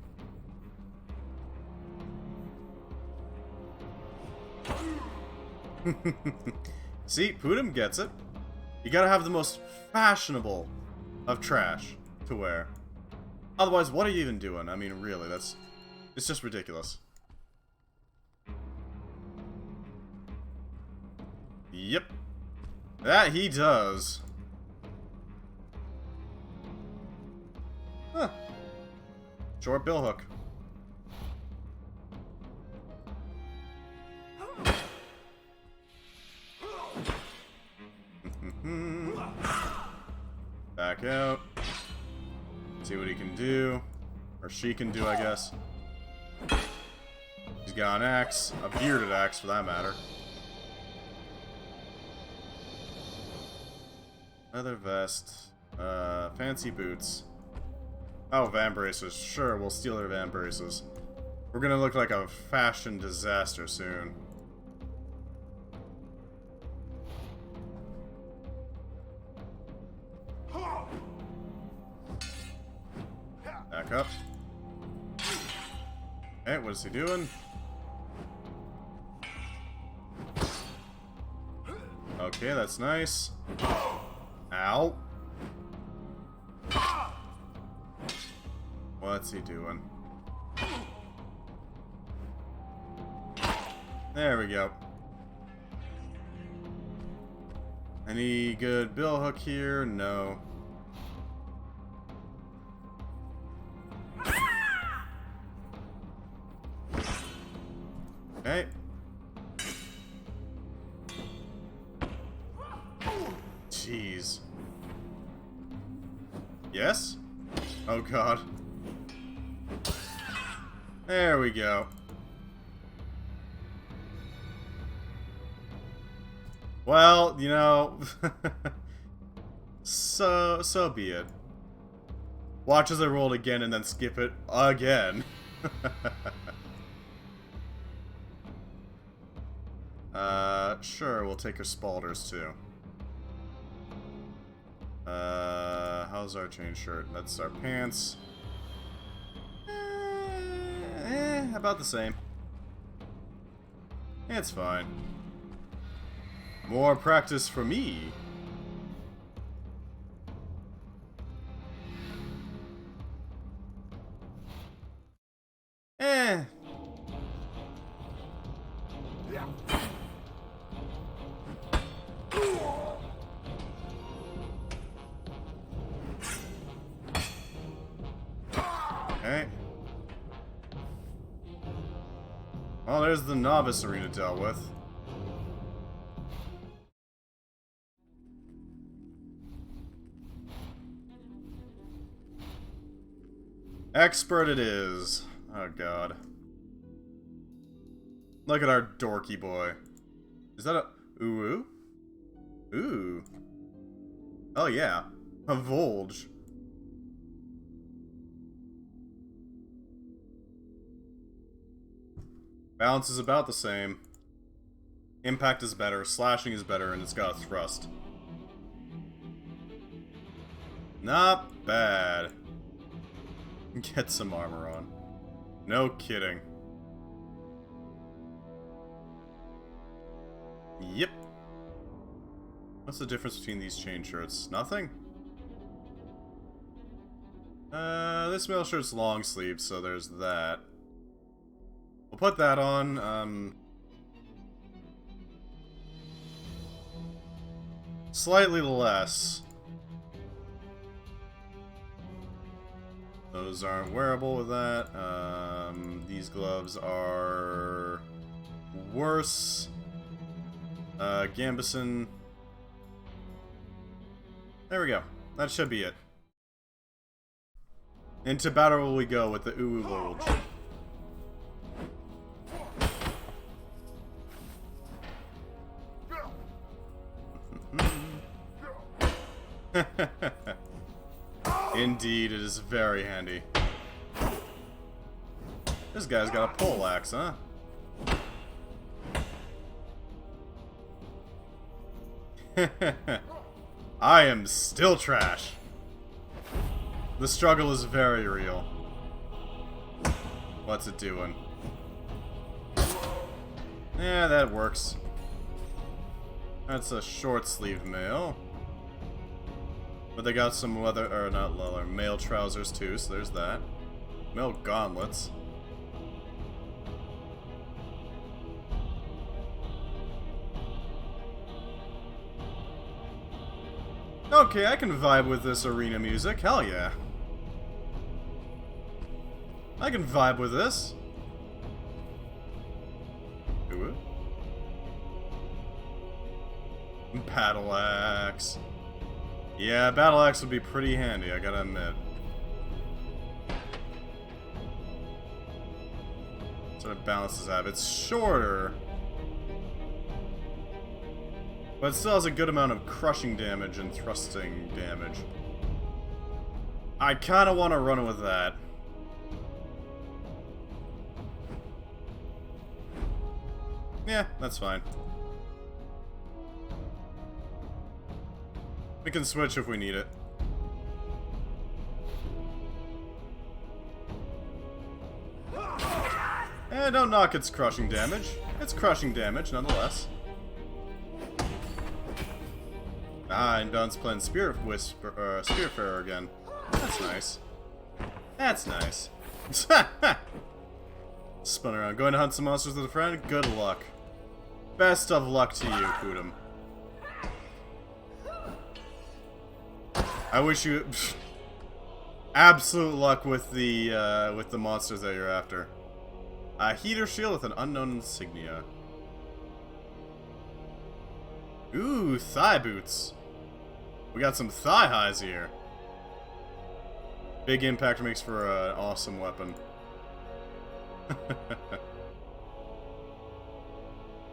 See, Pudim gets it. You gotta have the most fashionable of trash to wear. Otherwise, what are you even doing? I mean, really, it's just ridiculous. Yep. That he does. Huh. Short bill hook. Back out. See what he can do. Or she can do, I guess. He's got an axe. A bearded axe, for that matter. Leather vest. Fancy boots. Oh, van braces. Sure, we'll steal their van braces. We're gonna look like a fashion disaster soon. Back up. Hey, what is he doing? Okay, that's nice. Ow. What's he doing? There we go. Any good bill hook here? No. Okay. Jeez. Yes? Oh god. There we go. Well, you know, so be it. Watch as I roll it again and then skip it again. Sure, we'll take our spalders too. How's our chain shirt? That's our pants. About the same. It's fine. More practice for me. Okay. Well, there's the novice arena dealt with. Expert it is. Oh god. Look at our dorky boy. Is that a ooh? Ooh. Oh yeah. A Volge. Balance is about the same. Impact is better, slashing is better, and it's got a thrust. Not bad. Get some armor on. No kidding. Yep. What's the difference between these chain shirts? Nothing? This mail shirt's long sleeve, so there's that. We'll put that on, slightly less. Those aren't wearable with that. These gloves are worse. Gambison. There we go. That should be it. Into battle we go with the Uwu Volge. Indeed, it is very handy. This guy's got a pole axe, huh? I am still trash. The struggle is very real. What's it doing? Yeah, that works. That's a short sleeve mail. But they got some leather, or not leather, mail trousers too, so there's that. Mail gauntlets. Okay, I can vibe with this arena music, hell yeah. I can vibe with this. Ooh. Battle axe. Yeah, battle axe would be pretty handy, I gotta admit. Sort of balances out. It's shorter, but it still has a good amount of crushing damage and thrusting damage. I kind of want to run with that. Yeah, that's fine. We can switch if we need it. Don't knock its crushing damage. It's crushing damage, nonetheless. Ah, and Don's playing Spearfarer again. That's nice. That's nice. Spun around. Going to hunt some monsters with a friend? Good luck. Best of luck to you, Kudum. I wish you absolute luck with the monsters that you're after. A heater shield with an unknown insignia. Ooh, thigh boots. We got some thigh highs here. Big impact makes for an awesome weapon.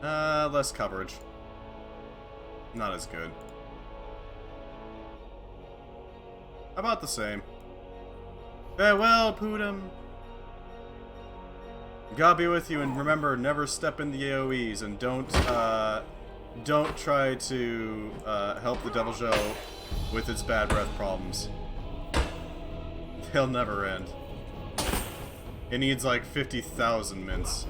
Less coverage. Not as good. About the same. Farewell, Pudum. God be with you, and remember, never step in the AoEs, and don't try to help the Devil Joe with its bad breath problems. They'll never end. It needs like 50,000 mints.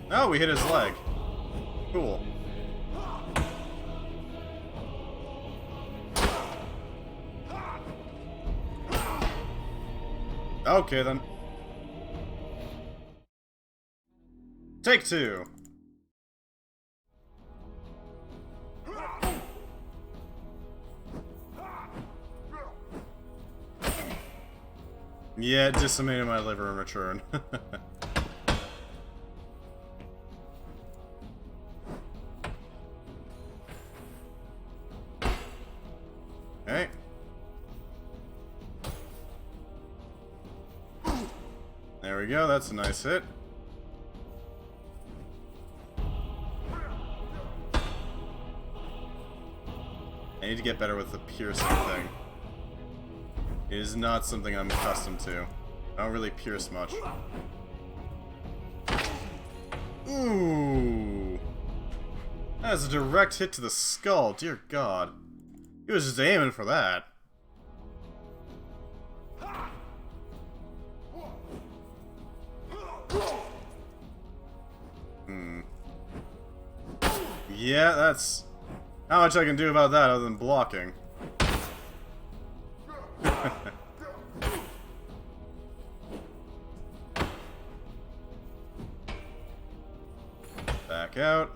Oh, we hit his leg. Cool. Okay, then. Take two. Yeah, it decimated my liver in return. Okay. There we go, that's a nice hit. I need to get better with the piercing thing. It is not something I'm accustomed to. I don't really pierce much. Ooh. That is a direct hit to the skull, dear God. He was just aiming for that. Yeah, that's not much I can do about that other than blocking. Back out.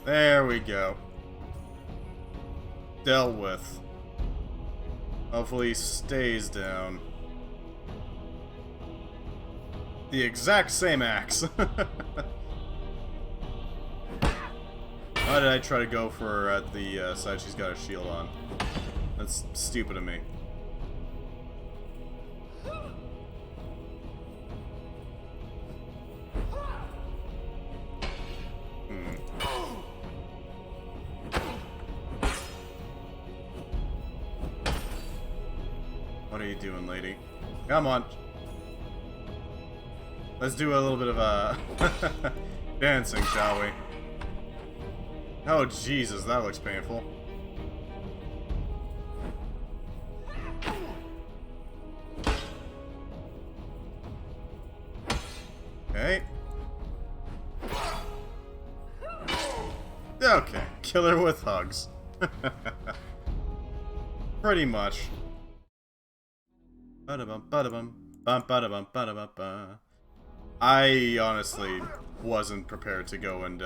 There we go. Dealt with. Hopefully he stays down. The exact same axe. Why did I try to go for her at the side she's got a shield on? That's stupid of me. What are you doing, lady? Come on. Let's do a little bit of dancing, shall we? Oh, Jesus, that looks painful. Okay. Okay, killer with hugs. Pretty much. I honestly wasn't prepared to go and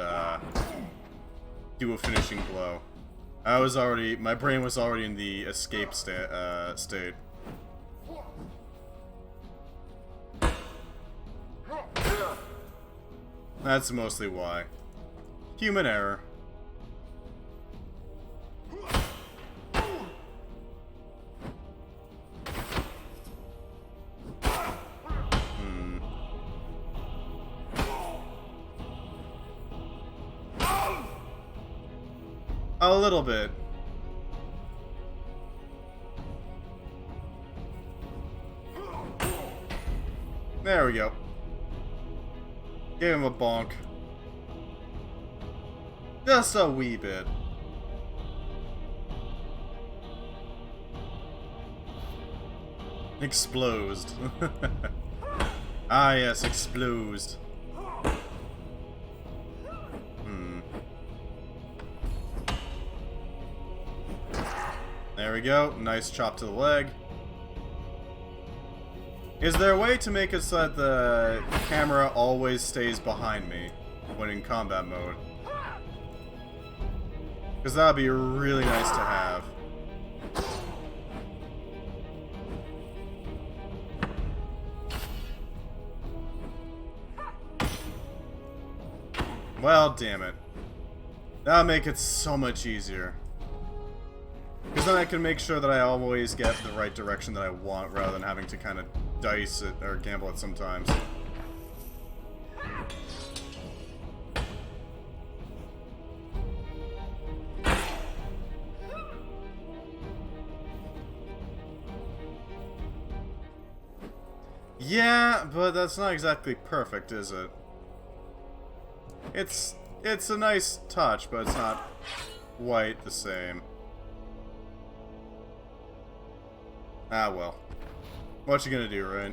do a finishing blow. My brain was already in the escape state. That's mostly why. Human error. A little bit. There we go. Gave him a bonk. Just a wee bit. Explosed. Ah yes, explosed. There we go. Nice chop to the leg. Is there a way to make it so that the camera always stays behind me when in combat mode? Because that would be really nice to have. Well, damn it. That'll make it so much easier. Because then I can make sure that I always get the right direction that I want, rather than having to kind of dice it, or gamble it sometimes. Yeah, but that's not exactly perfect, is it? It's a nice touch, but it's not quite the same. Ah, well. What you gonna do, right?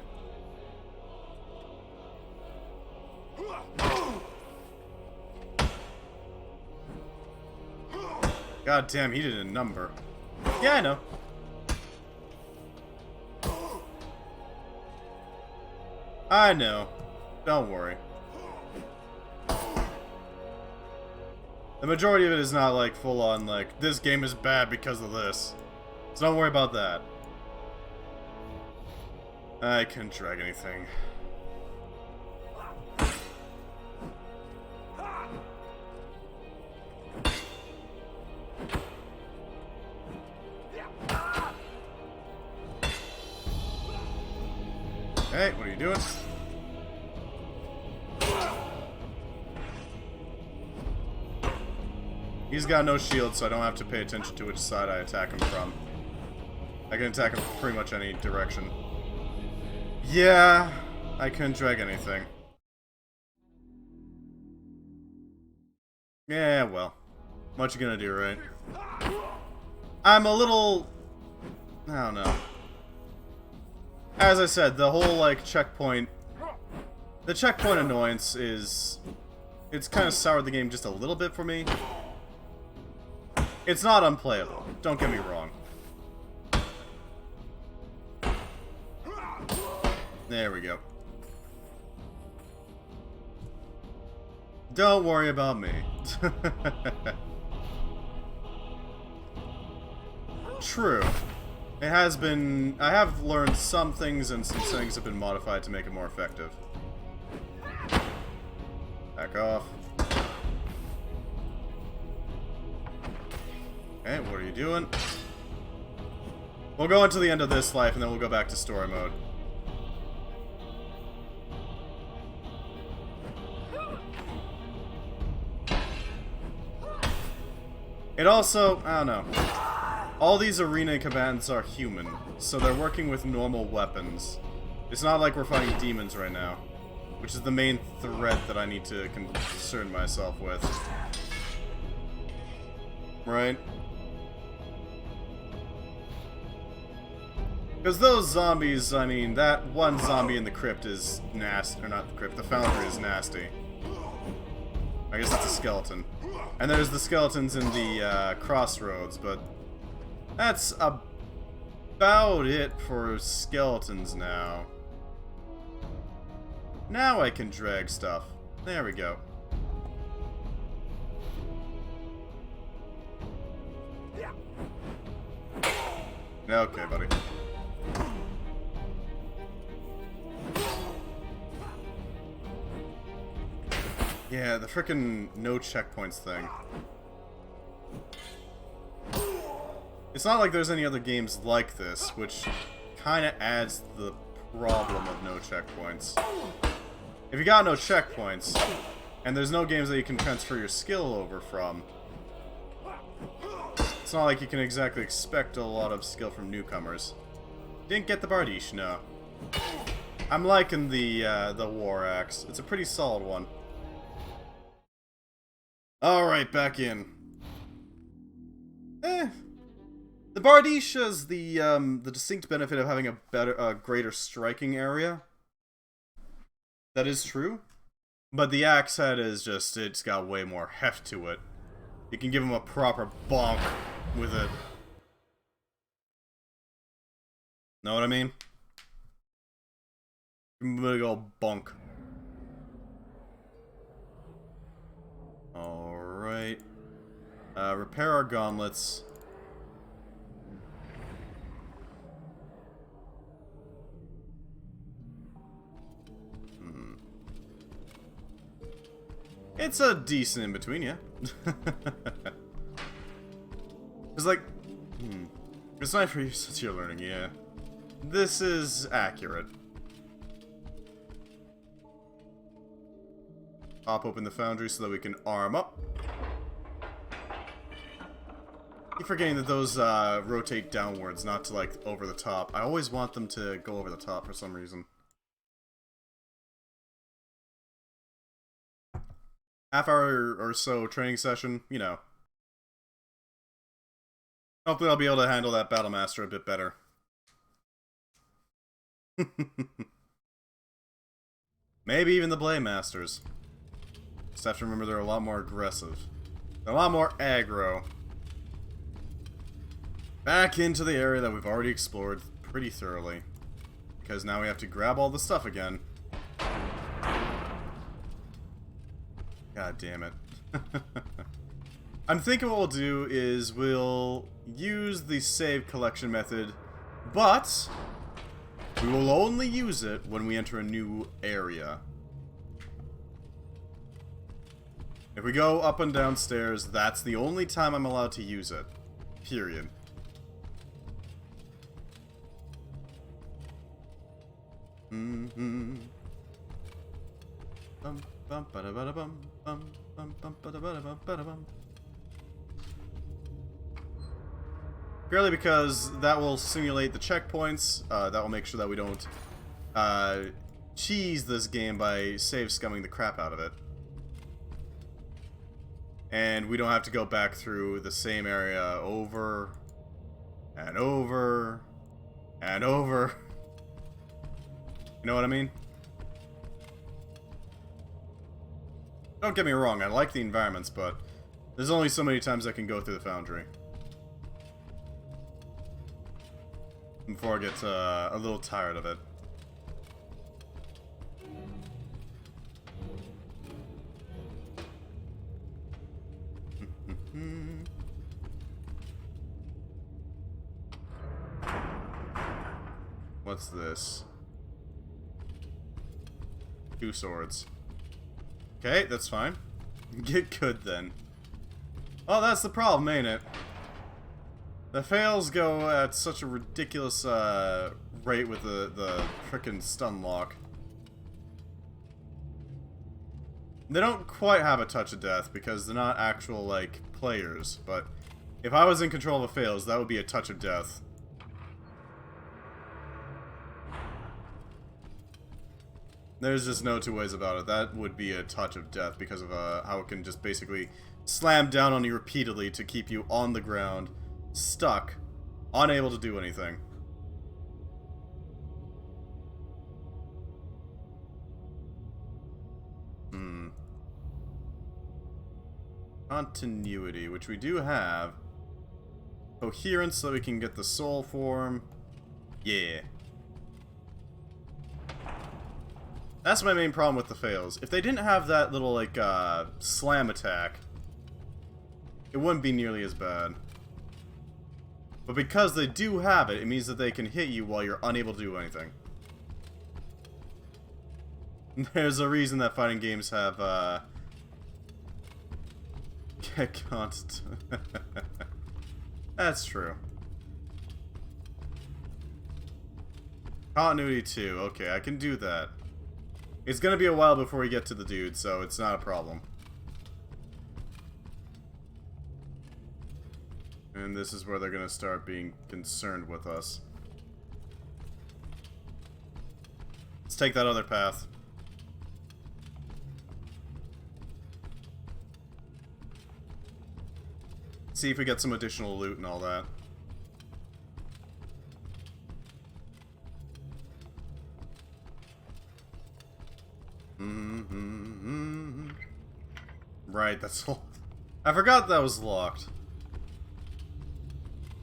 God damn, he did a number. Yeah, I know. I know. Don't worry. The majority of it is not like full on like, this game is bad because of this. So don't worry about that. I couldn't drag anything. Hey, what are you doing? He's got no shield, so I don't have to pay attention to which side I attack him from. I can attack him from pretty much any direction. Yeah, I couldn't drag anything. Yeah, well. What you gonna do, right? I'm a little... I don't know. As I said, the whole, like, checkpoint... The checkpoint annoyance is... It's kind of soured the game just a little bit for me. It's not unplayable, don't get me wrong. There we go. Don't worry about me. True. It has been... I have learned some things, and some things have been modified to make it more effective. Back off. Okay, what are you doing? We'll go into the end of this life, and then we'll go back to story mode. It also... I don't know. All these arena combatants are human, so they're working with normal weapons. It's not like we're fighting demons right now, which is the main threat that I need to concern myself with. Right? Because those zombies, I mean, that one zombie in the crypt is nasty. Or not the crypt, the foundry is nasty. I guess it's a skeleton. And there's the skeletons in the crossroads, but that's about it for skeletons now. Now I can drag stuff. There we go. Okay, buddy. Yeah, the frickin' no checkpoints thing. It's not like there's any other games like this, which kinda adds the problem of no checkpoints. If you got no checkpoints, and there's no games that you can transfer your skill over from, It's not like you can exactly expect a lot of skill from newcomers. Didn't get the Bardiche, no. I'm liking the War Axe. It's a pretty solid one. Alright, back in. The Bardiche has the distinct benefit of having a greater striking area. That is true. But the axe head is just, it's got way more heft to it. You can give him a proper bonk with it. Know what I mean? Big ol' bonk. Alright. Repair our gauntlets. It's a decent in-between, yeah. It's like... It's not for you since you're learning, yeah. This is accurate. Pop open the foundry so that we can arm up. Keep forgetting that those rotate downwards, not to, like, over the top. I always want them to go over the top for some reason. Half hour or so training session, you know. Hopefully I'll be able to handle that Battle Master a bit better. Maybe even the Blade Masters. Just have to remember they're a lot more aggressive. They're a lot more aggro. Back into the area that we've already explored pretty thoroughly. Because now we have to grab all the stuff again. God damn it. I'm thinking what we'll do is we'll use the save collection method, but we will only use it when we enter a new area. If we go up and down stairs, that's the only time I'm allowed to use it. Period. Mm-hmm. Bum, bum, ba-da-ba-da-bum, bum, bum, bum, ba-da-ba-da-bum, ba-da-bum. Purely because that will simulate the checkpoints. That will make sure that we don't cheese this game by save scumming the crap out of it. And we don't have to go back through the same area over and over and over. You know what I mean? Don't get me wrong, I like the environments, but there's only so many times I can go through the foundry before I get a little tired of it. What's this? 2 swords. Okay, that's fine. Get good then. Oh, that's the problem, ain't it? The fails go at such a ridiculous rate with the frickin' stun lock. They don't quite have a touch of death because they're not actual, like, players, but if I was in control of the fails, that would be a touch of death. There's just no two ways about it. That would be a touch of death because of how it can just basically slam down on you repeatedly to keep you on the ground, stuck, unable to do anything. Continuity, which we do have. Coherence, so we can get the soul form. Yeah. That's my main problem with the fails. If they didn't have that little, like, slam attack, it wouldn't be nearly as bad. But because they do have it, it means that they can hit you while you're unable to do anything. There's a reason that fighting games have, constant. That's true. Continuity 2. Okay, I can do that. It's gonna be a while before we get to the dude, so it's not a problem. And this is where they're gonna start being concerned with us. Let's take that other path. See if we get some additional loot and all that. Right, that's all. I forgot that was locked.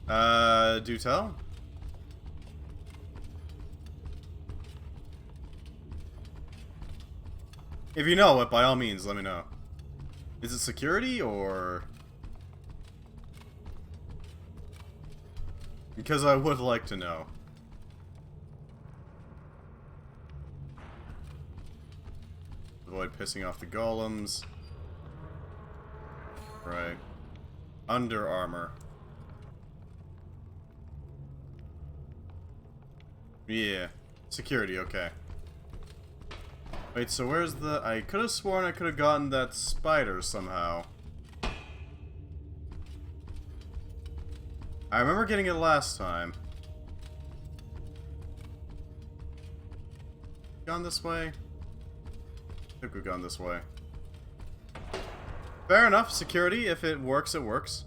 Do tell? If you know it, by all means, let me know. Is it security, or... Because I would like to know. Avoid pissing off the golems. Right. Under armor. Yeah. Security, okay. Wait, so where's the... I could have sworn I could have gotten that spider somehow. I remember getting it last time. Gone this way? I think we've gone this way. Fair enough, security. If it works, it works.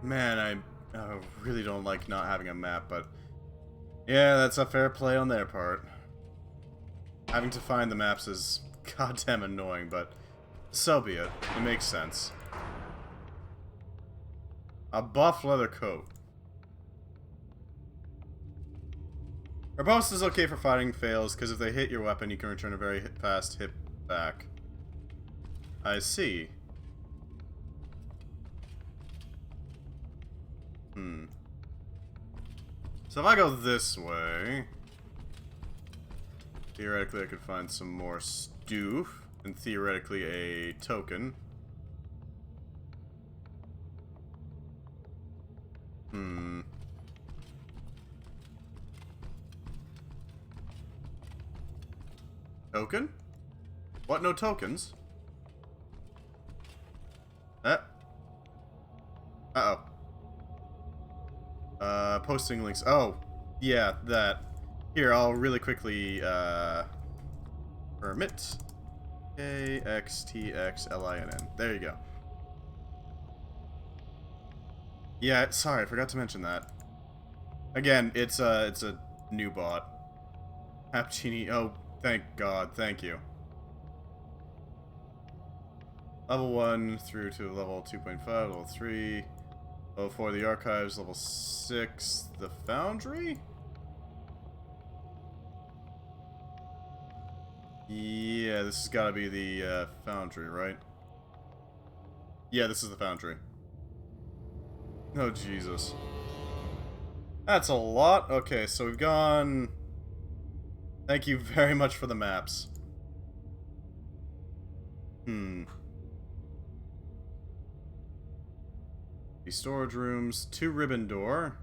Man, I really don't like not having a map, but... Yeah, that's a fair play on their part. Having to find the maps is goddamn annoying, but so be it. It makes sense. A buff leather coat. Riposte is okay for fighting fails, because if they hit your weapon, you can return a very fast hit back. I see. So if I go this way, theoretically I could find some more stoof, and theoretically a token. Token? What? No tokens? Uh-oh. Posting links. Oh, yeah, that. Here, I'll really quickly, permit. KXTXLINN. There you go. Yeah, sorry, I forgot to mention that. Again, it's a new bot. Hapchini. Oh, thank God, thank you. Level 1 through to level 2.5, level 3. Level 4, the archives. Level 6, the foundry? Yeah, this has got to be the foundry, right? Yeah, this is the foundry. Oh, Jesus. That's a lot. Okay, so we've gone... Thank you very much for the maps. The storage rooms, 2 ribbon door.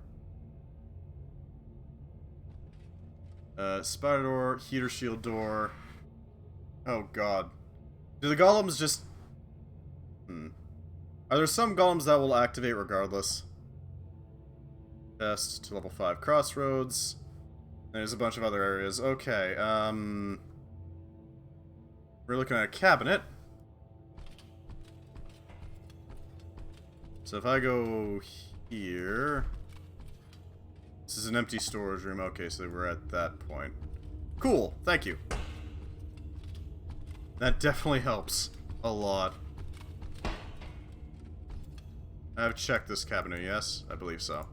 Spider door, heater shield door. Oh god. Do the golems just... Are there some golems that will activate regardless? Chest to level 5 crossroads. There's a bunch of other areas. Okay, we're looking at a cabinet. So if I go here... This is an empty storage room. Okay, so we're at that point. Cool, thank you. That definitely helps a lot. I've checked this cabinet, yes? I believe so.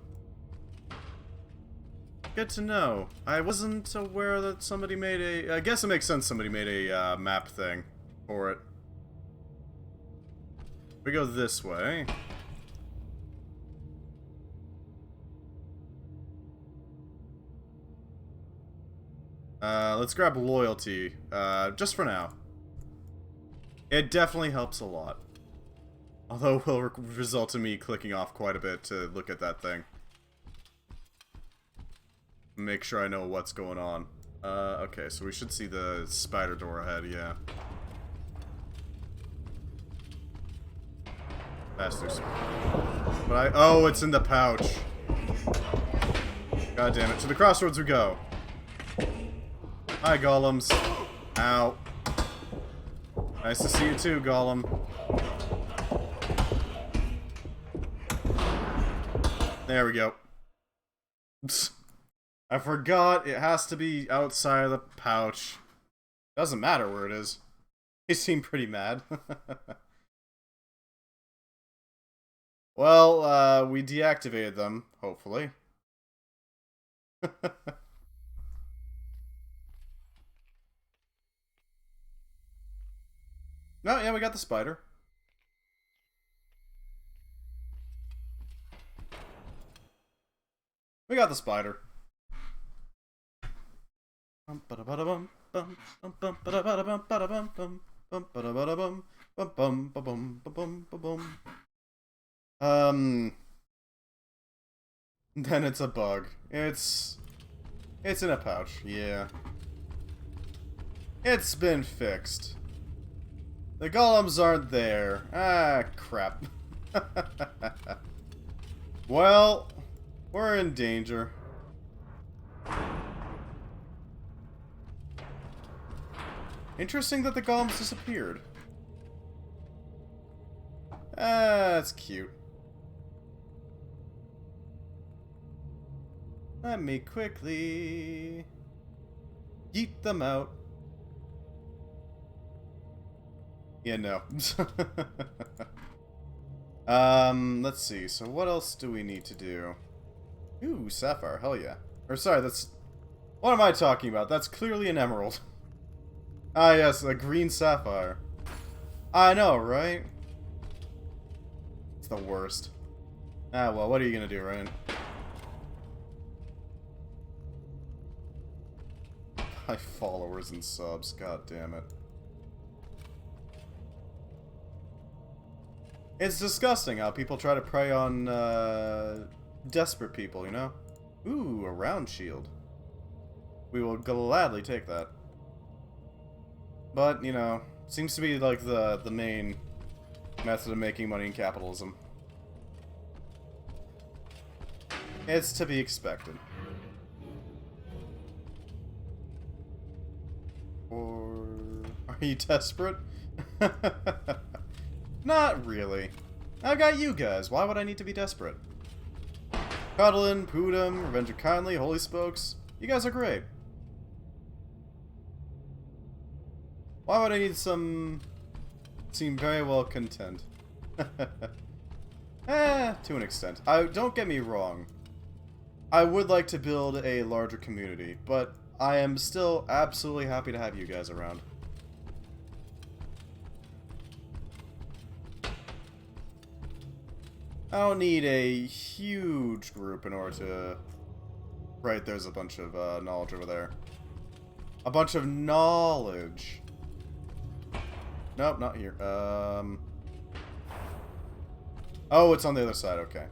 Good to know. I wasn't aware that somebody made a... I guess it makes sense somebody made a map thing for it. We go this way. Let's grab loyalty, just for now. It definitely helps a lot. Although it will result in me clicking off quite a bit to look at that thing. Make sure I know what's going on. Okay, so we should see the spider door ahead, yeah. Bastards. But oh, it's in the pouch. God damn it. To the crossroads we go. Hi, golems. Ow. Nice to see you too, golem. There we go. I forgot it has to be outside of the pouch. Doesn't matter where it is. They seem pretty mad. Well, we deactivated them, hopefully. No, yeah, we got the spider. We got the spider. Then it's a bug. It's in a pouch, yeah. It's been fixed. The golems aren't there. Ah, crap. Well, we're in danger. Interesting that the golems disappeared. Ah, that's cute. Let me quickly yeet them out. Yeah, no. Let's see. So what else do we need to do? Ooh, sapphire. Hell yeah. Or sorry, that's... What am I talking about? That's clearly an emerald. Ah, yes, a green sapphire. I know, right? It's the worst. Ah, well, what are you gonna do, Ryan? My followers and subs, god damn it. It's disgusting how people try to prey on, desperate people, you know? Ooh, a round shield. We will gladly take that. But, you know, seems to be, like, the main method of making money in capitalism. It's to be expected. Or... Are you desperate? Not really. I got you guys. Why would I need to be desperate? Cuddlin', Poodum, Revenger Kindly, Holy Spokes. You guys are great. Why would I need some... Seem very well content. To an extent. Don't get me wrong. I would like to build a larger community, but I am still absolutely happy to have you guys around. I don't need a huge group in order to... Right, there's a bunch of knowledge over there. A bunch of knowledge. Nope, not here. Oh, it's on the other side, okay.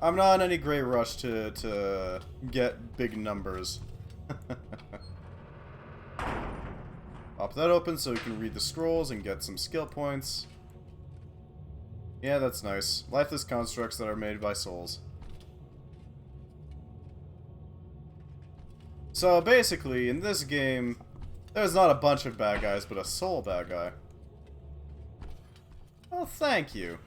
I'm not in any great rush to get big numbers. Pop that open so we can read the scrolls and get some skill points. Yeah, that's nice. Lifeless constructs that are made by souls. So basically, in this game, there's not a bunch of bad guys, but a soul bad guy. Well, thank you.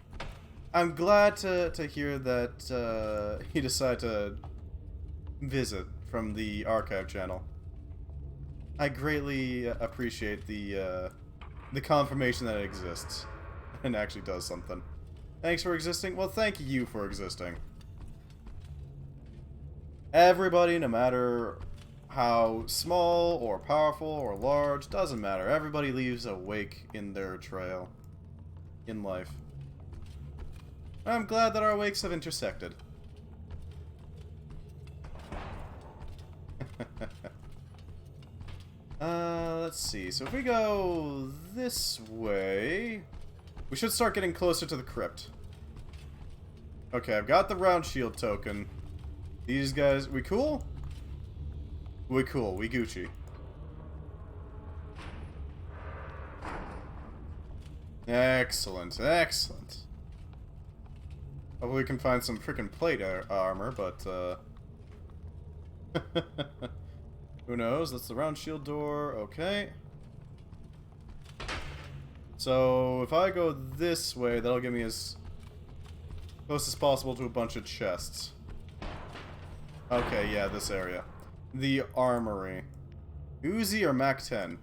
I'm glad to hear that he decided to visit from the archive channel. I greatly appreciate the confirmation that it exists and actually does something. Thanks for existing. Well, thank you for existing. Everybody, no matter how small or powerful or large, doesn't matter. Everybody leaves a wake in their trail in life. I'm glad that our wakes have intersected. Let's see. So if we go this way, we should start getting closer to the crypt. Okay, I've got the round shield token. These guys, we cool? We cool, we Gucci. Excellent, excellent. Hopefully we can find some freaking plate armor, but, who knows? That's the round shield door, okay. So, if I go this way, that'll get me as close as possible to a bunch of chests. Okay, yeah, this area. The armory. Uzi or MAC-10?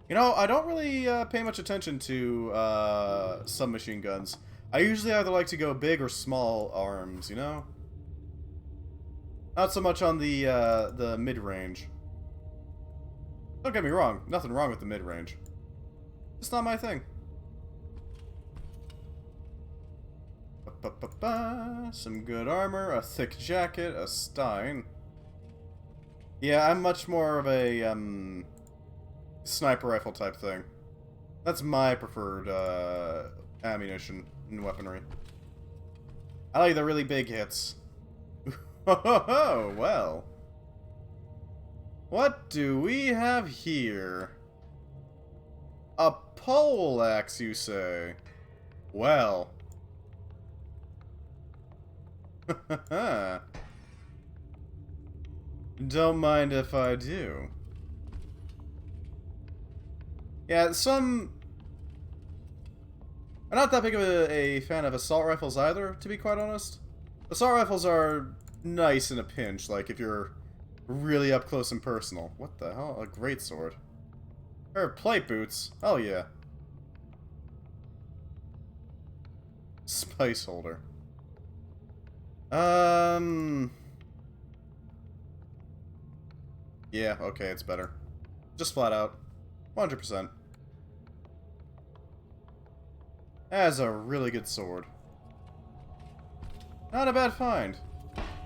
You know, I don't really pay much attention to submachine guns. I usually either like to go big or small arms, you know? Not so much on the mid-range. Don't get me wrong, nothing wrong with the mid-range. It's not my thing. Some good armor, a thick jacket, a Stein. Yeah, I'm much more of a sniper rifle type thing. That's my preferred ammunition and weaponry. I like the really big hits. Oh, well. What do we have here? A pole axe, you say? Well. Don't mind if I do. Yeah, I'm not that big of a fan of assault rifles either, to be quite honest. Assault rifles are nice in a pinch, like if you're really up close and personal. What the hell? A great sword. Or plate boots. Oh yeah. Spice holder. Yeah, okay, it's better. Just flat out. 100%. That's a really good sword. Not a bad find.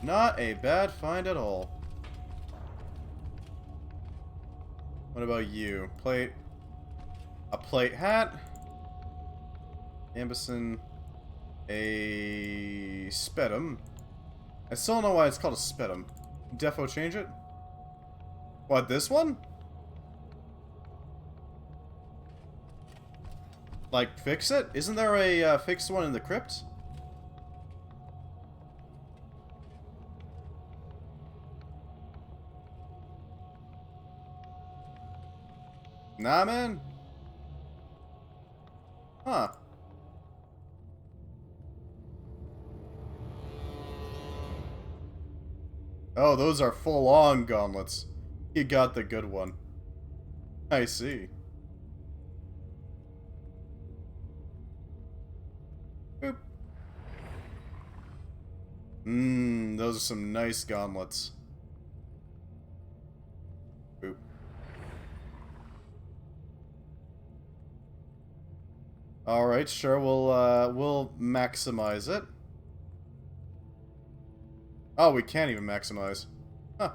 Not a bad find at all. What about you? Plate. A plate hat. Ambison. A Spedum. I still don't know why it's called a Spedum. Defo change it? What, this one? Like, fix it? Isn't there a fixed one in the crypt? Nah, man. Huh. Oh, those are full-on gauntlets. You got the good one. I see. Boop. Those are some nice gauntlets. Boop. Alright, sure, we'll maximize it. Oh, we can't even maximize. Huh.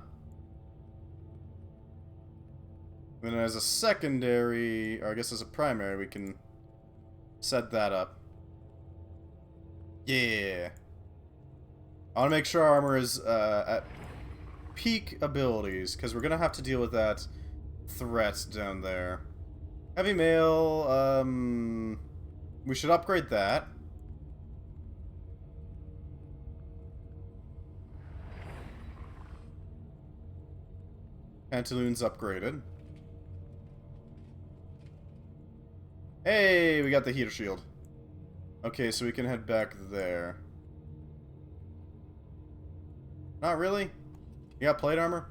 And as a secondary, or I guess as a primary, we can set that up. Yeah. I want to make sure our armor is at peak abilities, because we're going to have to deal with that threat down there. Heavy mail, we should upgrade that. Pantaloons upgraded. Hey, we got the heater shield. Okay, so we can head back there. Not really? You got plate armor?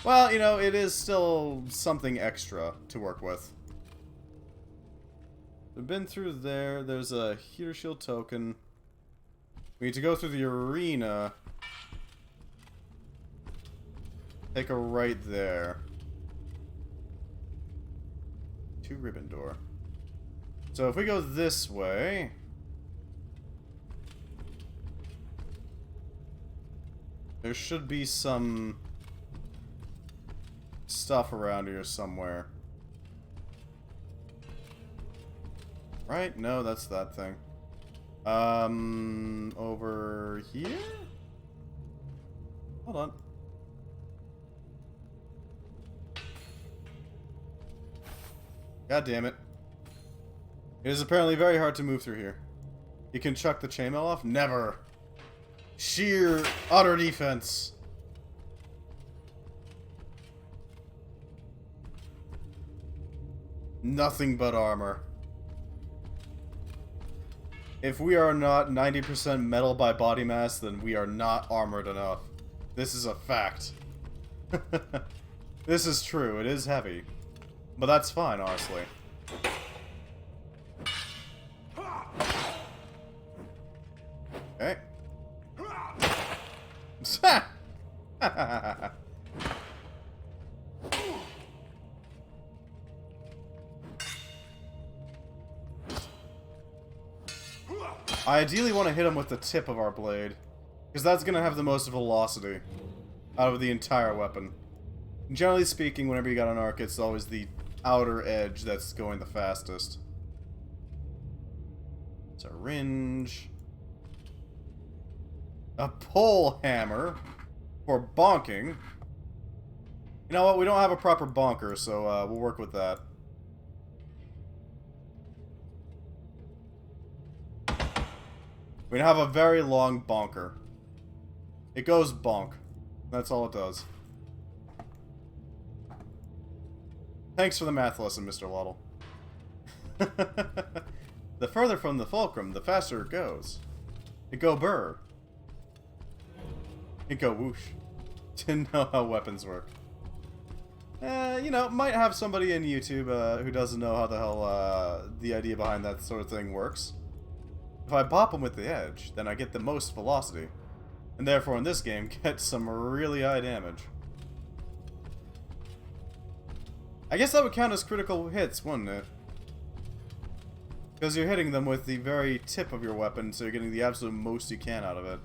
Well, you know, it is still something extra to work with. We've been through there. There's a heater shield token. We need to go through the arena. Take a right there. 2 ribbon door. So if we go this way... there should be some stuff around here somewhere. Right? No, that's that thing. Over here? Hold on. God damn it. It is apparently very hard to move through here. You can chuck the chainmail off? Never. Sheer, utter defense. Nothing but armor. If we are not 90% metal by body mass, then we are not armored enough. This is a fact. This is true. It is heavy. But that's fine, honestly. Okay. I ideally want to hit him with the tip of our blade, because that's going to have the most velocity out of the entire weapon. Generally speaking, whenever you got an arc, it's always the outer edge that's going the fastest. Syringe. A pole hammer for bonking. You know what? We don't have a proper bonker, so we'll work with that. We have a very long bonker. It goes bonk. That's all it does. Thanks for the math lesson, Mr. Waddle. The further from the fulcrum, the faster it goes. It go burr. It go whoosh. Didn't know how weapons work. You know, might have somebody in YouTube who doesn't know how the hell the idea behind that sort of thing works. If I bop him with the edge, then I get the most velocity. And therefore, in this game, get some really high damage. I guess that would count as critical hits, wouldn't it? Because you're hitting them with the very tip of your weapon, so you're getting the absolute most you can out of it.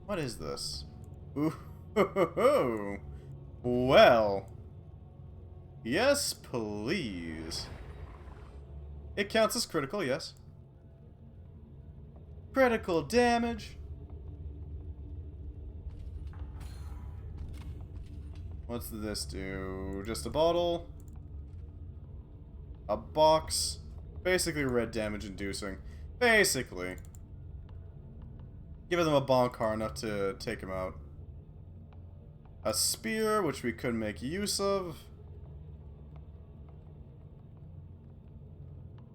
What is this? Ooh, well. Yes, please. It counts as critical, yes. Critical damage. What's this do? Just a bottle. A box. Basically red damage inducing. Basically. Give them a bonk hard enough to take him out. A spear, which we could make use of.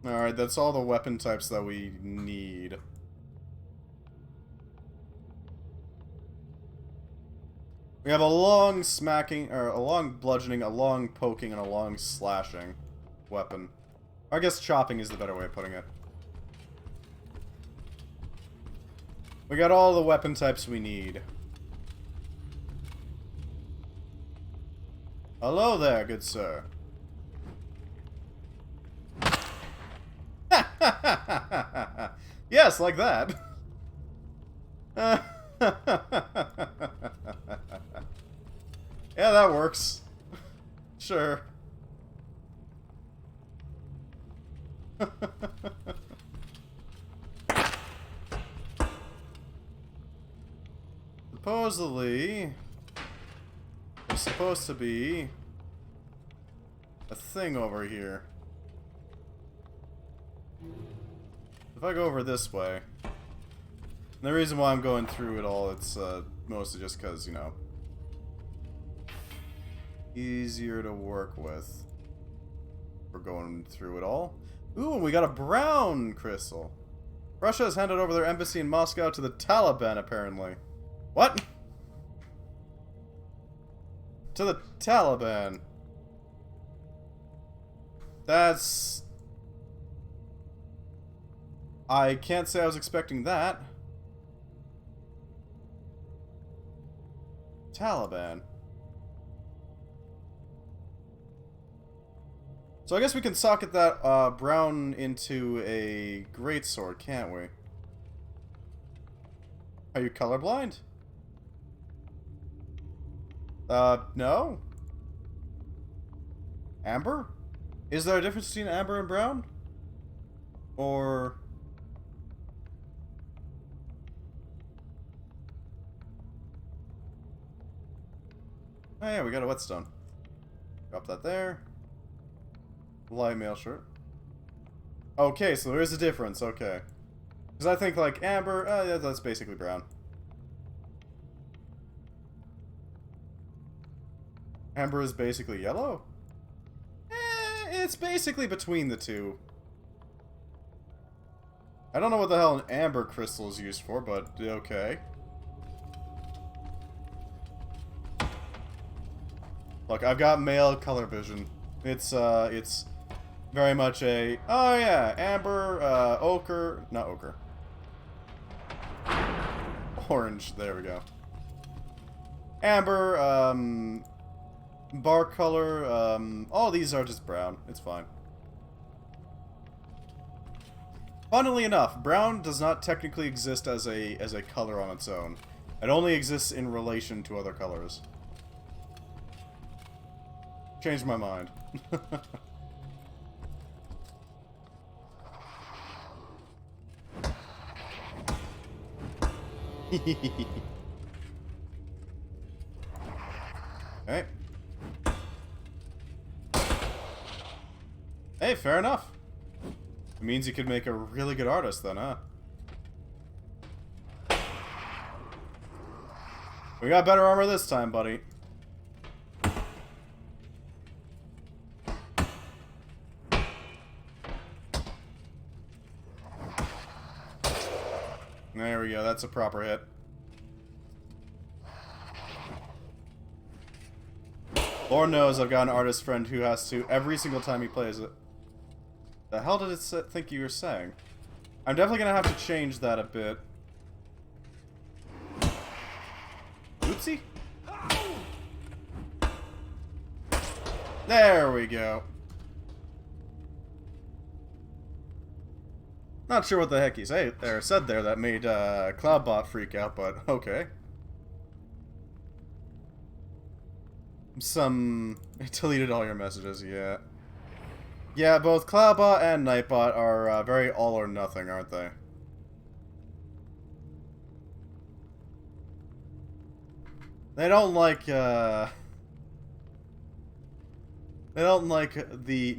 Alright, that's all the weapon types that we need. We have a long smacking, or a long bludgeoning, a long poking, and a long slashing weapon. I guess chopping is the better way of putting it. We got all the weapon types we need. Hello there, good sir. Yes, like that. Yeah, that works. Sure. Supposedly, there's supposed to be a thing over here. If I go over this way, and the reason why I'm going through it all, it's mostly just because, you know, easier to work with. We're going through it all. Ooh, we got a brown crystal. Russia has handed over their embassy in Moscow to the Taliban, apparently. What? To the Taliban. That's... I can't say I was expecting that. Taliban. So I guess we can socket that brown into a greatsword, can't we? Are you colorblind? No? Amber? Is there a difference between amber and brown? Or... Oh yeah, we got a whetstone. Drop that there. Light mail shirt. Okay, so there is a difference, okay. Because I think, like, amber, yeah, that's basically brown. Amber is basically yellow? It's basically between the two. I don't know what the hell an amber crystal is used for, but okay. Look, I've got male color vision. It's very much a, oh yeah, amber, ochre, not ochre. Orange, there we go. Amber, bar color, all these are just brown. It's fine. Funnily enough, brown does not technically exist as a color on its own. It only exists in relation to other colors. Changed my mind. Hey. Hey, fair enough. It means you could make a really good artist then, huh? We got better armor this time, buddy. There we go, that's a proper hit. Lord knows I've got an artist friend who has to, every single time he plays it. The hell did it think you were saying? I'm definitely gonna have to change that a bit. Oopsie. There we go. Not sure what the heck he said there that made Cloudbot freak out, but okay. It deleted all your messages, yeah. Yeah, both Cloudbot and Nightbot are very all or nothing, aren't they? They don't like the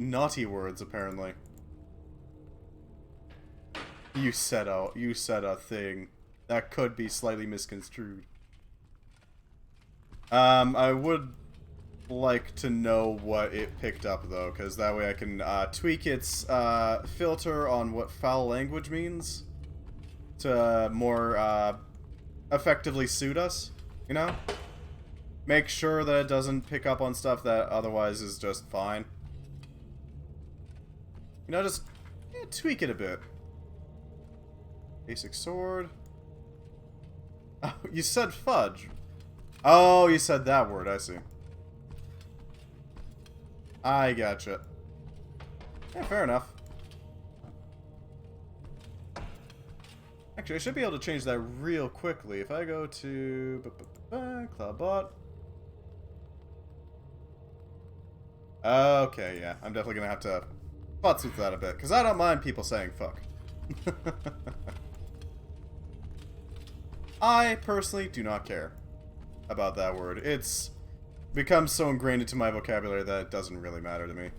naughty words, apparently. You said a thing that could be slightly misconstrued. I would like to know what it picked up, though, because that way I can tweak its filter on what foul language means to more effectively suit us, you know? Make sure that it doesn't pick up on stuff that otherwise is just fine. You know, just tweak it a bit. Basic sword. Oh, you said fudge. Oh, you said that word, I see. I gotcha. Yeah, fair enough. Actually, I should be able to change that real quickly. If I go to Cloudbot. Okay, yeah. I'm definitely gonna have to futz with that a bit, because I don't mind people saying fuck. I personally do not care about that word. It's become so ingrained into my vocabulary that it doesn't really matter to me.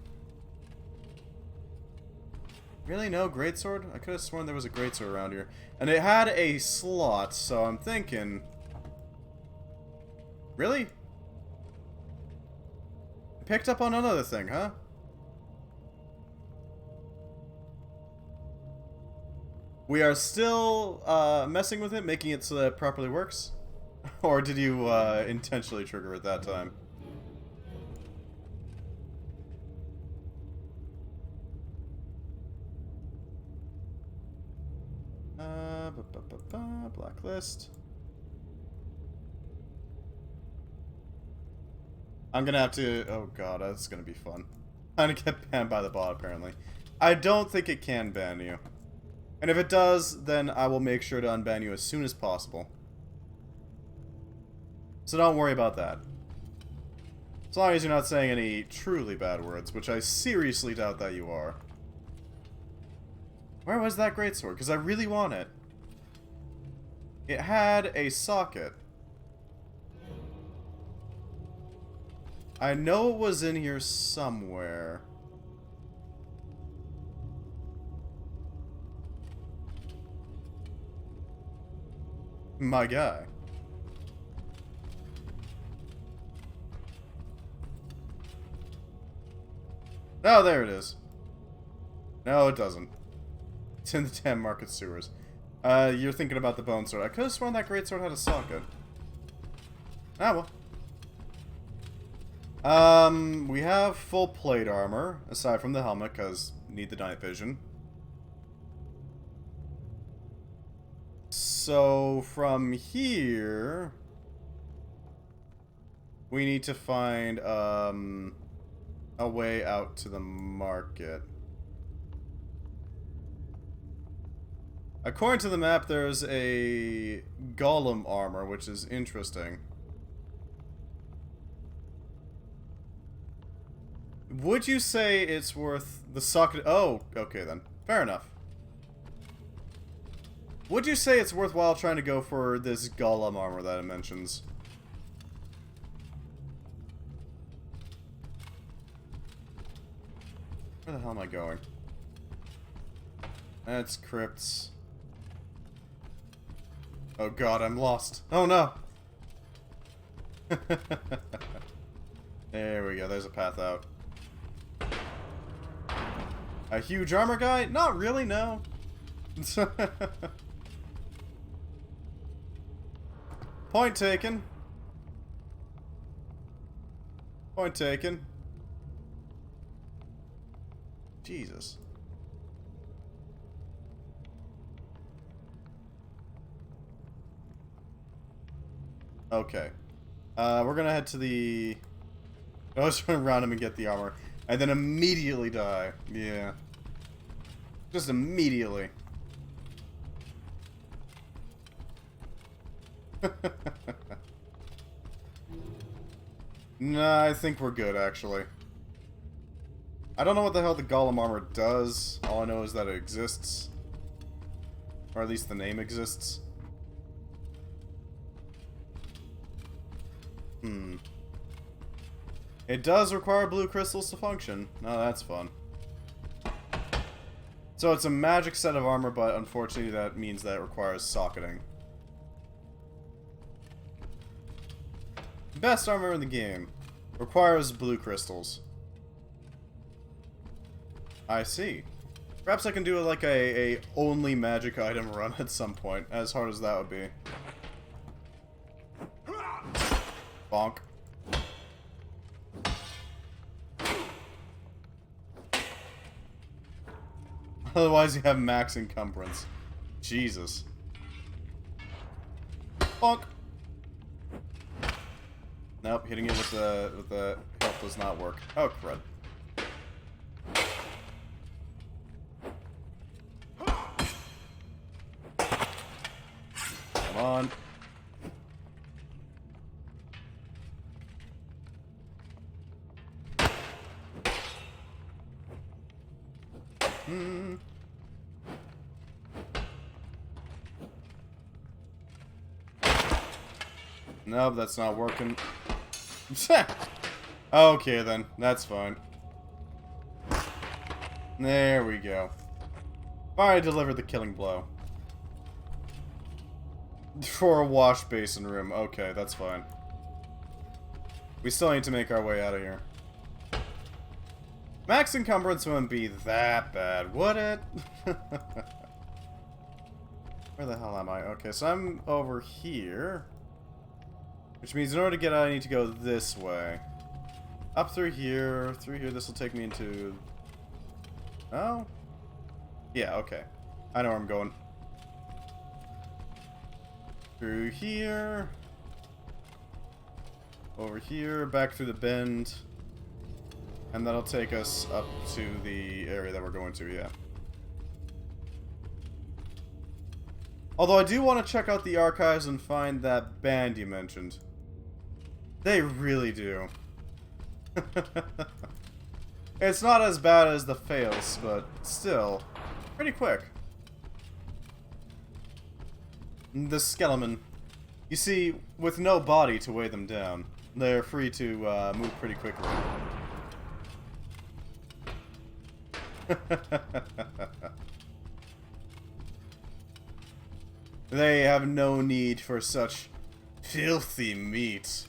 Really? No greatsword? I could have sworn there was a greatsword around here. And it had a slot, so I'm thinking... Really? Picked up on another thing, huh? We are still messing with it, making it so that it properly works? Or did you intentionally trigger it that time? Blacklist. I'm gonna have to... Oh god, that's gonna be fun. I'm gonna get banned by the bot, apparently. I don't think it can ban you. And if it does, then I will make sure to unban you as soon as possible. So don't worry about that. As long as you're not saying any truly bad words, which I seriously doubt that you are. Where was that greatsword? Because I really want it. It had a socket. I know it was in here somewhere. My guy. Oh, there it is. No, it doesn't. It's in the damn market sewers. You're thinking about the bone sword. I could have sworn that greatsword had a socket. Ah, well. We have full plate armor, aside from the helmet, because need the night vision. So, from here... we need to find, a way out to the market. According to the map, there's a golem armor, which is interesting. Would you say it's worth the socket? Oh, okay then. Fair enough. Would you say it's worthwhile trying to go for this golem armor that it mentions? Where the hell am I going? That's crypts. Oh god, I'm lost. Oh no! There we go, there's a path out. A huge armor guy? Not really, no. Point taken. Point taken. Jesus. Okay. We're gonna head to the... I was trying to round him and get the armor. And then immediately die. Yeah. Just immediately. Nah, I think we're good, actually. I don't know what the hell the golem armor does. All I know is that it exists. Or at least the name exists. It does require blue crystals to function. Oh, that's fun. So it's a magic set of armor, but unfortunately that means that it requires socketing. Best armor in the game. Requires blue crystals. I see. Perhaps I can do like a only magic item run at some point, as hard as that would be. Bonk. Otherwise you have max encumbrance. Jesus. Bonk. Nope, hitting it with the health does not work. Oh crud. Come on. Nope, that's not working. Okay then, that's fine. There we go. I delivered the killing blow. For a wash basin room. Okay, that's fine. We still need to make our way out of here. Max encumbrance wouldn't be that bad, would it? Where the hell am I? Okay, so I'm over here. Which means in order to get out, I need to go this way. Up through here, this will take me into... Oh? Yeah, okay. I know where I'm going. Through here. Over here, back through the bend. And that'll take us up to the area that we're going to, yeah. Although I do want to check out the archives and find that band you mentioned. They really do. It's not as bad as the fails, but still, pretty quick. The skeleton. You see, with no body to weigh them down, they're free to move pretty quickly. They have no need for such filthy meat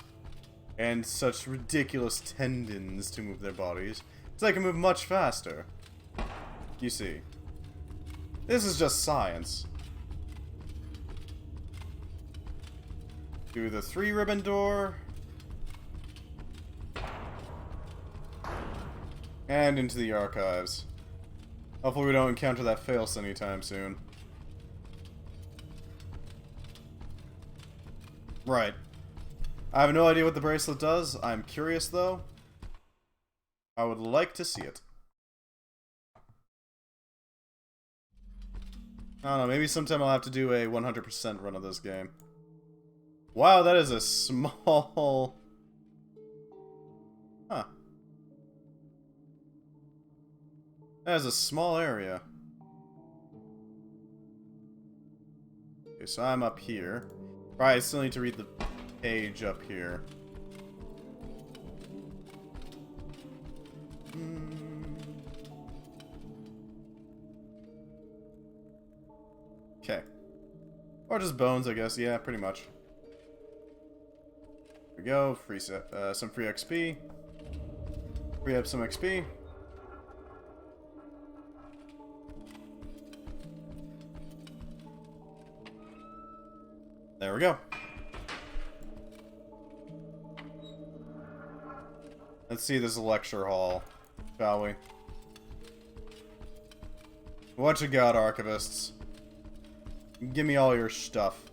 and such ridiculous tendons to move their bodies, so they can move much faster. You see. This is just science. Do the 3-ribbon door. And into the archives. Hopefully we don't encounter that fails anytime soon. Right. I have no idea what the bracelet does. I'm curious, though. I would like to see it. I don't know, maybe sometime I'll have to do a 100% run of this game. Wow, that is a small... Huh. That is a small area. Okay, so I'm up here. Right, I still need to read the page up here. Okay. Or just bones, I guess. Yeah, pretty much. There we go. Free set, some free XP. Free up some XP. There we go. Let's see this lecture hall, shall we? What you got, archivists? Give me all your stuff.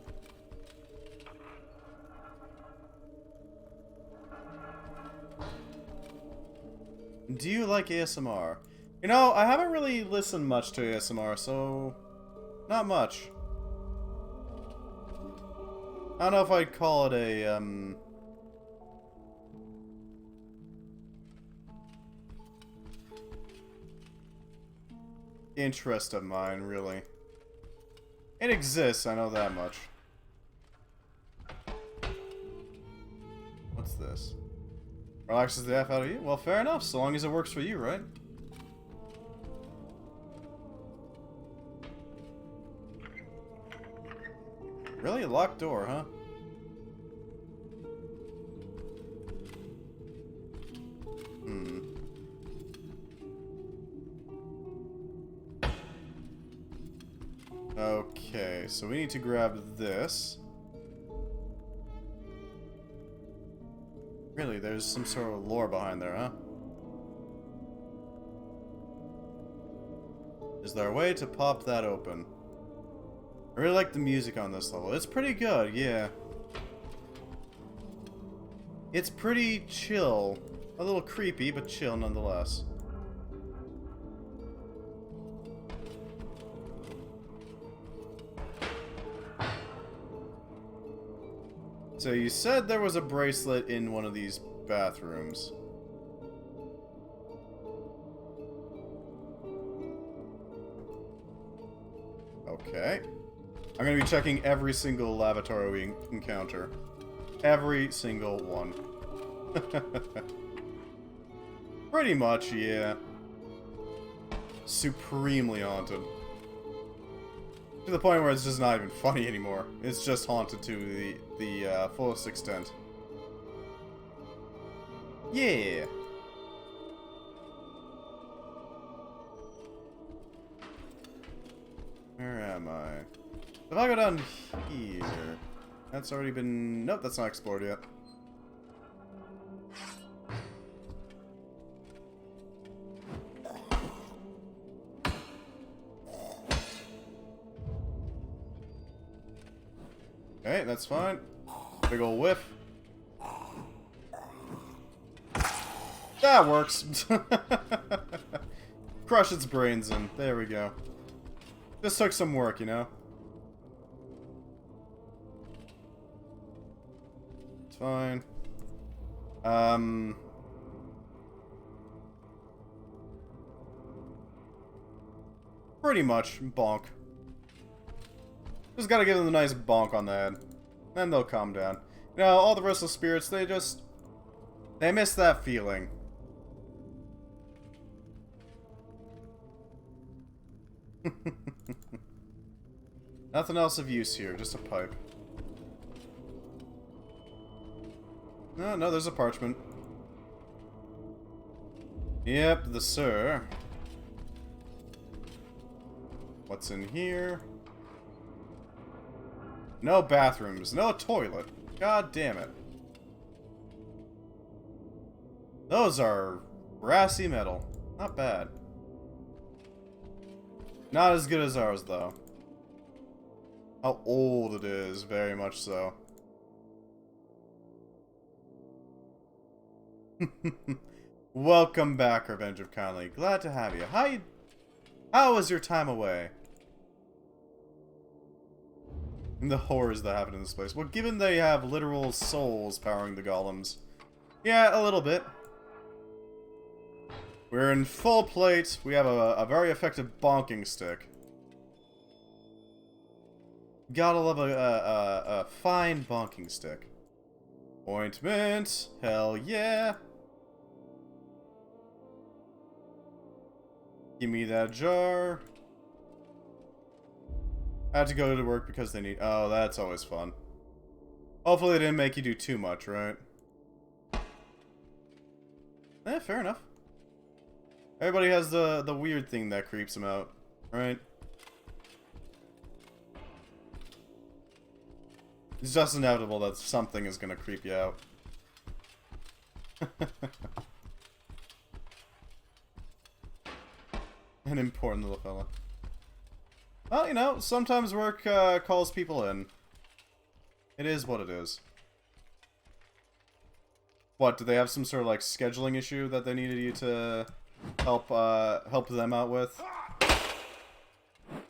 Do you like ASMR? You know, I haven't really listened much to ASMR, so... not much. I don't know if I'd call it a, interest of mine, really. It exists, I know that much. What's this? Relaxes the F out of you? Well, fair enough, so long as it works for you, right? Really? A locked door, huh? Okay, so we need to grab this. Really, there's some sort of lore behind there, huh? Is there a way to pop that open? I really like the music on this level. It's pretty good, yeah. It's pretty chill. A little creepy, but chill nonetheless. So you said there was a bracelet in one of these bathrooms. Okay. I'm gonna be checking every single lavatory we encounter. Every single one. Pretty much, yeah. Supremely haunted. To the point where it's just not even funny anymore. It's just haunted to the fullest extent. Yeah. Where am I? If I go down here... That's already been... Nope, that's not explored yet. Okay, that's fine. Big ol' whiff. That works. Crush its brains in. There we go. This took some work, you know? It's fine. Pretty much. Bonk. Just gotta give them a nice bonk on the head. Then they'll calm down. You know, all the restless spirits, they miss that feeling. Nothing else of use here, just a pipe. No, there's a parchment. Yep, the sir. What's in here? No bathrooms, no toilet. God damn it. Those are brassy metal. Not bad. Not as good as ours, though. How old it is, very much so. Welcome back, Revenge of Conley. Glad to have you. How was your time away? And the horrors that happen in this place. Well, given they have literal souls powering the golems. Yeah, a little bit. We're in full plate. We have a very effective bonking stick. Gotta love a fine bonking stick. Ointment. Hell yeah. Give me that jar. I had to go to work because they need... Oh, that's always fun. Hopefully they didn't make you do too much, right? Eh, fair enough. Everybody has the weird thing that creeps them out, right? It's just inevitable that something is gonna creep you out. An important little fella. Well, you know, sometimes work calls people in. It is what it is. What, do they have some sort of, like, scheduling issue that they needed you to help them out with?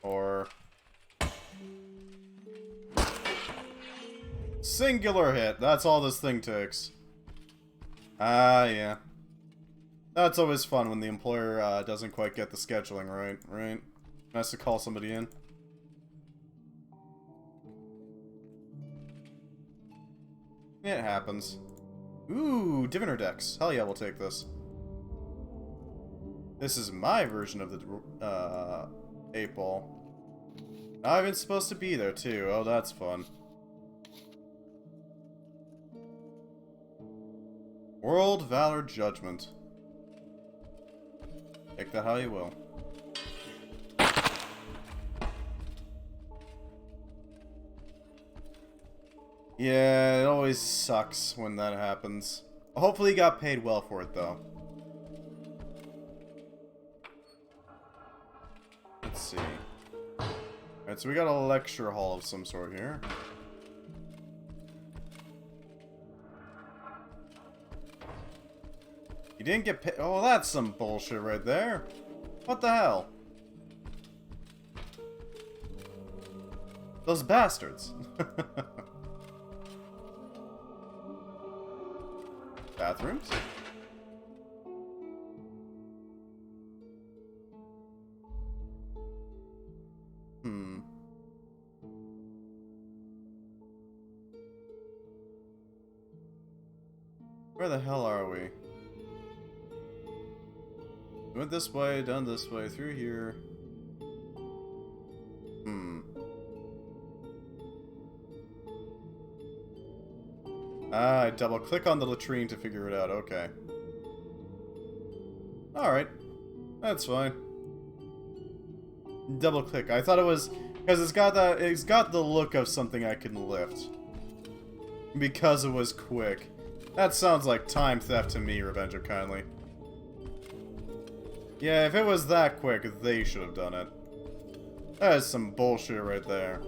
Or... Singular hit. That's all this thing takes. Ah, yeah. That's always fun when the employer doesn't quite get the scheduling right? Nice to call somebody in. It happens. Ooh, diviner decks. Hell yeah, we'll take this. This is my version of the 8-ball. Not even supposed to be there, too. Oh, that's fun. World Valor Judgment. Take that how you will. Yeah, it always sucks when that happens. Hopefully you got paid well for it, though. Let's see. Alright, so we got a lecture hall of some sort here. You didn't get paid. Oh, that's some bullshit right there. What the hell? Those bastards. Bathrooms? Where the hell are we? Went this way, down this way, through here. Ah, I double click on the latrine to figure it out, okay. Alright. That's fine. Double click. I thought it was because it's got the look of something I can lift. Because it was quick. That sounds like time theft to me, Revenge of Kindly. Yeah, if it was that quick, they should have done it. That is some bullshit right there.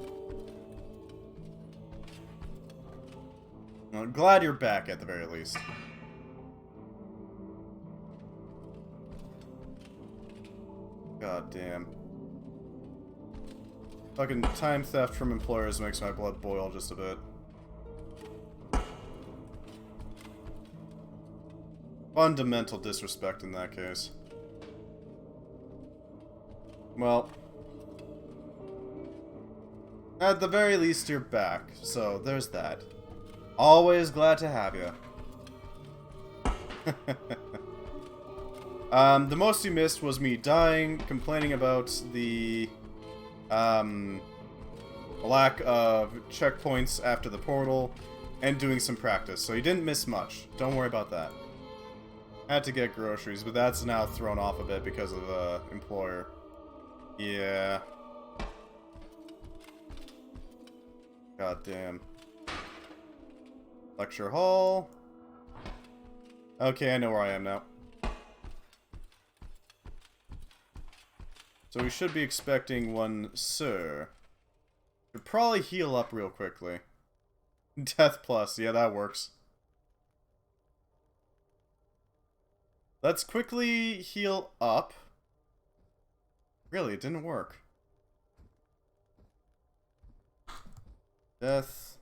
I'm glad you're back, at the very least. God damn. Fucking time theft from employers makes my blood boil just a bit. Fundamental disrespect in that case. Well, At the very least, you're back. So, there's that. Always glad to have you. The most you missed was me dying, complaining about the lack of checkpoints after the portal, and doing some practice. So you didn't miss much. Don't worry about that. Had to get groceries, but that's now thrown off a bit because of employer. Yeah. God damn. Lecture hall. Okay, I know where I am now. So we should be expecting one, sir. Should probably heal up real quickly. Death plus, yeah, that works. Let's quickly heal up. Really, it didn't work. Death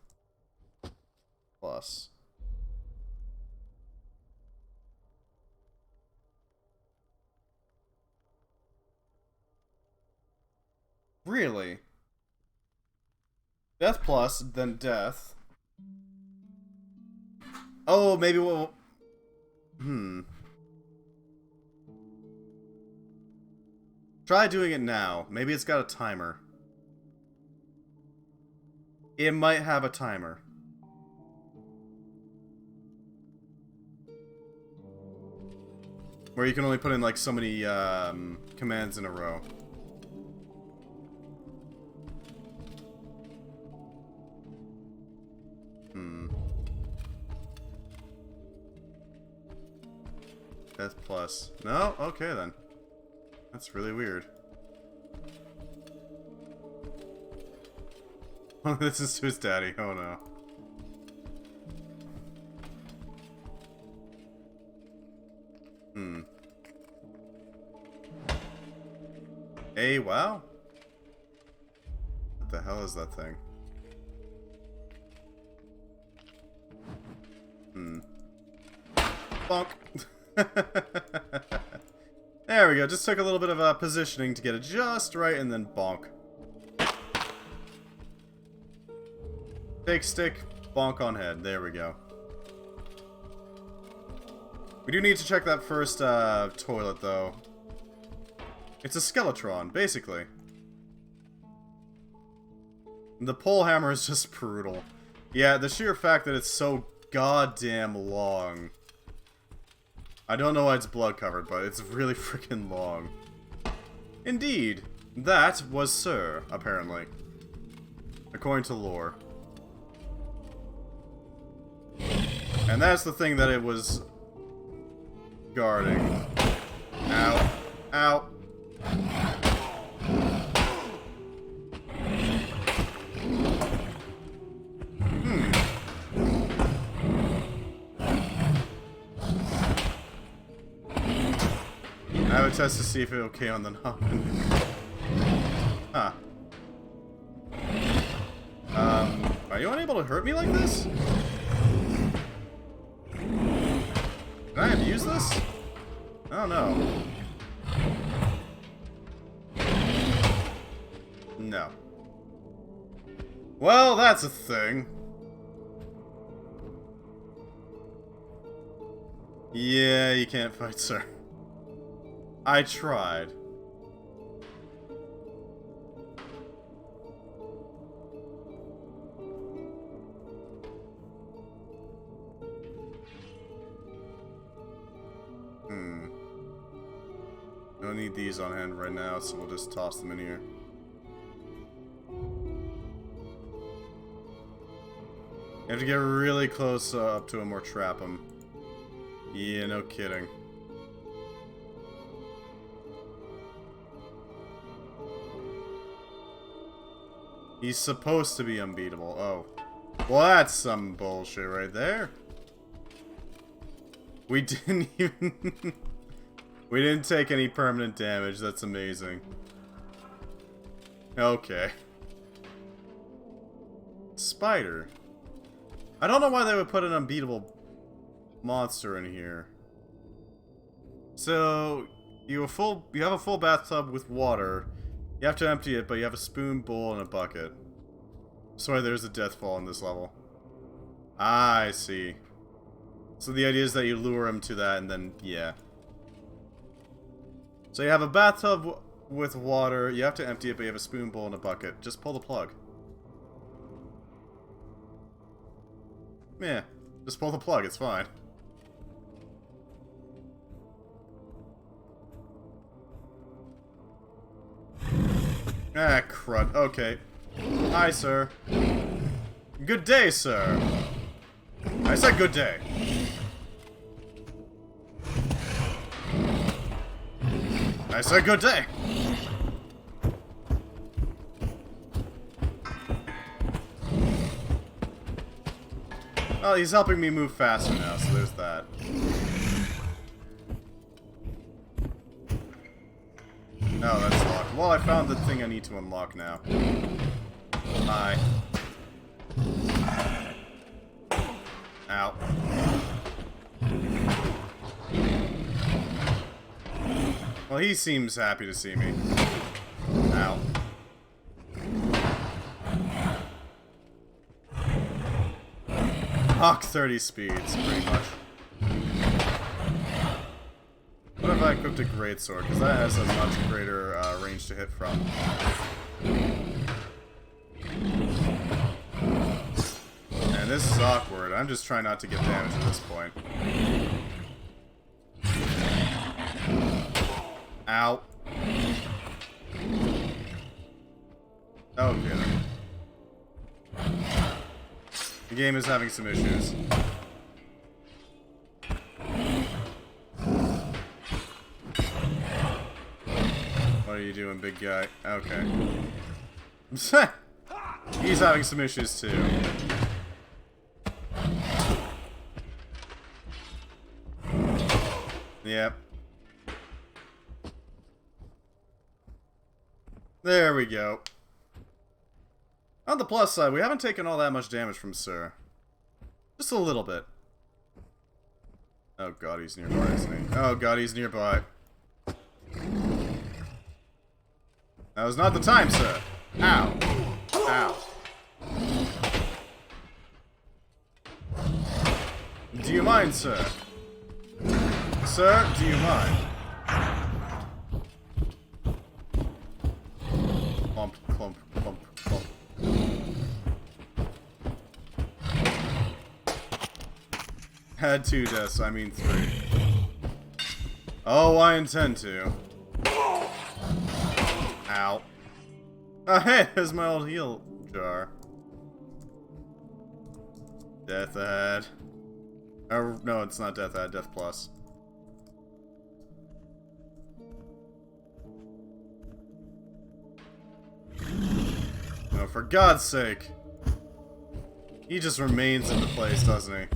plus. Really? Death plus, then death. Oh, maybe we'll... Try doing it now. Maybe it's got a timer. It might have a timer. Where you can only put in like so many commands in a row. Death plus. No? Okay then. That's really weird. Oh, this is to his daddy. Oh no. Hey, wow. What the hell is that thing? Bonk. There we go. Just took a little bit of positioning to get it just right, and then bonk. Take stick, bonk on head. There we go. We do need to check that first toilet, though. It's a Skeletron, basically. The pole hammer is just brutal. Yeah, the sheer fact that it's so goddamn long. I don't know why it's blood covered, but it's really freaking long. Indeed. That was Sir, apparently. According to lore. And that's the thing that it was guarding. Ow. Ow. I would test to see if it's okay on the knob. Huh. Are you unable to hurt me like this? Can I abuse this? I don't know. No. Well, that's a thing. Yeah, you can't fight, sir. I tried. Don't need these on hand right now, so we'll just toss them in here. You have to get really close up to him or trap him. Yeah, no kidding. He's supposed to be unbeatable. Oh. Well, that's some bullshit right there. We didn't even... We didn't take any permanent damage. That's amazing. Okay. Spider. I don't know why they would put an unbeatable monster in here. So, you have a full bathtub with water. You have to empty it, but you have a spoon, bowl, and a bucket. Sorry, there's a death fall in this level. Ah, I see. So the idea is that you lure him to that and then, yeah. So you have a bathtub with water. You have to empty it, but you have a spoon, bowl, and a bucket. Just pull the plug. Yeah, just pull the plug. It's fine. Ah, crud. Okay. Hi, sir. Good day, sir. I said good day. I said good day. Well, he's helping me move faster now, so there's that. Oh, that's locked. Well, I found the thing I need to unlock now. Hi. Ow. Well, he seems happy to see me. Ow. Mach 30 speeds, pretty much. What if I equipped a greatsword? Because that has a much greater range to hit from. And this is awkward. I'm just trying not to get damage at this point. Ow. Okay then. The game is having some issues. What are you doing, big guy? Okay. He's having some issues too. Yep. There we go. On the plus side, we haven't taken all that much damage from Sir. Just a little bit. Oh god, he's nearby, isn't he? Oh god, he's nearby. That was not the time, sir. Ow. Ow. Do you mind, sir? Sir, do you mind? Clump, clump, clump, clump. Had 2 deaths, I mean 3. Oh, I intend to. Ow. Oh, hey, there's my old heal jar. Death ahead. Oh, no, it's not death ahead, death plus. Oh, for God's sake. He just remains in the place, doesn't he?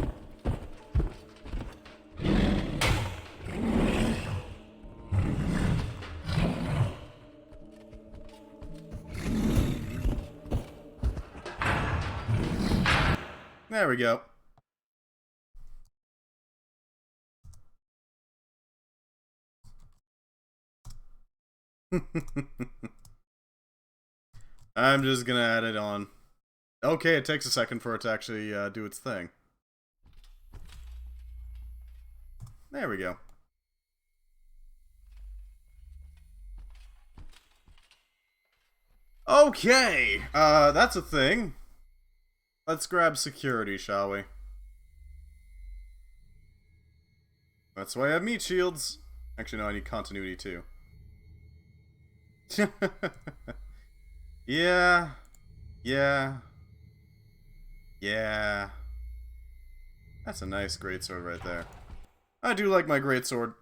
There we go. I'm just gonna add it on. Okay, it takes a second for it to actually do its thing. There we go. Okay, that's a thing. Let's grab security, shall we? That's why I have meat shields. Actually, no, I need continuity too. Yeah. Yeah. Yeah. That's a nice greatsword right there. I do like my greatsword.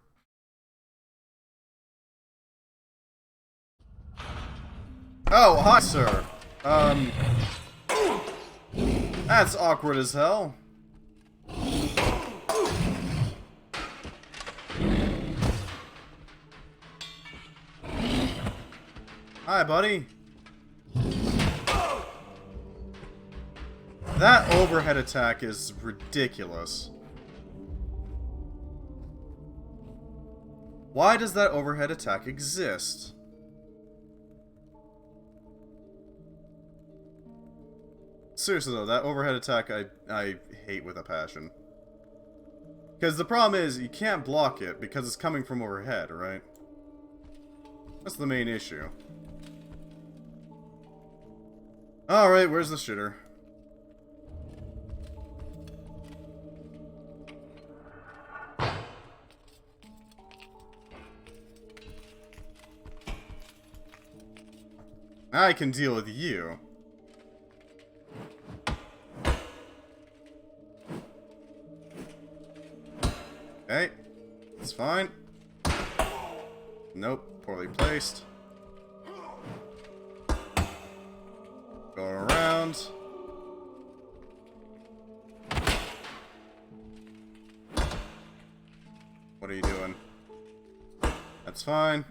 Oh, hi, sir. That's awkward as hell. Hi, buddy. That overhead attack is ridiculous. Why does that overhead attack exist? seriously though, that overhead attack I hate with a passion. Because the problem is, you can't block it because it's coming from overhead, right? That's the main issue. Alright, where's the shitter? I can deal with you. Okay. It's fine. Nope. Poorly placed. Going around. What are you doing? That's fine.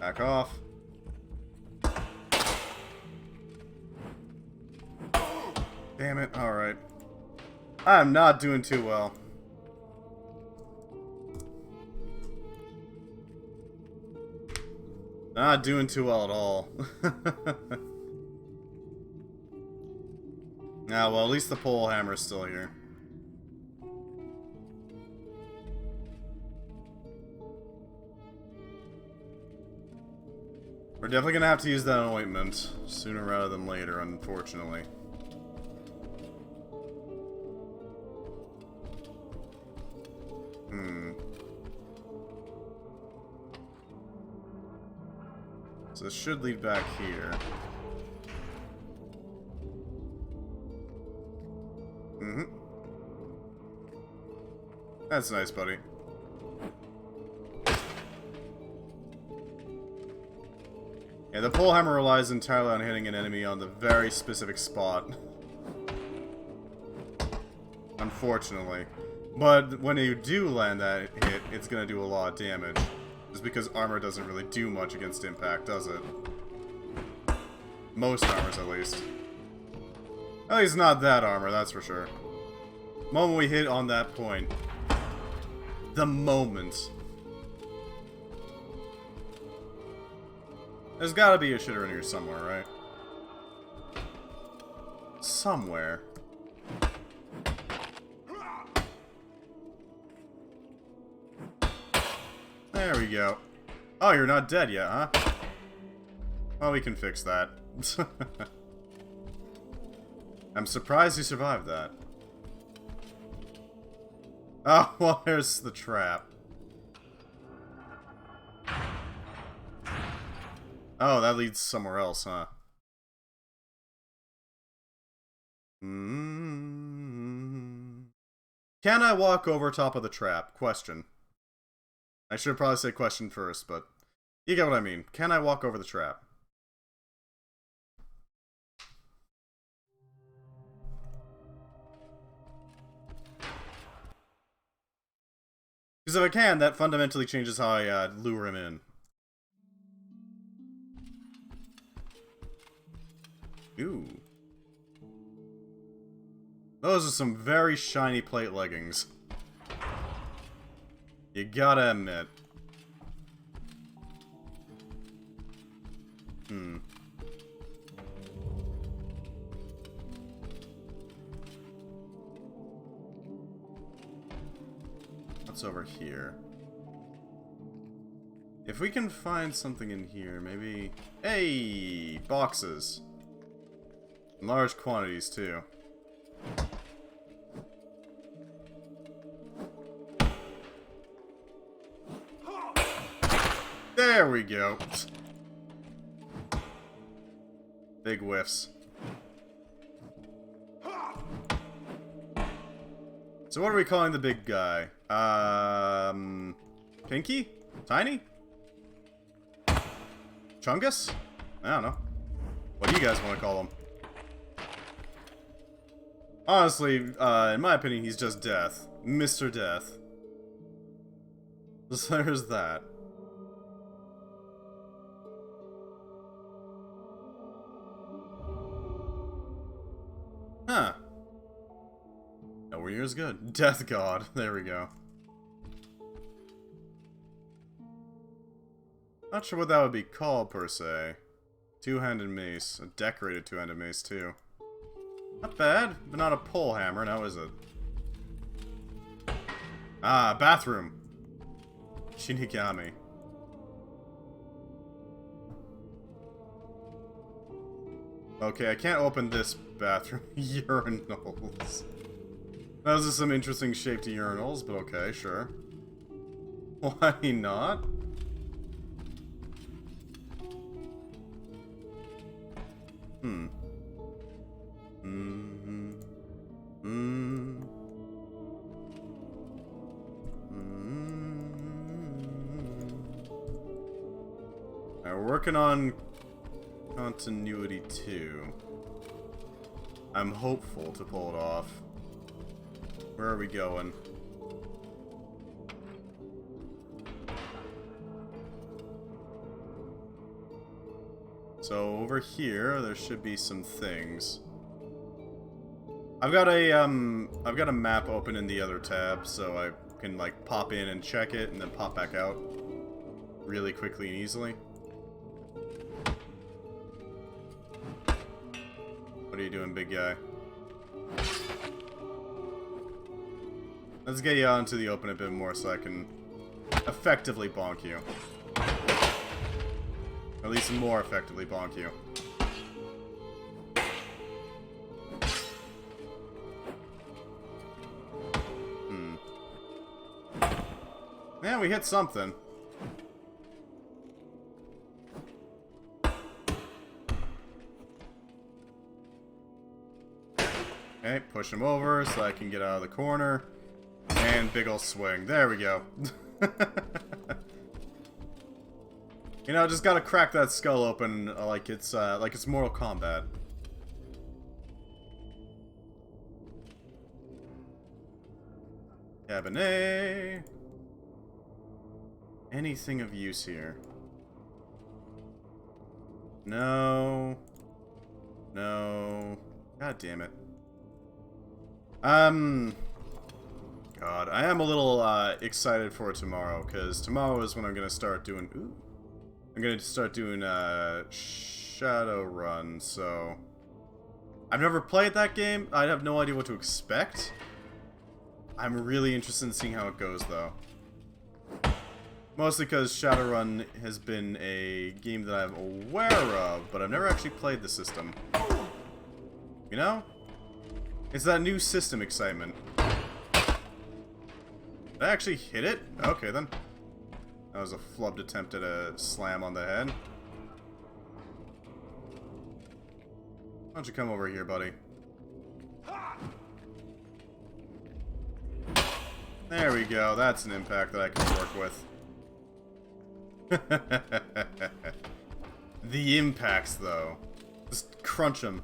Back off. Damn it. Alright. I'm not doing too well. Not doing too well at all. Ah, well, at least the pole hammer's still here. We're definitely gonna have to use that ointment sooner rather than later, unfortunately. So this should lead back here. That's nice, buddy. Yeah, the pole hammer relies entirely on hitting an enemy on the very specific spot. Unfortunately. But when you do land that hit, it's gonna do a lot of damage. Just because armor doesn't really do much against impact, does it? Most armors, at least. At least not that armor, that's for sure. The moment we hit on that point. The moment. There's gotta be a shitter in here somewhere, right? Somewhere. There we go. Oh, you're not dead yet, huh? Well, we can fix that. I'm surprised you survived that. Oh, well, there's the trap. Oh, that leads somewhere else, huh? Can I walk over top of the trap? Question. I should probably say question first, but you get what I mean. Can I walk over the trap? Because if I can, that fundamentally changes how I lure him in. Ooh. Those are some very shiny plate leggings. You gotta admit. What's over here? If we can find something in here, maybe... Hey! Boxes. In large quantities, too. There we go. Big whiffs. So what are we calling the big guy? Pinky? Tiny? Chungus? I don't know. What do you guys want to call him? Honestly, in my opinion, he's just Death. Mr. Death. So there's that. Huh. Nowhere near as good. Death God. There we go. Not sure what that would be called, per se. Two-handed mace. A decorated two-handed mace, too. Not bad, but not a pole hammer, now is it? Ah, bathroom. Shinigami. Okay, I can't open this bathroom. Urinals. Those are some interesting shaped urinals, but okay, sure. Why not? Hmm. Mm-hmm. Mm-hmm. Now we're working on continuity 2. I'm hopeful to pull it off. Where are we going? So over here, there should be some things. I've got a map open in the other tab, so I can like pop in and check it, and then pop back out really quickly and easily. What are you doing, big guy? Let's get you out into the open a bit more so I can effectively bonk you. At least more effectively bonk you. Yeah, we hit something. Okay, push him over so I can get out of the corner. And big ol' swing. There we go. You know, just gotta crack that skull open like it's Mortal Kombat. Cabinet. Anything of use here? No. No. God damn it. God, I am a little excited for tomorrow, because tomorrow is when I'm gonna start doing. Ooh, I'm gonna start doing Shadowrun. So I've never played that game. I have no idea what to expect. I'm really interested in seeing how it goes, though. Mostly because Shadowrun has been a game that I'm aware of, but I've never actually played the system. You know? It's that new system excitement. Did I actually hit it? Okay, then. That was a flubbed attempt at a slam on the head. Why don't you come over here, buddy? There we go. That's an impact that I can work with. The impacts, though. Just crunch them.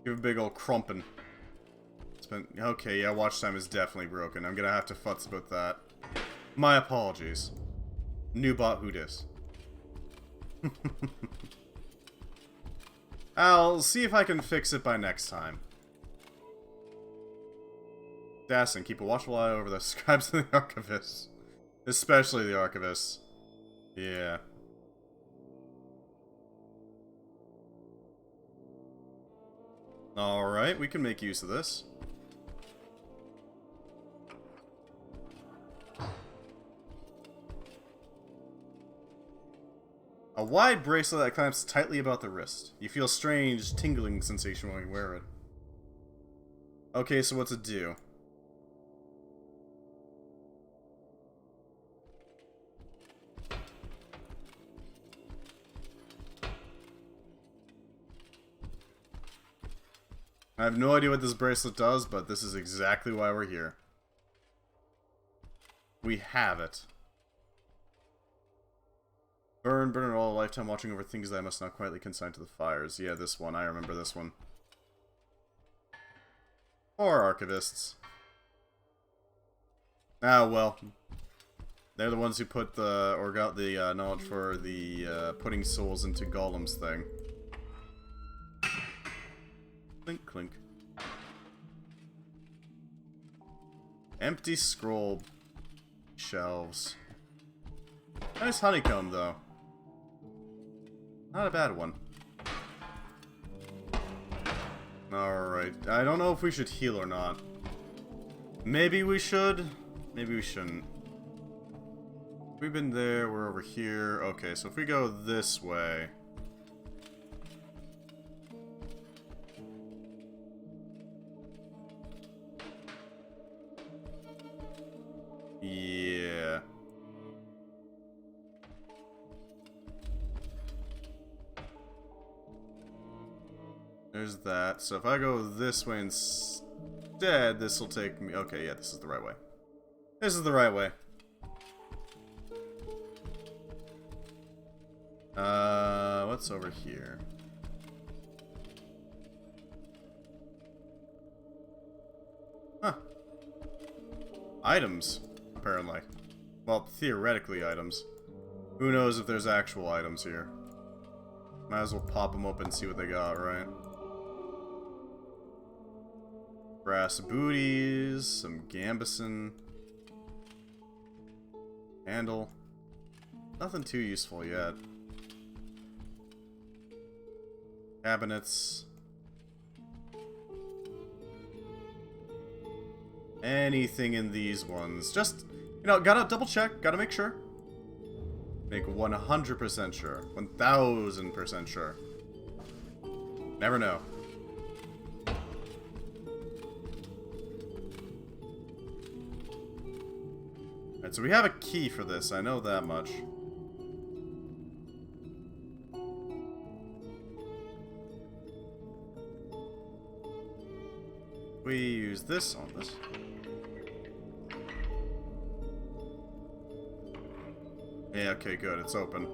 Give a big old crumpin'. Okay, yeah, watch time is definitely broken. I'm gonna have to futz about that. My apologies. New bot who dis. I'll see if I can fix it by next time. Dassin, keep a watchful eye over the scribes and the archivists. Especially the archivists. Yeah. Alright, we can make use of this. A wide bracelet that clamps tightly about the wrist. You feel strange, tingling sensation when you wear it. Okay, so what's it do? I have no idea what this bracelet does, but this is exactly why we're here. We have it. Burn it all a lifetime watching over things that I must not quietly consign to the fires. Yeah, this one. I remember this one. Or archivists. Ah, well. They're the ones who put the, or got the knowledge for the putting souls into golems thing. Clink, clink. Empty scroll shelves. Nice honeycomb, though. Not a bad one. Alright. I don't know if we should heal or not. Maybe we should. Maybe we shouldn't. We've been there. We're over here. Okay, so if we go this way... Yeah. There's that. So if I go this way instead, this will take me... Okay, yeah, this is the right way. This is the right way. What's over here? Huh. Items, apparently. Well, theoretically items. Who knows if there's actual items here. Might as well pop them open and see what they got, right? Brass booties, some gambeson. Handle. Nothing too useful yet. Cabinets. Anything in these ones. Just, you know, gotta double check, gotta make sure. Make 100% sure. 1000% sure. Never know. Alright, so we have a key for this, I know that much. We use this on this. Yeah, okay, good. It's open.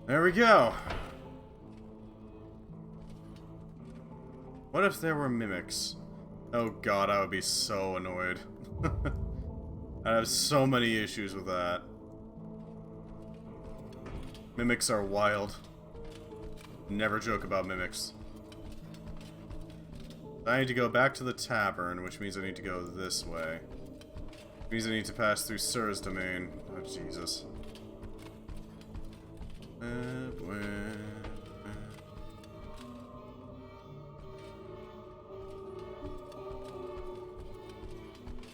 There we go. What if there were mimics? Oh god, I would be so annoyed. I have so many issues with that. Mimics are wild. Never joke about mimics. I need to go back to the tavern, which means I need to go this way. Which means I need to pass through Sir's domain. Oh, Jesus.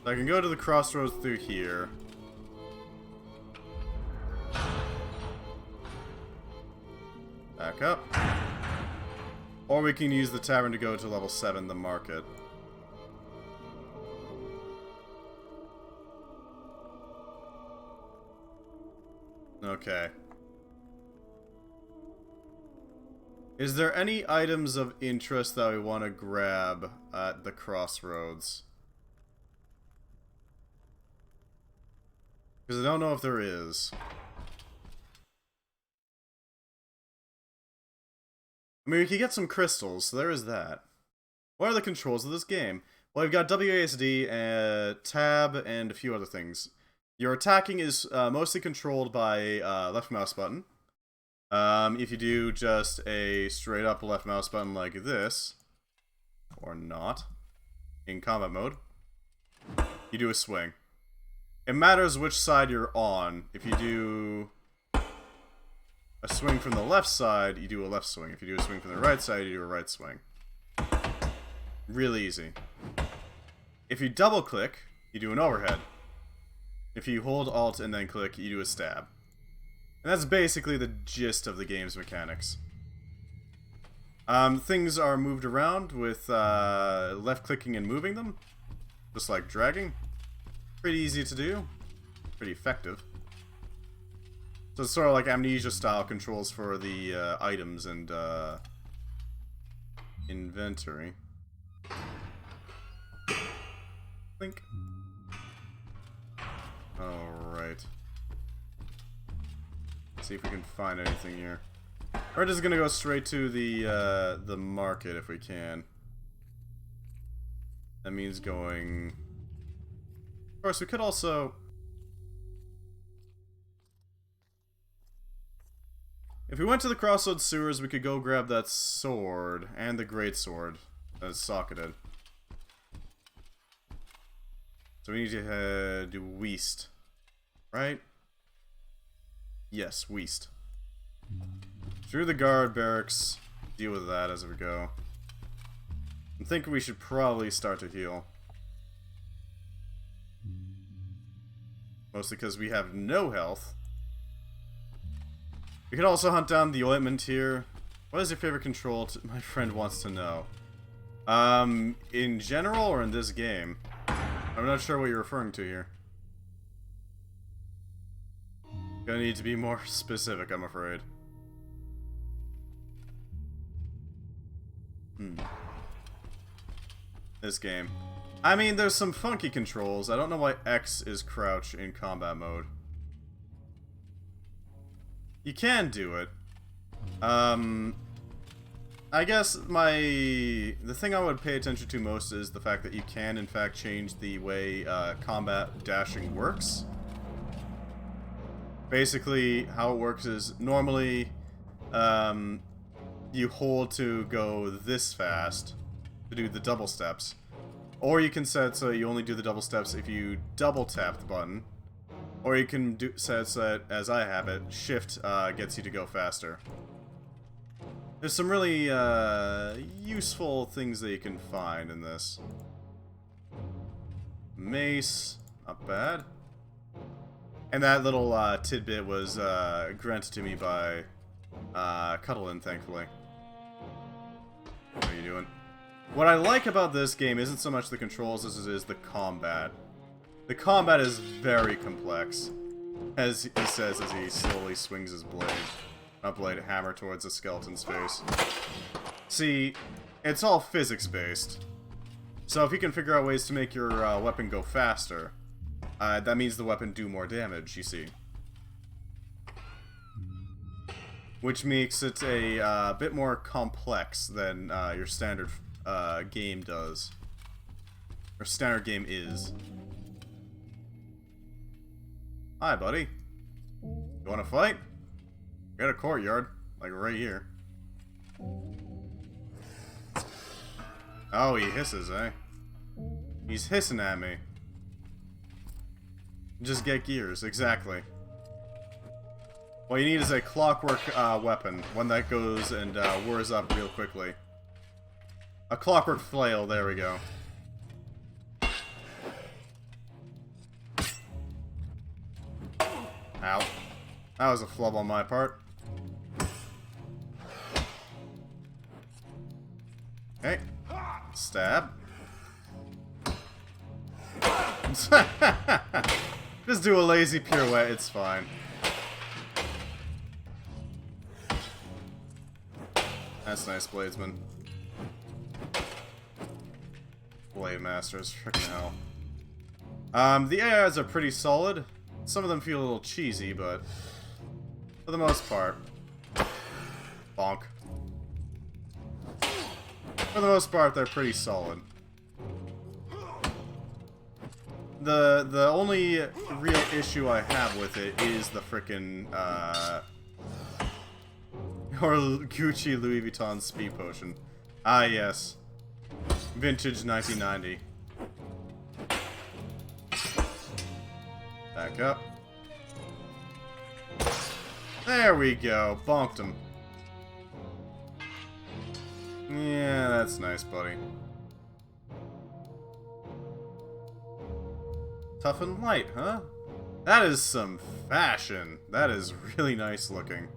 I can go to the crossroads through here. Back up. Or we can use the tavern to go to level 7, the market. Okay. Is there any items of interest that we want to grab at the crossroads? Because I don't know if there is. I mean, we could get some crystals, so there is that. What are the controls of this game? Well, we've got WASD, tab, and a few other things. Your attacking is mostly controlled by left mouse button. If you do just a straight up left mouse button like this, or not, in combat mode, you do a swing. It matters which side you're on. If you do a swing from the left side, you do a left swing. If you do a swing from the right side, you do a right swing. Really easy. If you double click, you do an overhead. If you hold Alt and then click, you do a stab. And that's basically the gist of the game's mechanics. Things are moved around with left clicking and moving them, just like dragging. Pretty easy to do. Pretty effective. So it's sort of like Amnesia style controls for the items and inventory. Link. Alright. See if we can find anything here. We're just gonna go straight to the market if we can. That means going... Of course, we could also... If we went to the Crossroads Sewers, we could go grab that sword, and the great sword that is socketed. So we need to head to West, right? Yes, Weast. Through the guard barracks. Deal with that as we go. I'm thinking we should probably start to heal. Mostly because we have no health. We could also hunt down the ointment here. What is your favorite control? My friend wants to know. In general or in this game? I'm not sure what you're referring to here. Gonna need to be more specific, I'm afraid. This game. I mean, there's some funky controls. I don't know why X is crouch in combat mode. You can do it. I guess the thing I would pay attention to most is the fact that you can, in fact, change the way combat dashing works. Basically, how it works is normally you hold to go this fast to do the double steps. Or you can set so you only do the double steps if you double tap the button. Or you can set so that, as I have it, shift gets you to go faster. There's some really useful things that you can find in this. Mace, not bad. And that little tidbit was granted to me by Cuddlin, thankfully. What are you doing? What I like about this game isn't so much the controls as it is the combat. The combat is very complex, as he says as he slowly swings his hammer towards the skeleton's face. See, it's all physics-based. So if you can figure out ways to make your weapon go faster, that means the weapon do more damage, you see. Which makes it a bit more complex than your standard game does. Or standard game is. Hi, buddy. You wanna fight? We got a courtyard, like right here. Oh, he hisses, eh? He's hissing at me. Just get gears, exactly. What you need is a clockwork weapon, one that goes and whirs up real quickly. A clockwork flail, there we go. Ow. That was a flub on my part. Okay. Stab. Just do a lazy pirouette, it's fine. That's nice, Bladesman. Blade Masters, frickin' hell. The AIs are pretty solid. Some of them feel a little cheesy, but for the most part, bonk. For the most part, they're pretty solid. The only real issue I have with it is the frickin' or Gucci Louis Vuitton speed potion. Ah, yes. Vintage 1990. Back up. There we go. Bonked him. Yeah, that's nice, buddy. Tough and light, huh? That is some fashion. That is really nice looking.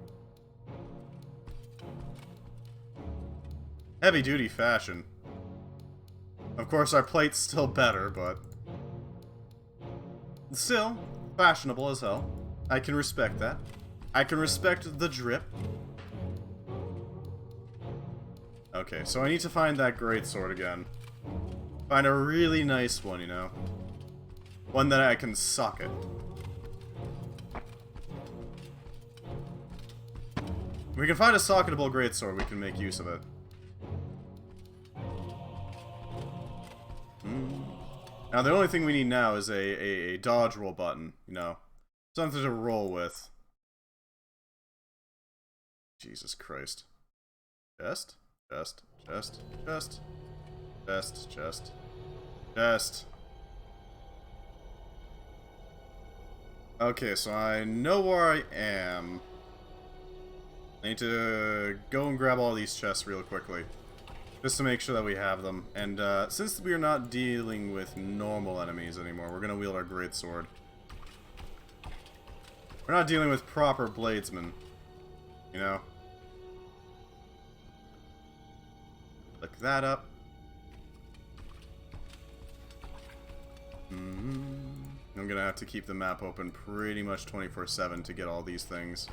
Heavy-duty fashion. Of course, our plate's still better, but still fashionable as hell. I can respect that. I can respect the drip. Okay, so I need to find that greatsword again. Find a really nice one, you know. One that I can socket. If we can find a socketable greatsword, we can make use of it. Now, the only thing we need now is a dodge roll button, you know. Something to roll with. Jesus Christ. Chest? Chest. Chest. Chest. Chest. Chest. Chest. Okay, so I know where I am. I need to go and grab all these chests real quickly. Just to make sure that we have them. And since we are not dealing with normal enemies anymore, we're going to wield our greatsword. We're not dealing with proper bladesmen. You know? Look that up. I'm gonna have to keep the map open pretty much 24/7 to get all these things.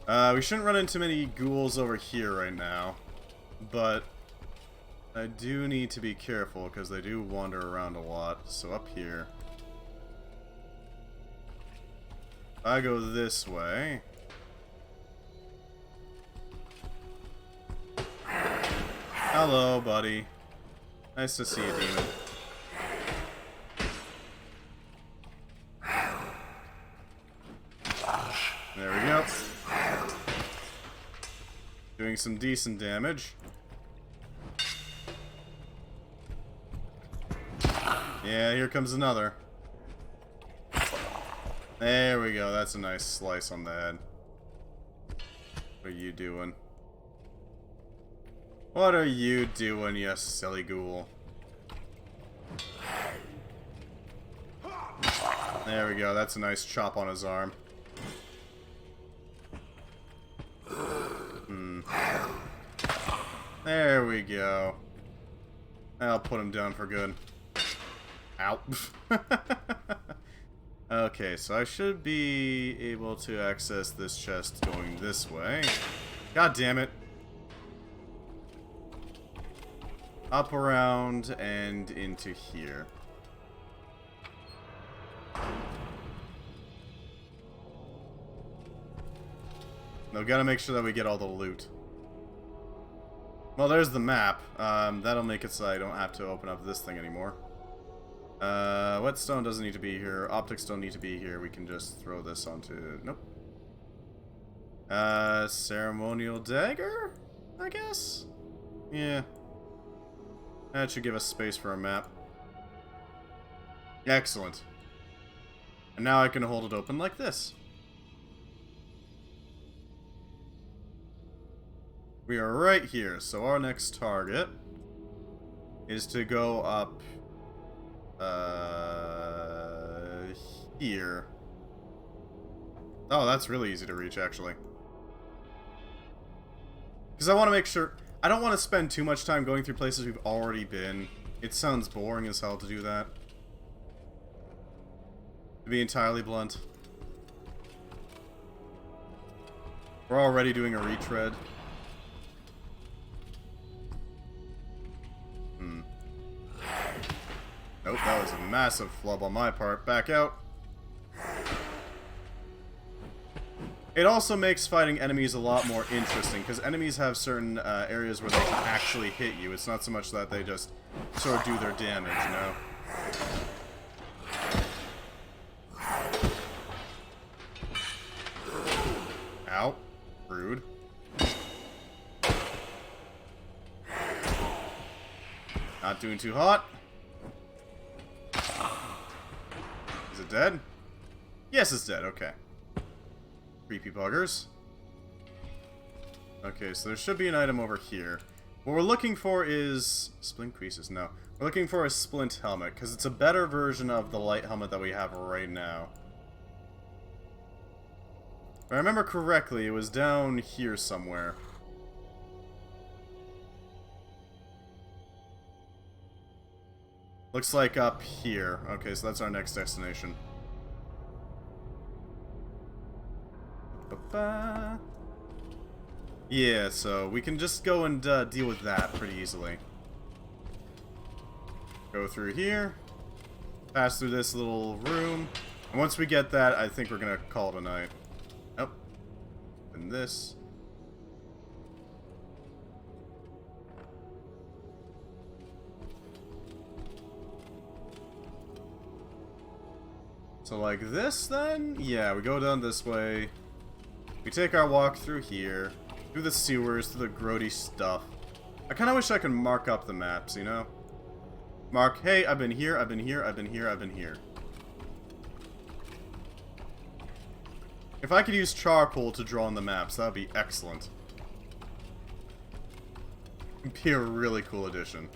We shouldn't run into many ghouls over here right now, but I do need to be careful because they do wander around a lot. So up here, I go this way. Hello, buddy. Nice to see you, demon. There we go. Doing some decent damage. Yeah, here comes another. There we go. That's a nice slice on the head. What are you doing? What are you doing, you silly ghoul? There we go. That's a nice chop on his arm. There we go. I'll put him down for good. Ow. Okay, so I should be able to access this chest going this way. God damn it. Up, around, and into here. Now, gotta make sure that we get all the loot. Well, there's the map. That'll make it so I don't have to open up this thing anymore. Whetstone doesn't need to be here. Optics don't need to be here. We can just throw this onto... Nope. Ceremonial dagger? I guess? Yeah. That should give us space for a map. Excellent. And now I can hold it open like this. We are right here, so our next target is to go up here. Oh, that's really easy to reach, actually. Because I want to make sure... I don't want to spend too much time going through places we've already been. It sounds boring as hell to do that. To be entirely blunt. We're already doing a retread. Nope, that was a massive flub on my part. Back out. It also makes fighting enemies a lot more interesting, because enemies have certain areas where they can actually hit you. It's not so much that they just sort of do their damage, you know? Ow. Rude. Not doing too hot. Is it dead? Yes, it's dead. Okay. Creepy buggers. Okay, so there should be an item over here. What we're looking for is... Splint creases? No. We're looking for a splint helmet, because it's a better version of the light helmet that we have right now. If I remember correctly, it was down here somewhere. Looks like up here. Okay, so that's our next destination. Ba-ba. Yeah, so we can just go and deal with that pretty easily. Go through here. Pass through this little room. And once we get that, I think we're gonna call it a night. Oh. And this. So like this, then? Yeah, we go down this way. We take our walk through here. Through the sewers, through the grody stuff. I kind of wish I could mark up the maps, you know? Mark, hey, I've been here, I've been here, I've been here, I've been here. If I could use charcoal to draw on the maps, that would be excellent. It'd be a really cool addition.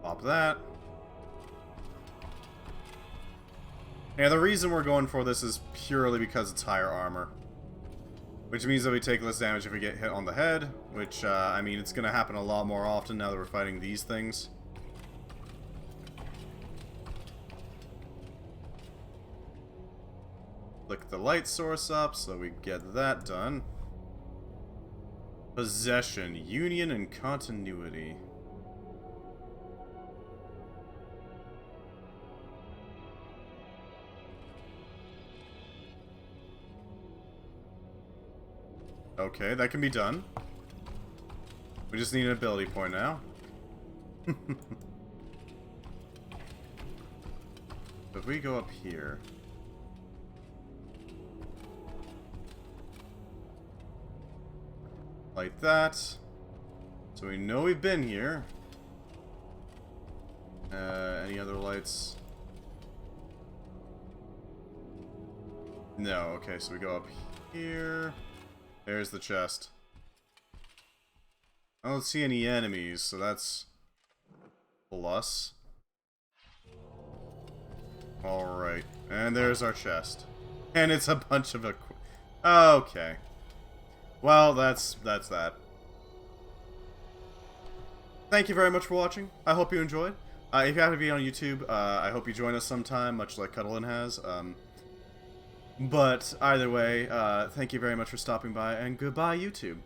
Pop that. And the reason we're going for this is purely because it's higher armor. Which means that we take less damage if we get hit on the head. Which, I mean, it's going to happen a lot more often now that we're fighting these things. Flick the light source up so we get that done. Possession, union, and continuity. Okay, that can be done. We just need an ability point now. If we go up here... like that. So we know we've been here. Any other lights? No, okay, so we go up here. There's the chest. I don't see any enemies, so that's plus. Alright, and there's our chest. And it's a bunch of okay. Well, that's that. Thank you very much for watching. I hope you enjoyed. If you happen to be on YouTube, I hope you join us sometime, much like Cuddlin has. But either way, thank you very much for stopping by, and goodbye, YouTube.